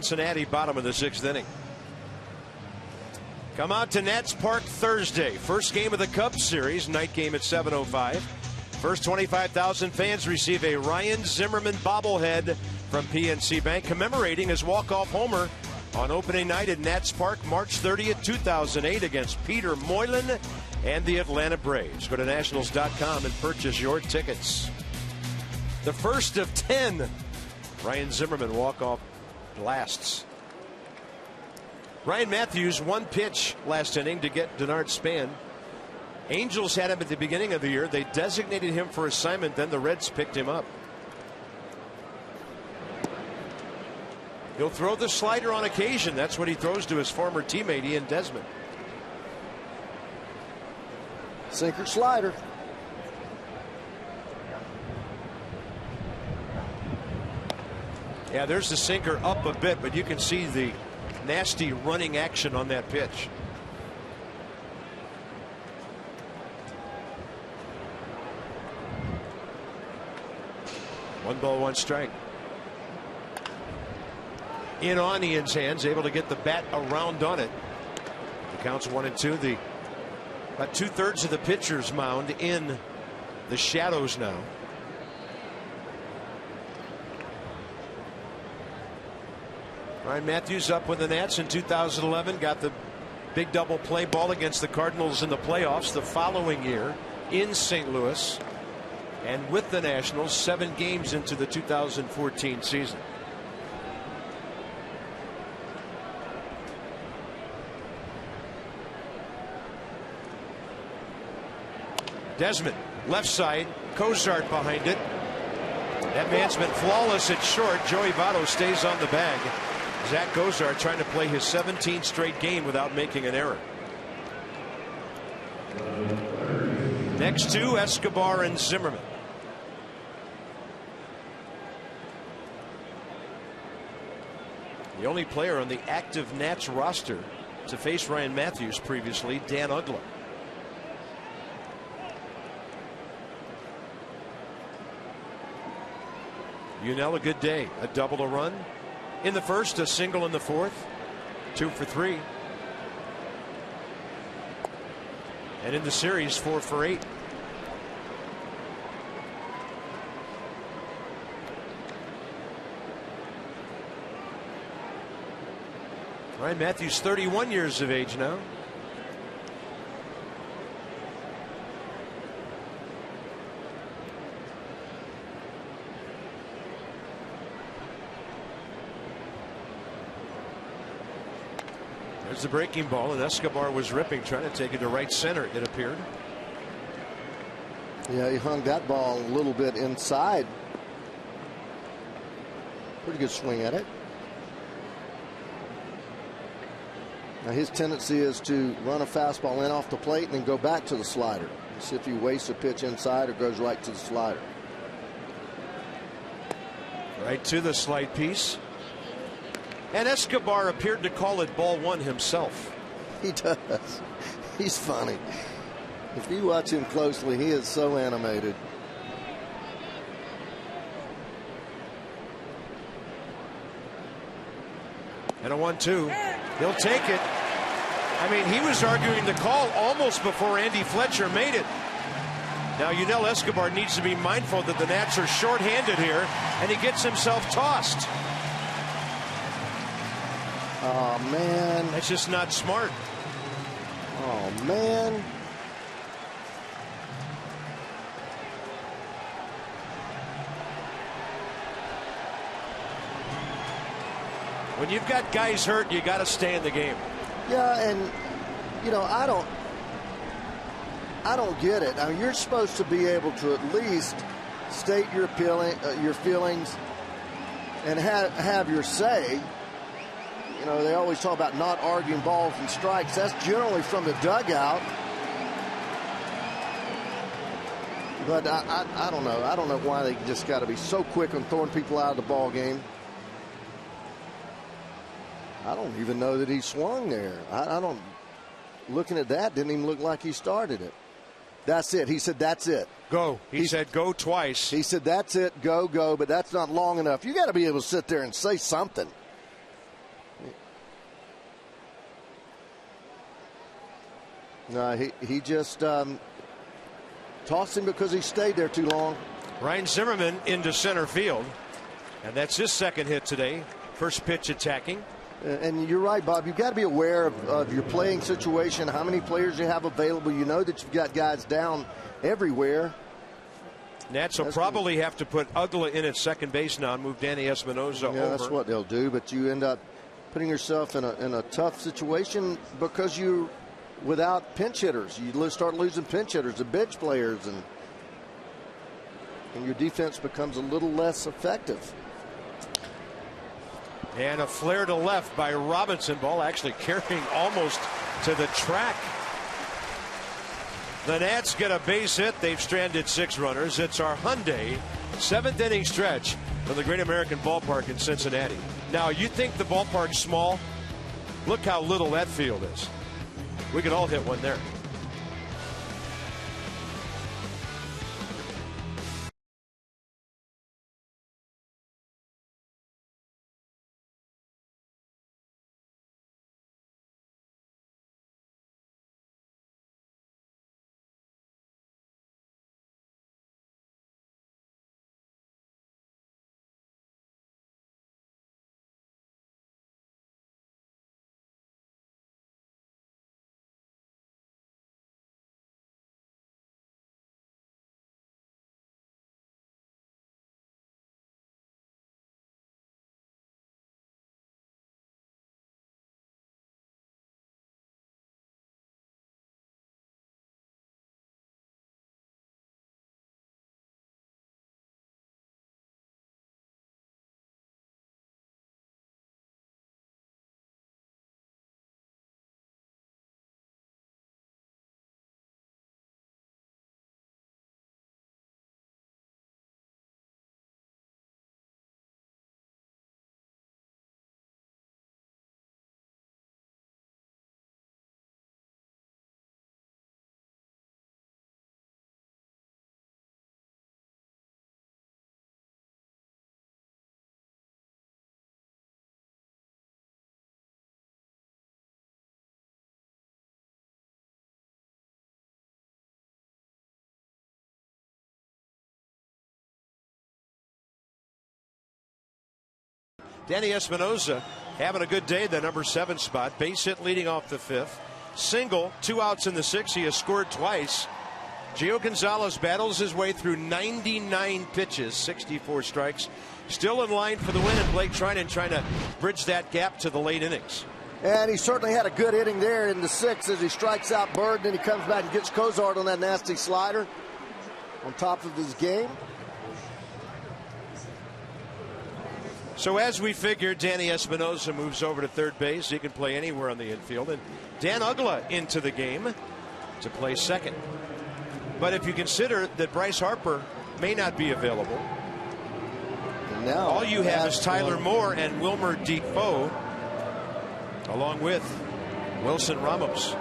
Cincinnati, bottom of the 6th inning. Come out to Nats Park Thursday. First game of the Cubs series. Night game at 7:05. First 25,000 fans receive a Ryan Zimmerman bobblehead from PNC Bank commemorating his walk-off homer on opening night at Nats Park, March 30th, 2008 against Peter Moylan and the Atlanta Braves. Go to Nationals.com and purchase your tickets. The first of 10 Ryan Zimmerman walk-off blasts. Ryan Matthews, one pitch last inning to get Denard Span. Angels had him at the beginning of the year. They designated him for assignment. Then the Reds picked him up. He'll throw the slider on occasion. That's what he throws to his former teammate Ian Desmond. Sinker slider. Yeah, there's the sinker up a bit, but you can see the nasty running action on that pitch. One ball, one strike. In on Ian's hands, able to get the bat around on it. The count's 1-2. About 2/3 of the pitcher's mound in the shadows now. Ryan Matthews up with the Nats in 2011. Got the big double play ball against the Cardinals in the playoffs the following year in St. Louis. And with the Nationals, 7 games into the 2014 season. Desmond, left side, Cozart behind it. That man's been flawless at short. Joey Votto stays on the bag. Zach Cozart trying to play his 17th straight game without making an error. Next two, Escobar and Zimmerman. The only player on the active Nats roster to face Ryan Matthews previously, Dan Uggla. Yunel, a good day. A double, a run in the first, a single in the fourth. 2 for 3. And in the series, 4 for 8. Ryan Matthews, 31 years of age now. There's the breaking ball, and Escobar was ripping, trying to take it to right center, it appeared. Yeah, he hung that ball a little bit inside. Pretty good swing at it. Now his tendency is to run a fastball in off the plate and then go back to the slider. See if he wastes a pitch inside or goes right to the slider. Right to the slide piece. And Escobar appeared to call it ball one himself. He does. He's funny. If you watch him closely, he is so animated. And a 1-2. He'll take it. I mean, he was arguing the call almost before Andy Fletcher made it. Now, Yunel Escobar needs to be mindful that the Nats are shorthanded here, and he gets himself tossed. Oh, man. That's just not smart. Oh, man. When you've got guys hurt, you got to stay in the game. Yeah, and, you know, I don't get it. I mean, you're supposed to be able to at least state your feelings and have your say. You know, they always talk about not arguing balls and strikes. That's generally from the dugout. But I don't know. I don't know why they just got to be so quick on throwing people out of the ball game. I don't even know that he swung there. I don't. Looking at that, didn't even look like he started it. That's it. He said, that's it. Go. He said go twice. He said, that's it. Go, go. But that's not long enough. You got to be able to sit there and say something. No, he just tossed him because he stayed there too long. Ryan Zimmerman into center field. And that's his second hit today. First pitch attacking. And you're right, Bob. You've got to be aware of your playing situation, how many players you have available. You know that you've got guys down everywhere. Nats will probably have to put Uggla in at second base now and move Danny Espinosa over. Yeah, that's what they'll do. But you end up putting yourself in a tough situation because you without pinch hitters. You start losing pinch hitters and bench players, and your defense becomes a little less effective. And a flare to left by Robinson. Ball actually carrying almost to the track. The Nats get a base hit. They've stranded 6 runners. It's our Hyundai 7th inning stretch from the Great American Ballpark in Cincinnati. Now, you think the ballpark's small? Look how little that field is. We could all hit one there. Danny Espinosa having a good day, the number 7 spot. Base hit leading off the 5th. Single, 2 outs in the 6th. He has scored twice. Gio Gonzalez battles his way through 99 pitches, 64 strikes. Still in line for the win, and Blake Trinan trying to bridge that gap to the late innings. And he certainly had a good inning there in the 6th as he strikes out Bird. Then he comes back and gets Cozart on that nasty slider on top of his game. So as we figured, Danny Espinosa moves over to third base. He can play anywhere on the infield. And Dan Uggla into the game to play second. But if you consider that Bryce Harper may not be available, now, all you have is Tyler Moore and Wilmer Defoe, along with Wilson Ramos.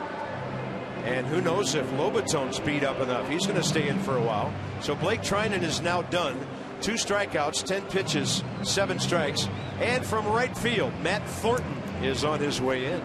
And who knows if Lobaton's beat up enough. He's going to stay in for a while. So Blake Trinan is now done. 2 strikeouts, 10 pitches, 7 strikes. And from right field, Matt Thornton is on his way in.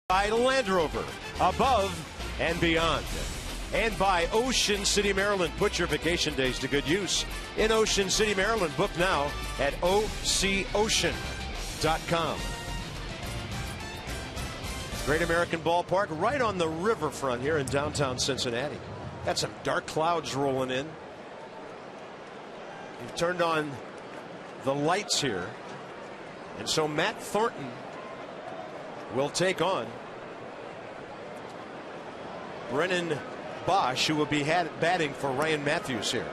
By Land Rover, above and beyond. And by Ocean City, Maryland. Put your vacation days to good use in Ocean City, Maryland. Book now at OCOcean.com. Great American Ballpark right on the riverfront here in downtown Cincinnati. Got some dark clouds rolling in. You've turned on the lights here. And so Matt Thornton will take on Brennan Bosch, who will be batting for Ryan Matthews here.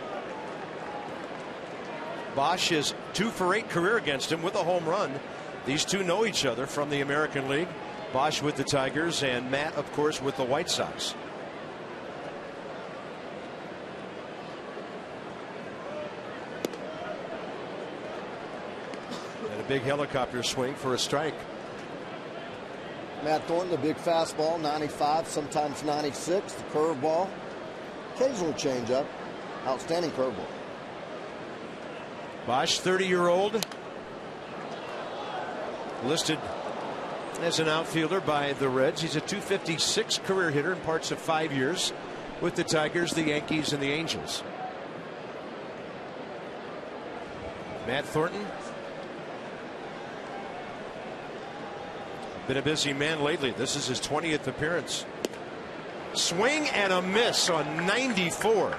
Bosch is 2 for 8 career against him with a home run. These two know each other from the American League. Bosch with the Tigers and Matt, of course, with the White Sox. And a big helicopter swing for a strike. Matt Thornton, the big fastball, 95, sometimes 96. The curveball, occasional changeup, outstanding curveball. Bosch, 30-year-old, listed as an outfielder by the Reds. He's a .256 career hitter in parts of 5 years with the Tigers, the Yankees, and the Angels. Matt Thornton, been a busy man lately. This is his 20th appearance. Swing and a miss on 94.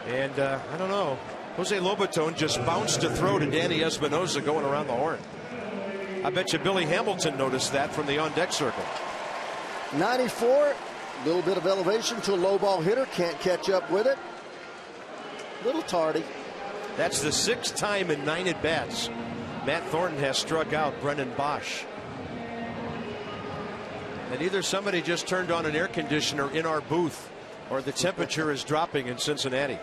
And I don't know. Jose Lobaton just bounced to throw to Danny Espinosa going around the horn. I bet you Billy Hamilton noticed that from the on-deck circle. 94, a little bit of elevation to a low ball hitter. Can't catch up with it. Little tardy. That's the 6th time in 9 at-bats Matt Thornton has struck out Brennan Bosch. And either somebody just turned on an air conditioner in our booth or the temperature is dropping in Cincinnati.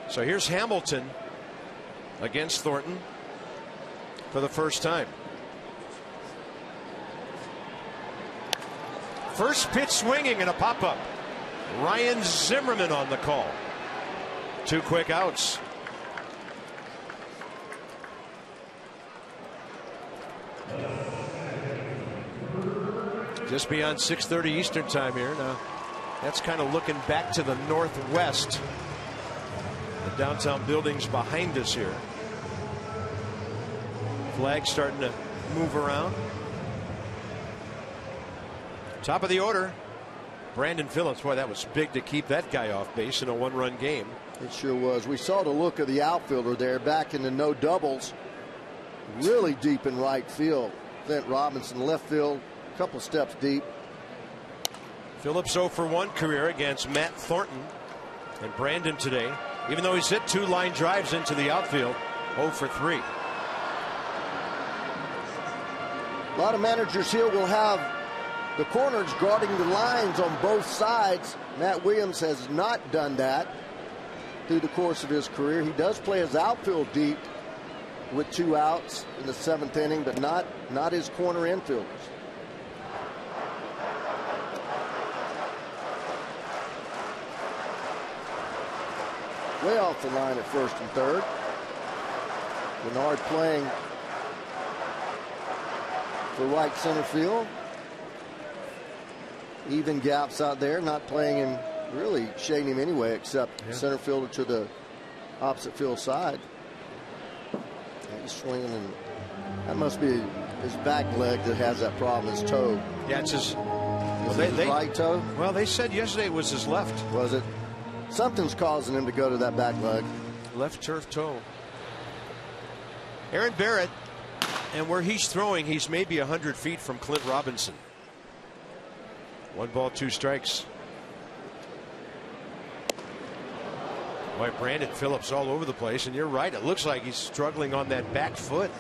So here's Hamilton against Thornton for the first time. First pitch swinging and a pop-up. Ryan Zimmerman on the call. 2 quick outs. Just beyond 6:30 Eastern time here. Now, that's kind of looking back to the northwest. The downtown buildings behind us here. Flag starting to move around. Top of the order, Brandon Phillips. Boy, that was big to keep that guy off base in a 1-run game. It sure was. We saw the look of the outfielder there back in the no doubles. Really deep in right field. Clint Robinson left field, a couple steps deep. Phillips 0 for 1 career against Matt Thornton. And Brandon today, even though he's hit 2 line drives into the outfield, 0 for 3. A lot of managers here will have the corners guarding the lines on both sides. Matt Williams has not done that through the course of his career. He does play his outfield deep with 2 outs in the 7th inning, but not his corner infielders. Way off the line at first and third. Bernard playing for right center field. Even gaps out there, not playing him, really shading him anyway, except center fielder to the opposite field side. And he's swinging, and that must be his back leg that has that problem, his toe. Yeah, it's his, right toe. Well, they said yesterday it was his left. Was it? Something's causing him to go to that back leg. Left turf toe. Aaron Barrett, and where he's throwing, he's maybe 100 feet from Clint Robinson. 1 ball, 2 strikes. Boy, Brandon Phillips all over the place, and you're right. It looks like he's struggling on that back foot.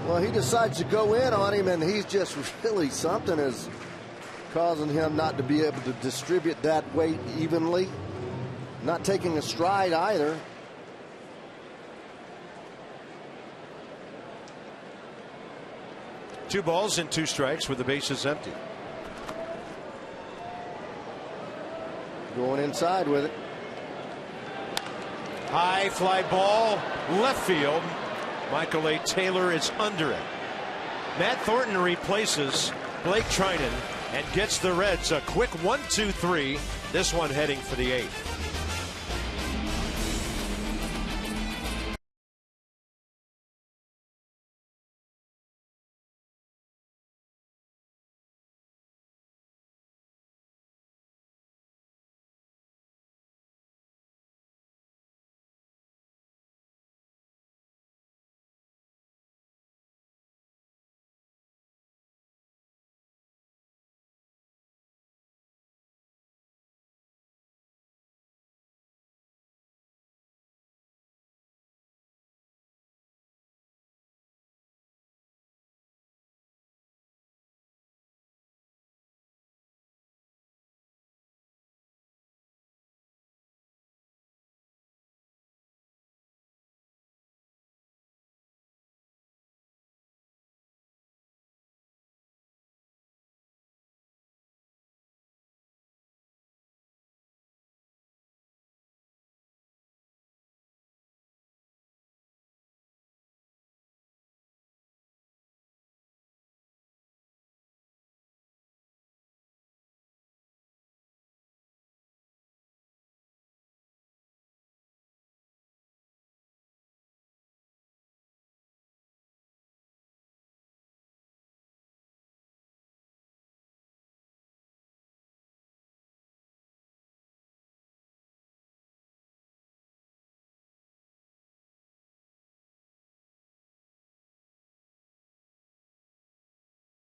Well, he decides to go in on him, and he's just really, something is causing him not to be able to distribute that weight evenly. Not taking a stride either. Two balls and 2 strikes with the bases empty. Going inside with it. High fly ball, left field. Michael A. Taylor is under it. Matt Thornton replaces Blake Trinan and gets the Reds a quick 1-2-3. This one heading for the 8th.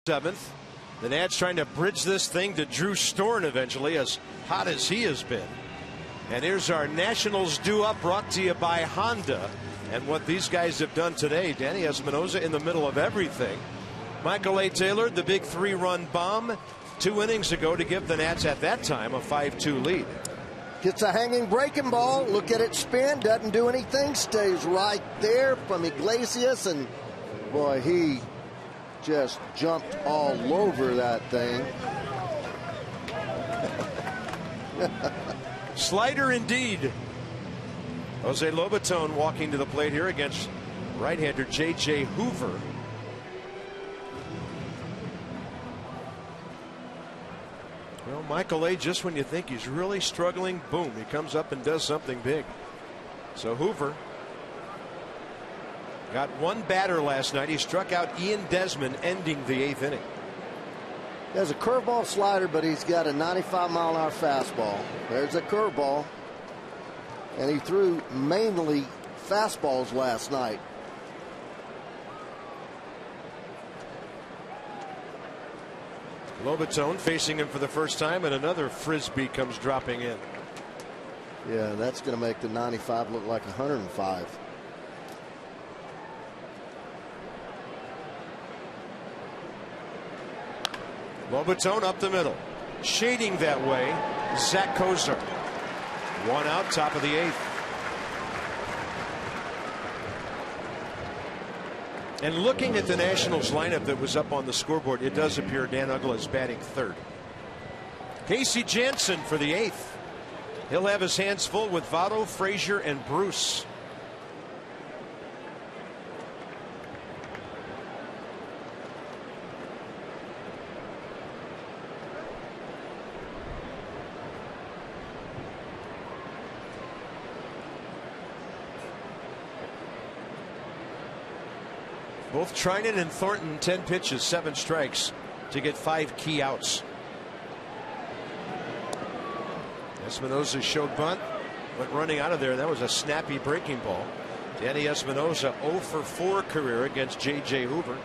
Seventh. The Nats trying to bridge this thing to Drew Storen eventually, as hot as he has been. And here's our Nationals due up, brought to you by Honda. And what these guys have done today, Danny Espinosa in the middle of everything. Michael A. Taylor, the big 3-run bomb 2 innings ago to give the Nats at that time a 5-2 lead. Gets a hanging breaking ball. Look at it spin. Doesn't do anything. Stays right there from Iglesias. And boy, he just jumped all over that thing. Slider indeed. Jose Lobaton walking to the plate here against right-hander J.J. Hoover. Well, Michael A., just when you think he's really struggling, boom, he comes up and does something big. So Hoover got one batter last night. He struck out Ian Desmond, ending the 8th inning. He has a curveball slider, but he's got a 95-mile-an-hour fastball. There's a curveball. And he threw mainly fastballs last night. Lobaton facing him for the first time, and another frisbee comes dropping in. Yeah, that's going to make the 95 look like 105. Lobaton up the middle, shading that way. Zach Kozar. One out, top of the 8th. And looking at the Nationals lineup that was up on the scoreboard, it does appear Dan Uggla is batting 3rd. Casey Janssen for the 8th. He'll have his hands full with Votto, Frazier, and Bruce. Both Trinan and Thornton 10 pitches, 7 strikes to get 5 key outs. Espinosa showed bunt, went running out of there. That was a snappy breaking ball. Danny Espinosa 0 for 4 career against J.J. Hoover.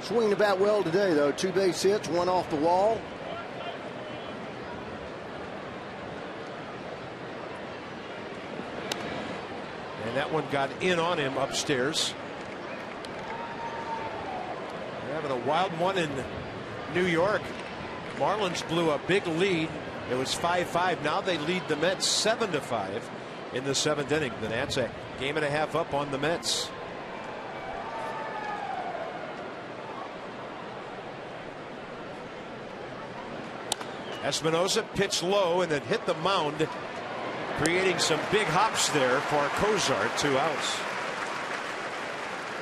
Swinging the bat well today, though. 2 base hits, 1 off the wall. And that one got in on him upstairs. They're having a wild one in New York. Marlins blew a big lead. It was 5-5. Now they lead the Mets 7-5 in the 7th inning. The Nats a game and a half up on the Mets. Espinosa pitched low and then hit the mound, creating some big hops there for Kozar. 2 outs.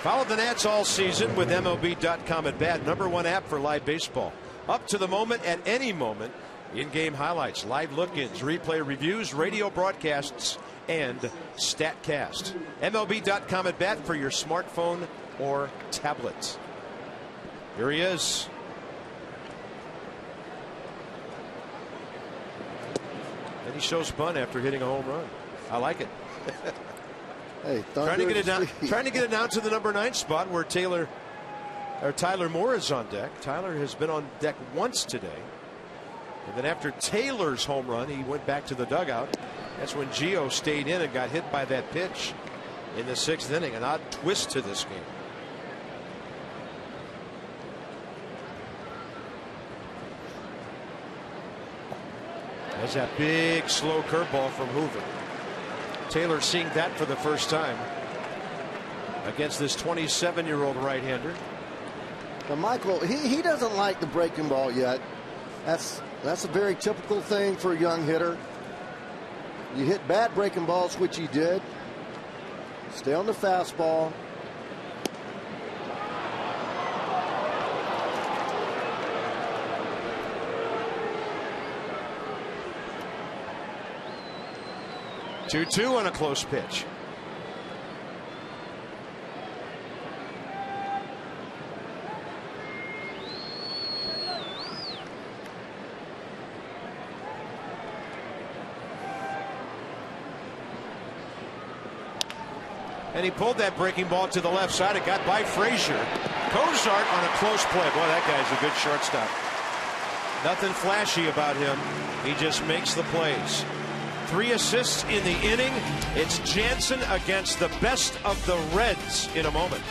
Follow the Nats all season with MLB.com at bat. #1 app for live baseball. Up to the moment, at any moment. In-game highlights, live look-ins, replay reviews, radio broadcasts, and StatCast. MLB.com at bat for your smartphone or tablet. Here he is. And he shows bunt after hitting a home run. I like it. Hey, trying to get it down to the #9 spot where Tyler Moore is on deck. Tyler has been on deck once today. And then after Taylor's home run, he went back to the dugout. That's when Gio stayed in and got hit by that pitch in the 6th inning. An odd twist to this game. There's that big slow curveball from Hoover. Taylor seeing that for the first time against this 27-year-old right-hander. Now, Michael, he doesn't like the breaking ball yet. That's a very typical thing for a young hitter. You hit bad breaking balls, which he did. Stay on the fastball. Two on a close pitch. And he pulled that breaking ball to the left side. It got by Frazier. Kozart on a close play. Boy, that guy's a good shortstop. Nothing flashy about him. He just makes the plays. 3 assists in the inning. It's Jansen against the best of the Reds in a moment.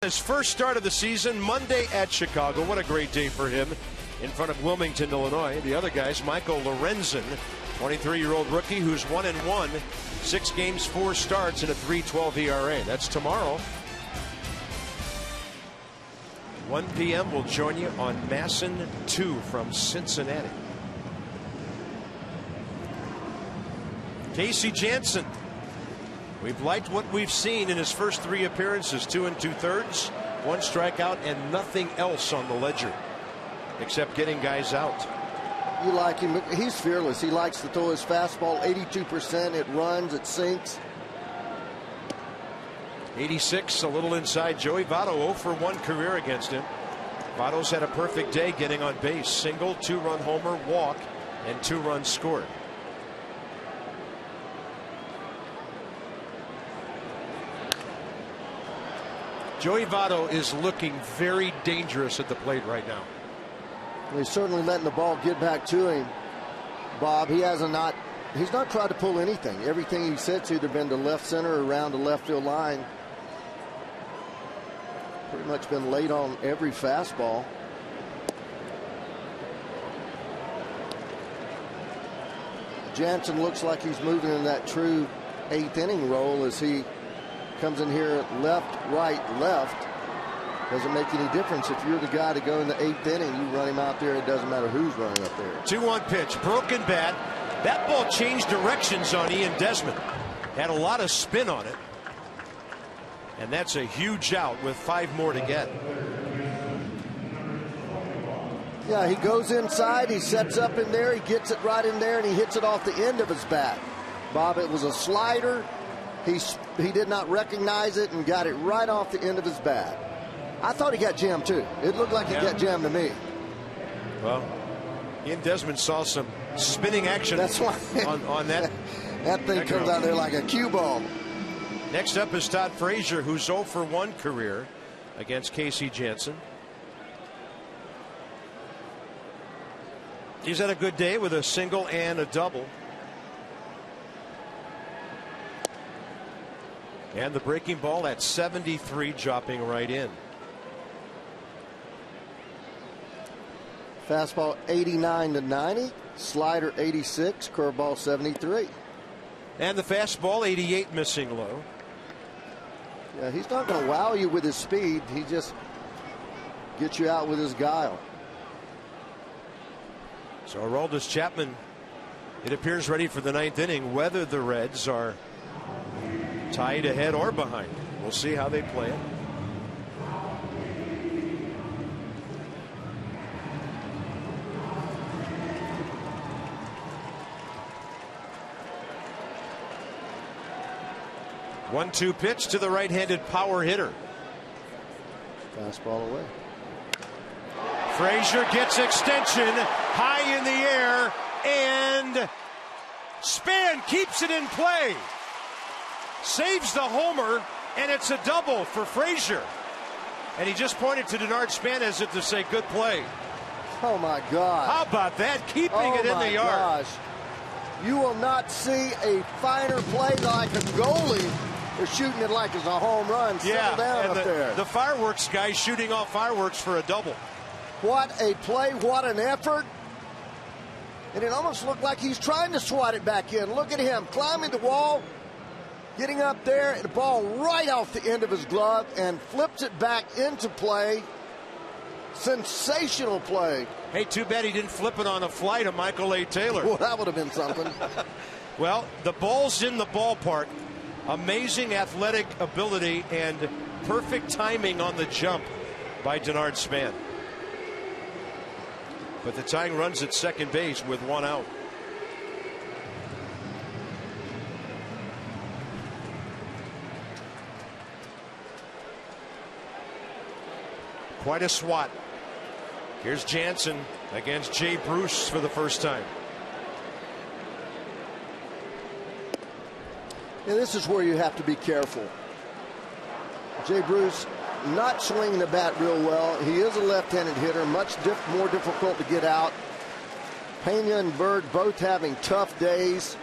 his first start of the season Monday at Chicago. What a great day for him in front of Wilmington, Illinois. The other guys, Michael Lorenzen, 23-year-old rookie who's 1-1, 6 games, 4 starts, and a 3.12 ERA. That's tomorrow. 1 p.m. We'll join you on Masson 2 from Cincinnati. Casey Janssen. We've liked what we've seen in his first 3 appearances. 2 2/3, 1 strikeout, and nothing else on the ledger except getting guys out. You like him. He's fearless. He likes to throw his fastball 82%. It runs, it sinks. 86, a little inside. Joey Votto 0 for 1 career against him. Votto's had a perfect day getting on base. Single, 2-run homer, walk, and 2 runs scored. Joey Votto is looking very dangerous at the plate right now. He's certainly letting the ball get back to him, Bob. He's not tried to pull anything. Everything he said's either been to left center or around the left field line. Pretty much been late on every fastball. Jansen looks like he's moving in that true 8th inning role as he comes in here left, right, left. Doesn't make any difference. If you're the guy to go in the 8th inning, you run him out there. It doesn't matter who's running up there. 2-1 pitch, broken bat. That ball changed directions on Ian Desmond. Had a lot of spin on it. And that's a huge out with 5 more to get. Yeah, he goes inside, he sets up in there, he gets it right in there, and he hits it off the end of his bat. Bob, it was a slider. He did not recognize it and got it right off the end of his bat. I thought he got jammed too. It looked like he got jammed to me. Well, Ian Desmond saw some spinning action. That's why on that. That thing comes out there like a cue ball. Next up is Todd Frazier, who's 0 for 1 career against Casey Janssen. He's had a good day with a single and a double. And the breaking ball at 73, dropping right in. Fastball 89 to 90, slider 86, curveball 73. And the fastball 88, missing low. Yeah, he's not going to wow you with his speed. He just gets you out with his guile. So Aroldis Chapman, it appears, ready for the 9th inning, whether the Reds are tied ahead or behind. We'll see how they play it. One-two pitch to the right-handed power hitter. Fastball away. Frazier gets extension high in the air, and Span keeps it in play. Saves the homer, and it's a double for Frazier. And he just pointed to Denard Span as if to say, good play. Oh, my God. How about that? Keeping it in the yard. Gosh. You will not see a finer play like a goalie. They're shooting it like it's a home run. Settle down and up there. The fireworks guy shooting off fireworks for a double. What a play. What an effort. And it almost looked like he's trying to swat it back in. Look at him climbing the wall, getting up there, and the ball right off the end of his glove and flips it back into play. Sensational play. Hey, too bad he didn't flip it on a fly to Michael A. Taylor. Well, that would have been something. Well, the ball's in the ballpark. Amazing athletic ability and perfect timing on the jump by Denard Span. But the tying runs at second base with 1 out. Quite a swat. Here's Jansen against Jay Bruce for the first time. Yeah, this is where you have to be careful. Jay Bruce not swinging the bat real well. He is a left-handed hitter, much more difficult to get out. Pena and Bird both having tough days.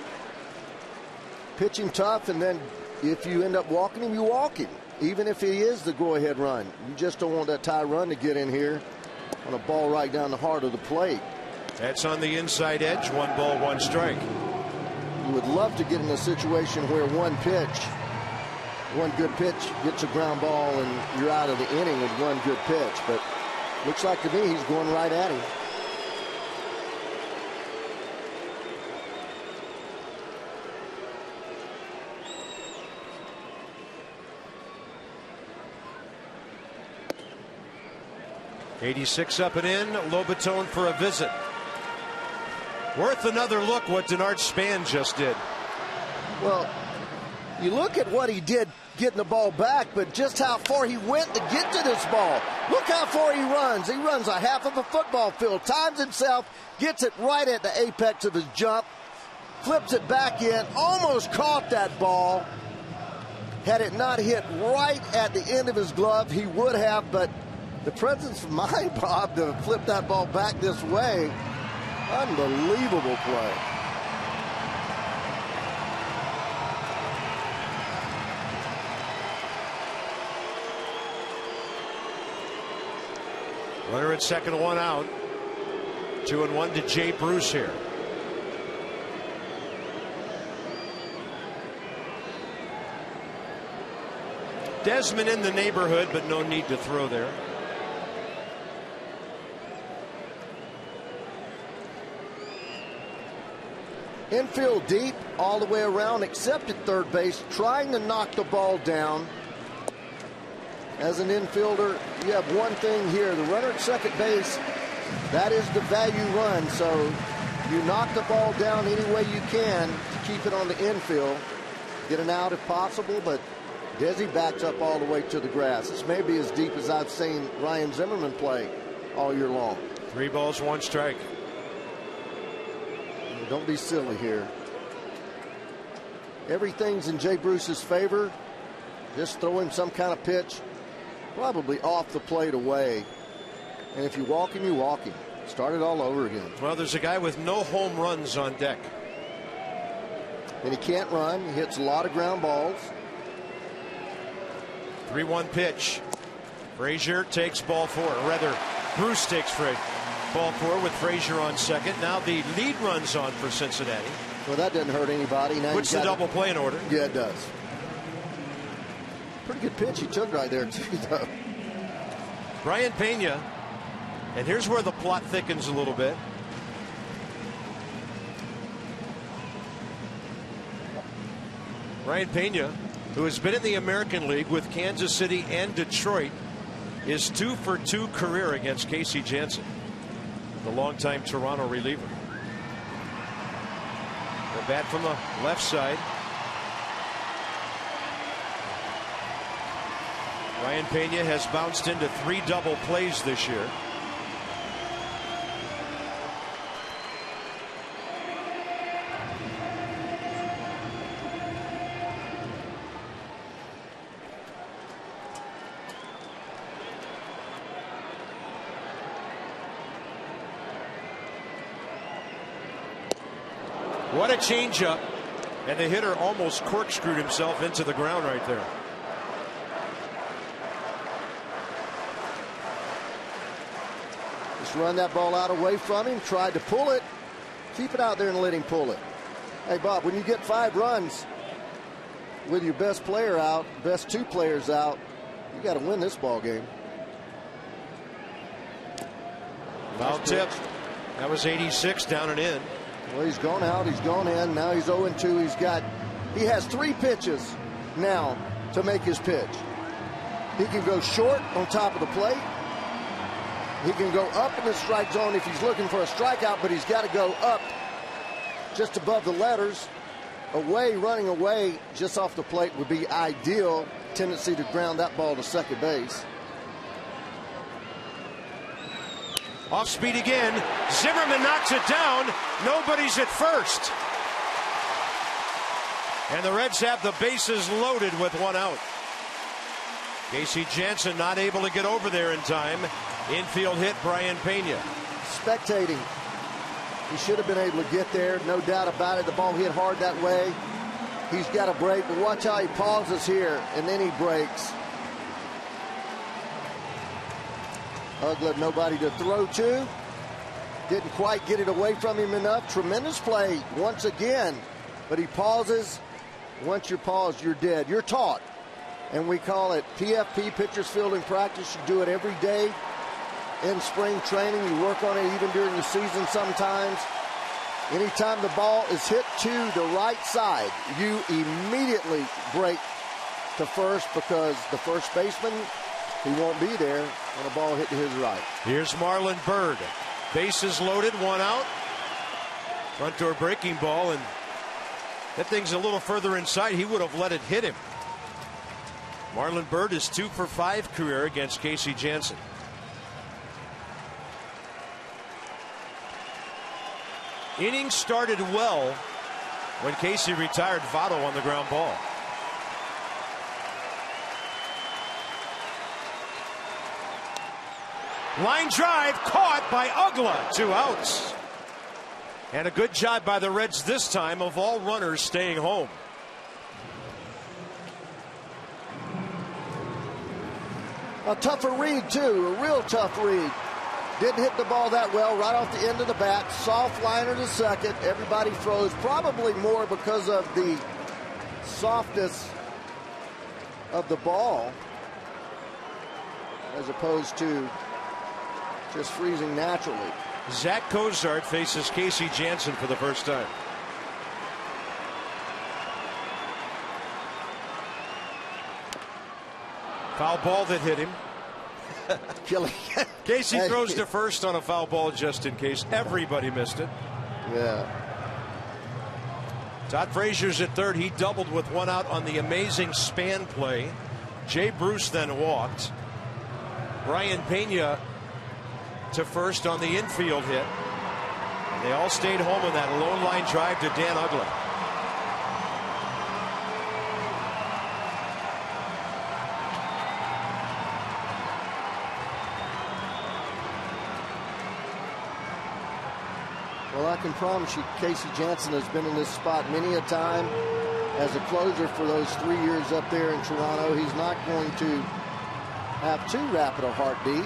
Pitching tough and then if you end up walking him, you walk him. Even if he is the go-ahead run. You just don't want that tie run to get in here on a ball right down the heart of the plate. That's on the inside edge. 1 ball, 1 strike. You would love to get in a situation where one good pitch gets a ground ball and you're out of the inning with one good pitch. But looks like to me he's going right at him. '86 up and in. Lobatone for a visit. Worth another look what Denard Span just did. Well, you look at what he did getting the ball back, but just how far he went to get to this ball. Look how far he runs. He runs a half of a football field, times himself, gets it right at the apex of his jump, flips it back in, almost caught that ball. Had it not hit right at the end of his glove, he would have, but the presence of mind, Bob, to flip that ball back this way, unbelievable play. Runner at second, 1 out. 2-1 to Jay Bruce here. Desmond in the neighborhood, but no need to throw there. Infield deep all the way around except at third base, trying to knock the ball down. As an infielder, you have one thing here. The runner at second base, that is the value run. So you knock the ball down any way you can to keep it on the infield. Get an out if possible, but Desi backs up all the way to the grass. This may be as deep as I've seen Ryan Zimmerman play all year long. 3 balls, 1 strike. Don't be silly here. Everything's in Jay Bruce's favor. Just throw him some kind of pitch, probably off the plate away. And if you walk him, you walk him. Start it all over again. Well, there's a guy with no home runs on deck. And he can't run. He hits a lot of ground balls. 3-1 pitch. Frazier takes ball 4. Or rather, Bruce takes ball 4 with Frazier on second. Now the lead runs on for Cincinnati. Well, that doesn't hurt anybody. Now puts the double play in order. Yeah, it does. Pretty good pitch he took right there, too, though. Brian Pena. And here's where the plot thickens a little bit. Brian Pena, who has been in the American League with Kansas City and Detroit, is 2 for 2 career against Casey Janssen, the longtime Toronto reliever. The bat from the left side. Ryan Pena has bounced into 3 double plays this year. What a changeup. And the hitter almost corkscrewed himself into the ground right there. Just run that ball out away from him. Tried to pull it. Keep it out there and let him pull it. Hey, Bob, when you get 5 runs with your best player out, best 2 players out, you got to win this ball game. Foul tip. That was 86 down and in. Well, he's gone out, he's gone in. Now he's 0-2. He has 3 pitches now to make his pitch. He can go short on top of the plate. He can go up in the strike zone if he's looking for a strikeout, but he's got to go up just above the letters. Away, running away just off the plate would be ideal. Tendency to ground that ball to second base. Off speed again. Zimmerman knocks it down. Nobody's at first. And the Reds have the bases loaded with 1 out. Casey Janssen not able to get over there in time. Infield hit Brian Pena. Spectating. He should have been able to get there. No doubt about it. The ball hit hard that way. He's got a break, but watch how he pauses here, and then he breaks. Oakland, nobody to throw to. Didn't quite get it away from him enough. Tremendous play once again, but he pauses. Once you're paused, you're dead. You're taught. And we call it PFP, pitchers fielding practice. You do it every day in spring training. You work on it even during the season sometimes. Anytime the ball is hit to the right side, you immediately break to first, because the first baseman, he won't be there when a ball hit to his right. Here's Marlon Byrd. Bases loaded, one out. Front door breaking ball, and that thing's a little further inside. He would have let it hit him. Marlon Byrd is 2 for 5 career against Casey Janssen. Inning started well when Casey retired Votto on the ground ball. Line drive caught by Ugla. 2 outs. And a good job by the Reds this time of all runners staying home. A tougher read, too. A real tough read. Didn't hit the ball that well, right off the end of the bat. Soft liner to second. Everybody froze, probably more because of the softness of the ball as opposed to just freezing naturally. Zach Cozart faces Casey Janssen for the first time. Foul ball that hit him. Casey throws to first on a foul ball just in case. Everybody missed it. Yeah. Todd Frazier's at third. He doubled with 1 out on the amazing span play. Jay Bruce then walked. Brian Pena to first on the infield hit. They all stayed home in that lone line drive to Dan Ugla. Well, I can promise you Casey Janssen has been in this spot many a time as a closer for those 3 years up there in Toronto. He's not going to have too rapid a heartbeat.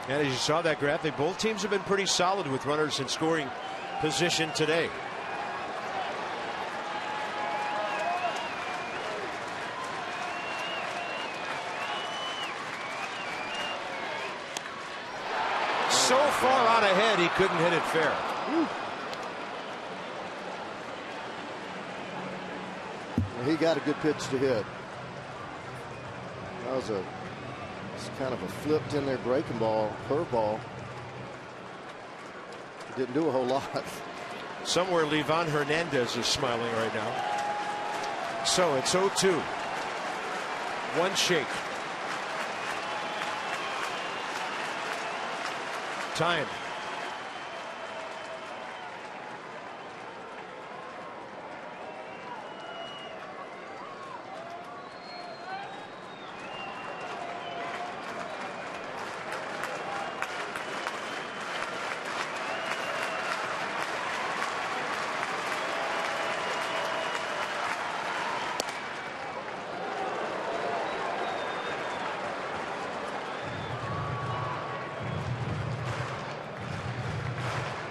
And as you saw that graphic, both teams have been pretty solid with runners in scoring position today. So far out ahead, he couldn't hit it fair. Well, he got a good pitch to hit. That was kind of a flipped in there breaking ball, curveball. Didn't do a whole lot. Somewhere Livan Hernandez is smiling right now. So it's 0-2. One shake. Time.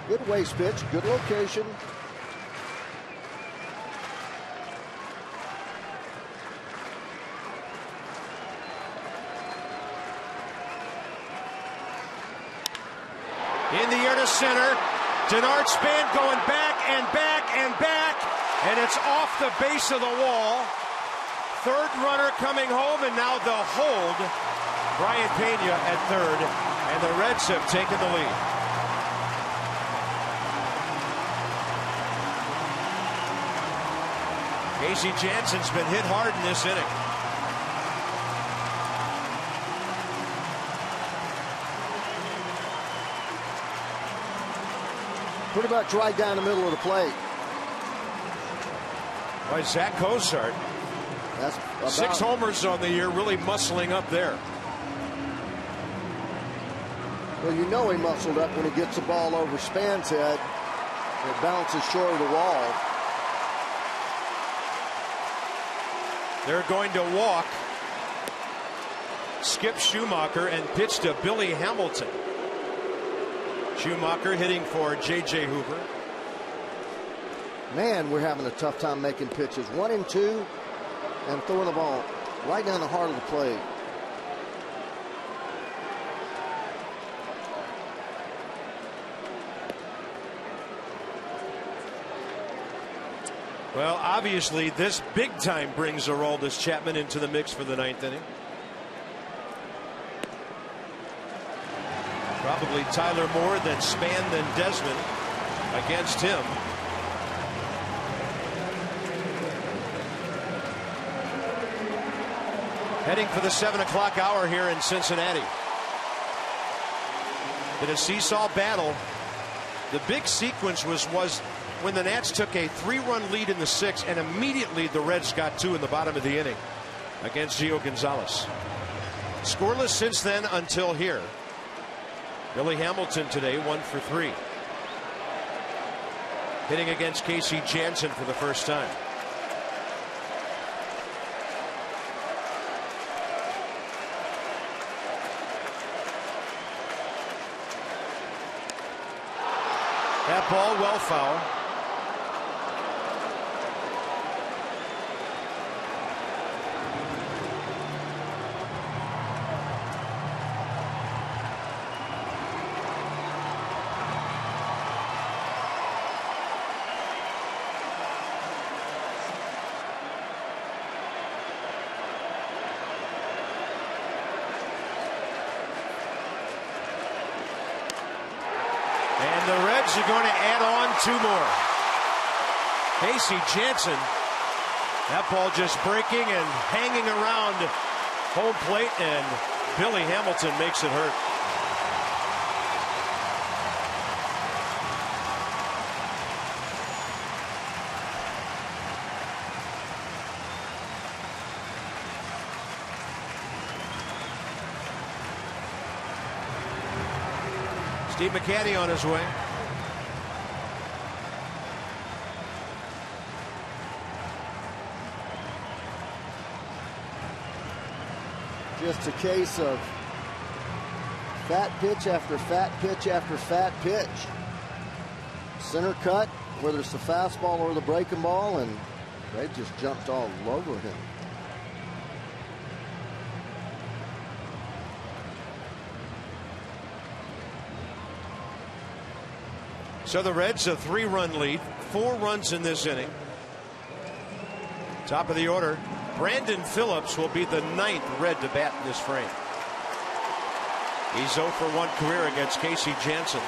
Good waste pitch, good location. In the air to center. Denard Span going back and back and back. And it's off the base of the wall. Third runner coming home, and now the hold. Brian Pena at third. And the Reds have taken the lead. Casey Janssen's been hit hard in this inning. Pretty much right down the middle of the plate. By Zach Cozart. That's about 6 homers on the year, really muscling up there. Well, you know he muscled up when he gets the ball over Span's head. It bounces short of the wall. They're going to walk Skip Schumacher and pitch to Billy Hamilton. Schumacher hitting for J.J. Hoover. Man, we're having a tough time making pitches. 1-2 and throwing the ball right down the heart of the plate. Well, obviously, this big time brings Aroldis Chapman into the mix for the ninth inning. Probably Tyler Moore, then Span, then Desmond against him. Heading for the 7 o'clock hour here in Cincinnati. In a seesaw battle, the big sequence was when the Nats took a 3-run lead in the 6th, and immediately the Reds got 2 in the bottom of the inning against Gio Gonzalez. Scoreless since then until here. Billy Hamilton today 1 for 3. Hitting against Casey Jansen for the first time. That ball well foul. And the Reds are going to add on 2 more. Casey Jansen, that ball just breaking and hanging around home plate, and Billy Hamilton makes it hurt. Steve McCanny on his way. Just a case of fat pitch after fat pitch after fat pitch. Center cut, whether it's the fastball or the breaking ball, and they just jumped all over him. So the Reds a 3-run lead, 4 runs in this inning. Top of the order, Brandon Phillips will be the 9th Red to bat in this frame. He's 0 for 1 career against Casey Jansen.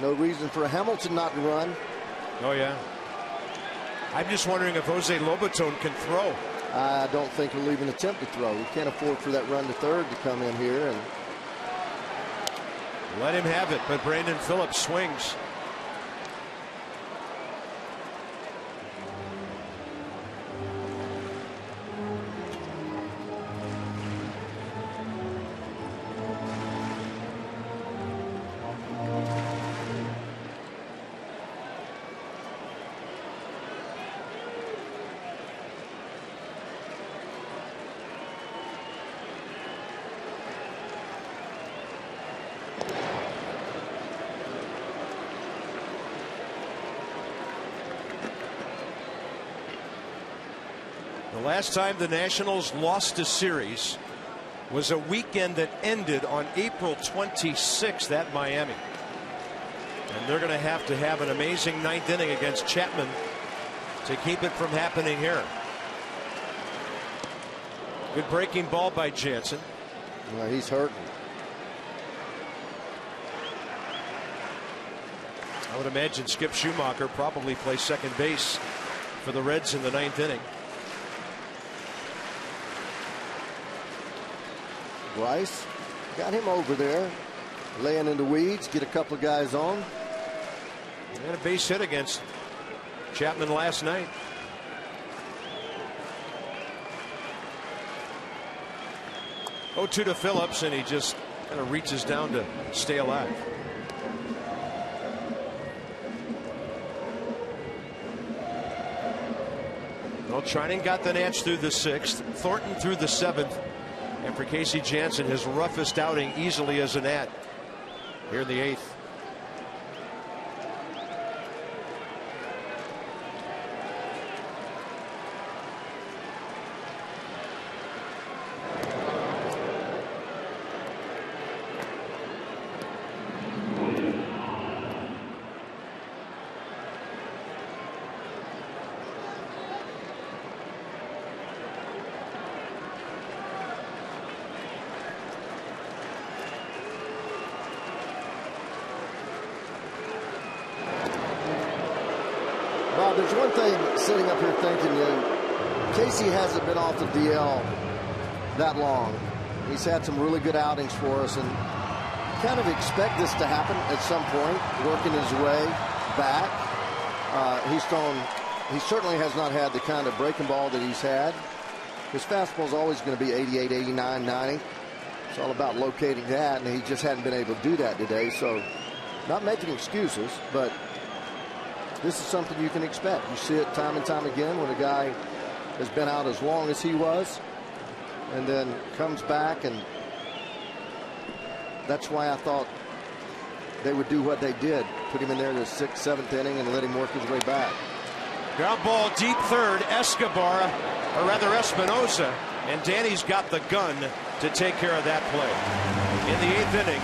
No reason for Hamilton not to run. Oh, yeah. I'm just wondering if Jose Lobaton can throw. I don't think he'll even attempt to throw. We can't afford for that run to third to come in here and let him have it, but Brandon Phillips swings. The last time the Nationals lost a series was a weekend that ended on April 26th at Miami. And they're going to have an amazing 9th inning against Chapman to keep it from happening here. Good breaking ball by Jansen. Well, he's hurting. I would imagine Skip Schumacher probably plays second base for the Reds in the 9th inning. Bryce got him over there, laying in the weeds, get a couple of guys on. He had a base hit against Chapman last night. 0-2 to Phillips, and he just kind of reaches down to stay alive. Well, Trinan got the Nats through the 6th, Thornton through the 7th, and for Casey Janssen, his roughest outing easily as a Nat here in the 8th. Bob, there's one thing sitting up here thinking, Casey hasn't been off the DL that long. He's had some really good outings for us, and kind of expect this to happen at some point, working his way back. He certainly has not had the kind of breaking ball that he's had. His fastball is always going to be 88, 89, 90. It's all about locating that, and he just hadn't been able to do that today. So, not making excuses, but this is something you can expect. You see it time and time again when a guy has been out as long as he was and then comes back, and that's why I thought they would do what they did. Put him in there to the 6th, 7th inning and let him work his way back. Ground ball deep third, Escobar, or rather Espinosa, and Danny's got the gun to take care of that play. In the 8th inning,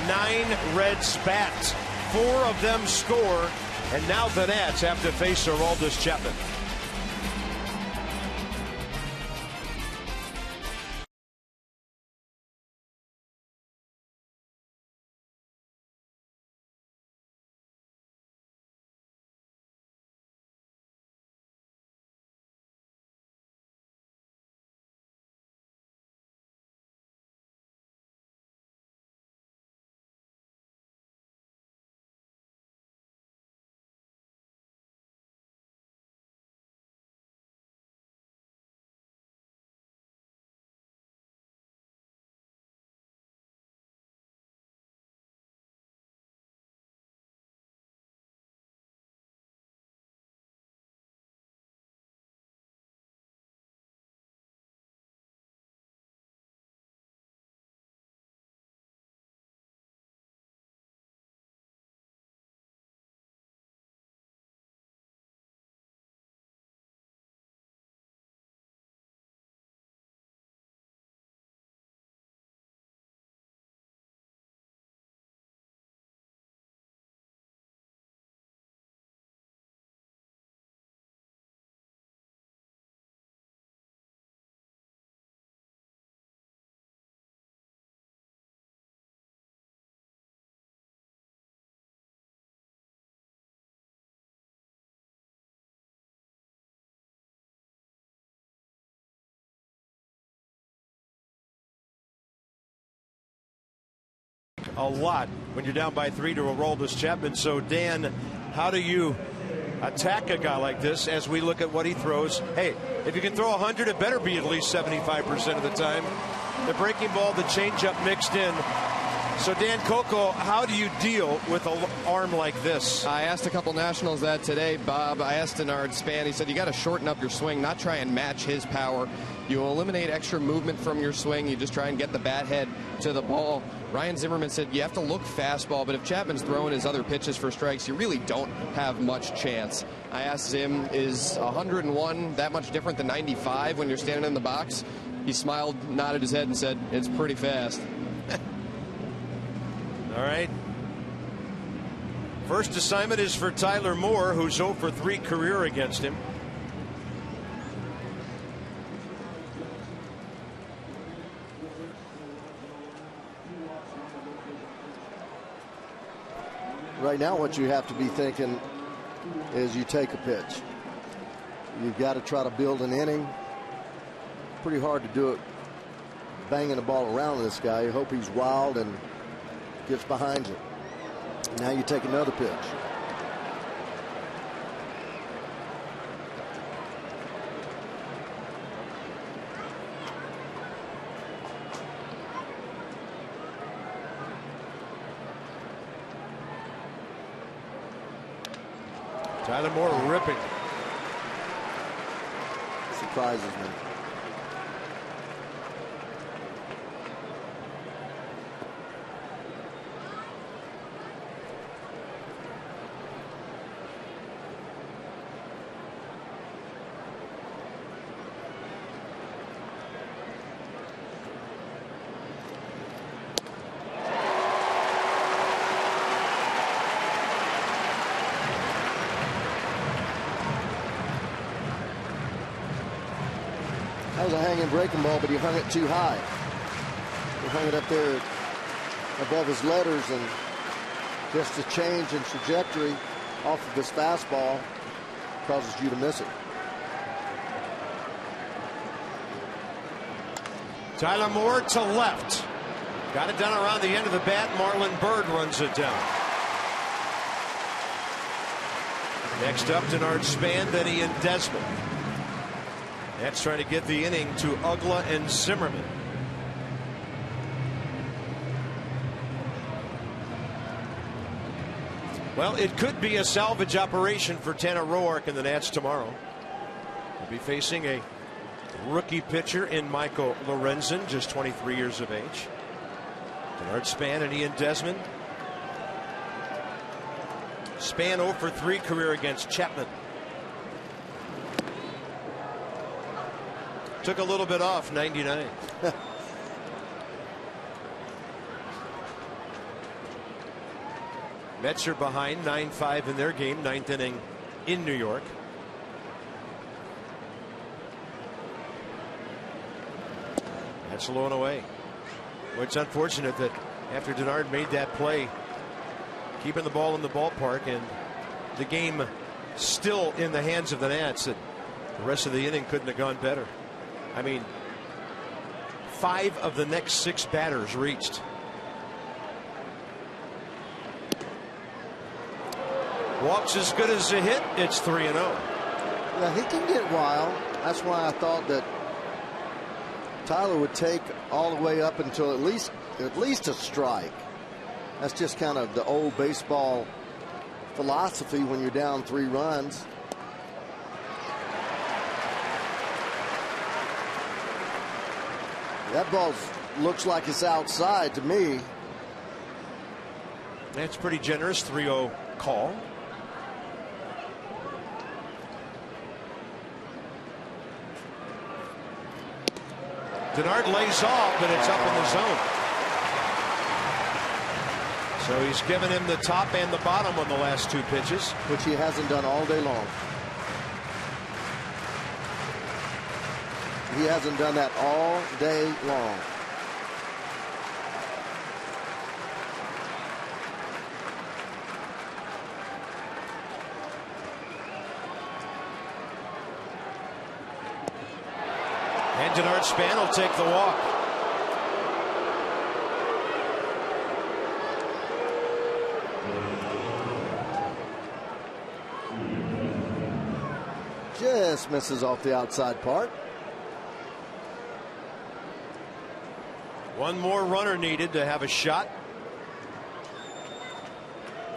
9 Reds bat, 4 of them score, and now the Nats have to face Aroldis Chapman. A lot when you're down by 3 to Aroldis Chapman. So, Dan, how do you attack a guy like this as we look at what he throws? Hey, if you can throw 100, it better be at least 75% of the time. The breaking ball, the changeup mixed in. So, Dan Coco, how do you deal with an arm like this? I asked a couple nationals that today, Bob. I asked Denard Span. He said you got to shorten up your swing, not try and match his power. You eliminate extra movement from your swing. You just try and get the bat head to the ball. Ryan Zimmerman said you have to look fastball, but if Chapman's throwing his other pitches for strikes, you really don't have much chance. I asked Zim, is 101 that much different than 95 when you're standing in the box? He smiled, nodded his head, and said, it's pretty fast. All right. First assignment is for Tyler Moore, who's 0 for 3 career against him. Right now, what you have to be thinking is you take a pitch. You've got to try to build an inning. Pretty hard to do it banging the ball around this guy. You hope he's wild and gets behind you. Now you take another pitch. Tyler Moore ripping. Surprises me. That was a hanging breaking ball, but he hung it too high. He hung it up there above his letters, and just a change in trajectory off of his fastball causes you to miss it. Tyler Moore to left. Got it down around the end of the bat. Marlon Byrd runs it down. Next up, Denard Span, then Ian Desmond. That's trying to get the inning to Ugla and Zimmerman. Well, it could be a salvage operation for Tanner Roark and the Nats tomorrow. We'll be facing a rookie pitcher in Michael Lorenzen, just 23 years of age. Denard Span and Ian Desmond. Span 0 for 3 career against Chapman. Took a little bit off, 99. Mets are behind 9-5 in their game, 9th inning in New York. That's low and away. Well, it's unfortunate that after Denard made that play, keeping the ball in the ballpark and the game still in the hands of the Nats, that the rest of the inning couldn't have gone better. I mean, 5 of the next 6 batters reached. Walks as good as a hit. It's 3-0. Yeah, he can get wild. That's why I thought that Tyler would take all the way up until at least a strike. That's just kind of the old baseball philosophy when you're down 3 runs. That ball looks like it's outside to me. That's pretty generous. 3-0 call. Denard lays off, but it's up in the zone. So he's given him the top and the bottom on the last 2 pitches, which he hasn't done all day long. He hasn't done that all day long. And Denard Span will take the walk. Just misses off the outside part. One more runner needed to have a shot.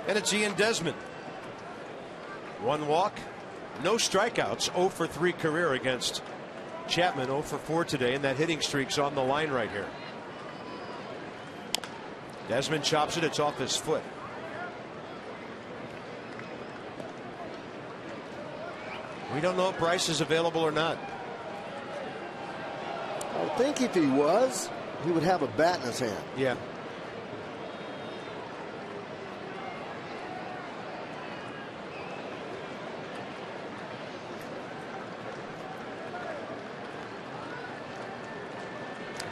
And it's Ian Desmond. 1 walk, no strikeouts, 0 for 3 career against Chapman, 0 for 4 today, and that hitting streak's on the line right here. Desmond chops it, it's off his foot. We don't know if Bryce is available or not. I would think if he was, he would have a bat in his hand. Yeah.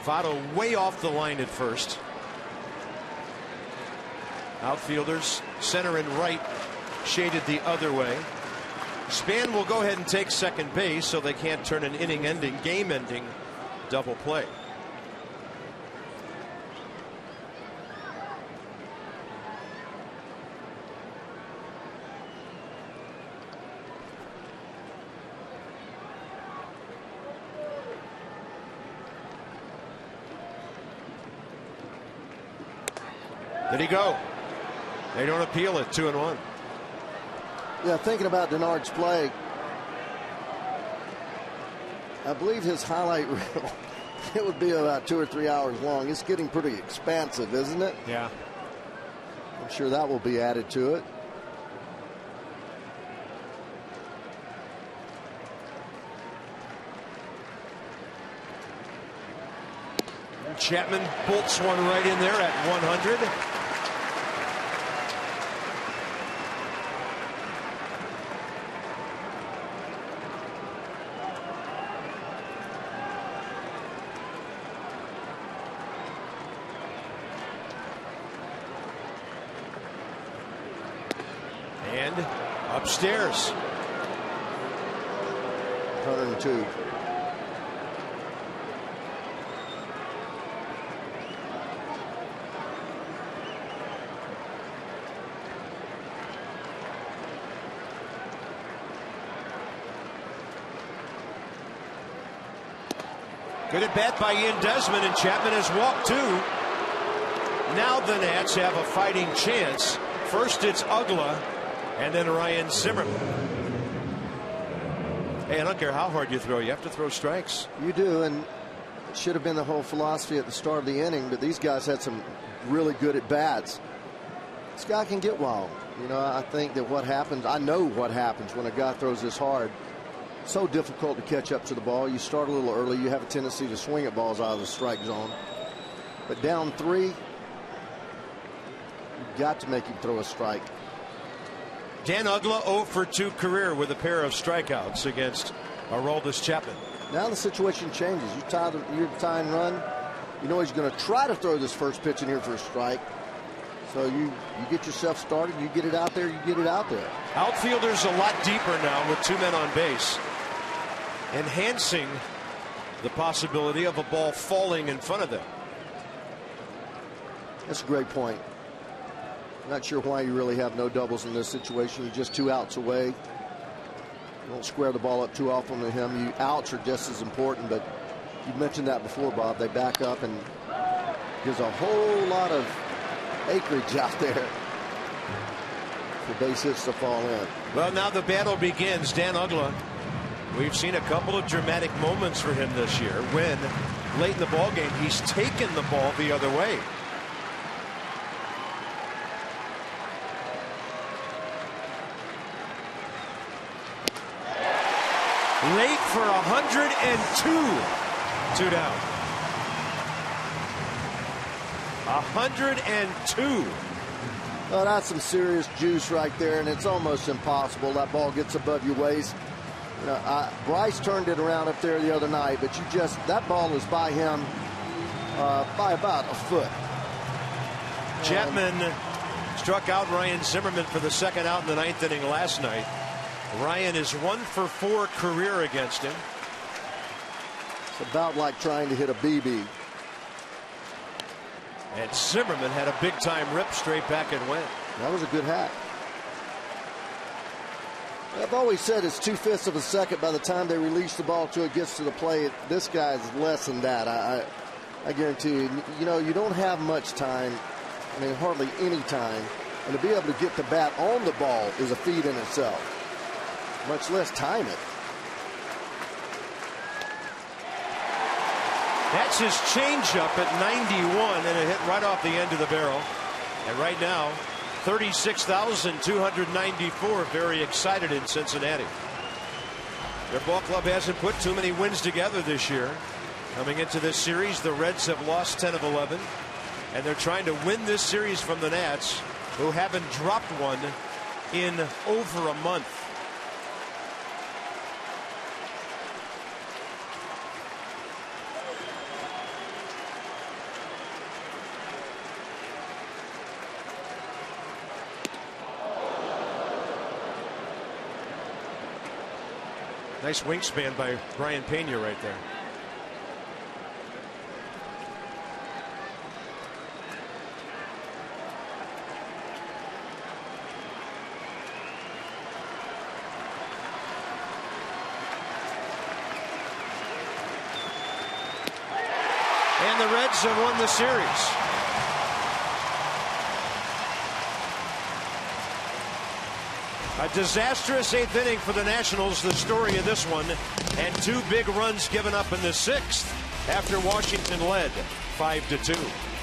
Votto way off the line at first. Outfielders center and right shaded the other way. Span will go ahead and take second base so they can't turn an inning-ending, game-ending double play. Did he go? They don't appeal it. 2-1. Yeah, thinking about Denard's play, I believe his highlight reel, it would be about 2 or 3 hours long. It's getting pretty expansive, isn't it? Yeah. I'm sure that will be added to it. Chapman bolts one right in there at 100. And upstairs. 102. Good at bat by Ian Desmond, and Chapman has walked 2. Now the Nats have a fighting chance. First it's Ugla, and then Ryan Zimmerman. Hey, I don't care how hard you throw, you have to throw strikes. You do, and it should have been the whole philosophy at the start of the inning, but these guys had some really good at bats. This guy can get wild. You know, I think that what happens, I know what happens when a guy throws this hard. So difficult to catch up to the ball. You start a little early, you have a tendency to swing at balls out of the strike zone. But down 3, you've got to make him throw a strike. Dan Ugla 0 for 2 career with a pair of strikeouts against Aroldis Chapman. Now the situation changes. You tie the tying run. You know he's going to try to throw this first pitch in here for a strike. So you get yourself started, you get it out there, you get it out there. Outfielders a lot deeper now with 2 men on base, enhancing the possibility of a ball falling in front of them. That's a great point. Not sure why you really have no doubles in this situation. You're just 2 outs away. You don't square the ball up too often to him. You outs are just as important, but you mentioned that before, Bob. They back up, and there's a whole lot of acreage out there for base hits to fall in. Well, now the battle begins. Dan Ugla, we've seen a couple of dramatic moments for him this year when late in the ball game he's taken the ball the other way. Late for 102. 2 down. 102. Oh, that's some serious juice right there, and it's almost impossible. That ball gets above your waist. You know, Bryce turned it around up there the other night, but that ball is by him by about a foot. Chapman struck out Ryan Zimmerman for the second out in the 9th inning last night. Ryan is 1 for 4 career against him. It's about like trying to hit a BB. And Zimmerman had a big-time rip straight back and went. That was a good hack. I've always said it's 2/5 of a second by the time they release the ball till it gets to the plate. This guy's less than that. I guarantee you. You know, you don't have much time. I mean, hardly any time. And to be able to get the bat on the ball is a feat in itself, much less time it. That's his changeup at 91, and it hit right off the end of the barrel. And right now, 36,294 very excited in Cincinnati. Their ball club hasn't put too many wins together this year. Coming into this series, the Reds have lost 10 of 11, and they're trying to win this series from the Nats, who haven't dropped one in over a month. Nice wingspan by Brian Pena right there. And the Reds have won the series. A disastrous 8th inning for the Nationals, the story of this one, and 2 big runs given up in the 6th after Washington led 5-2.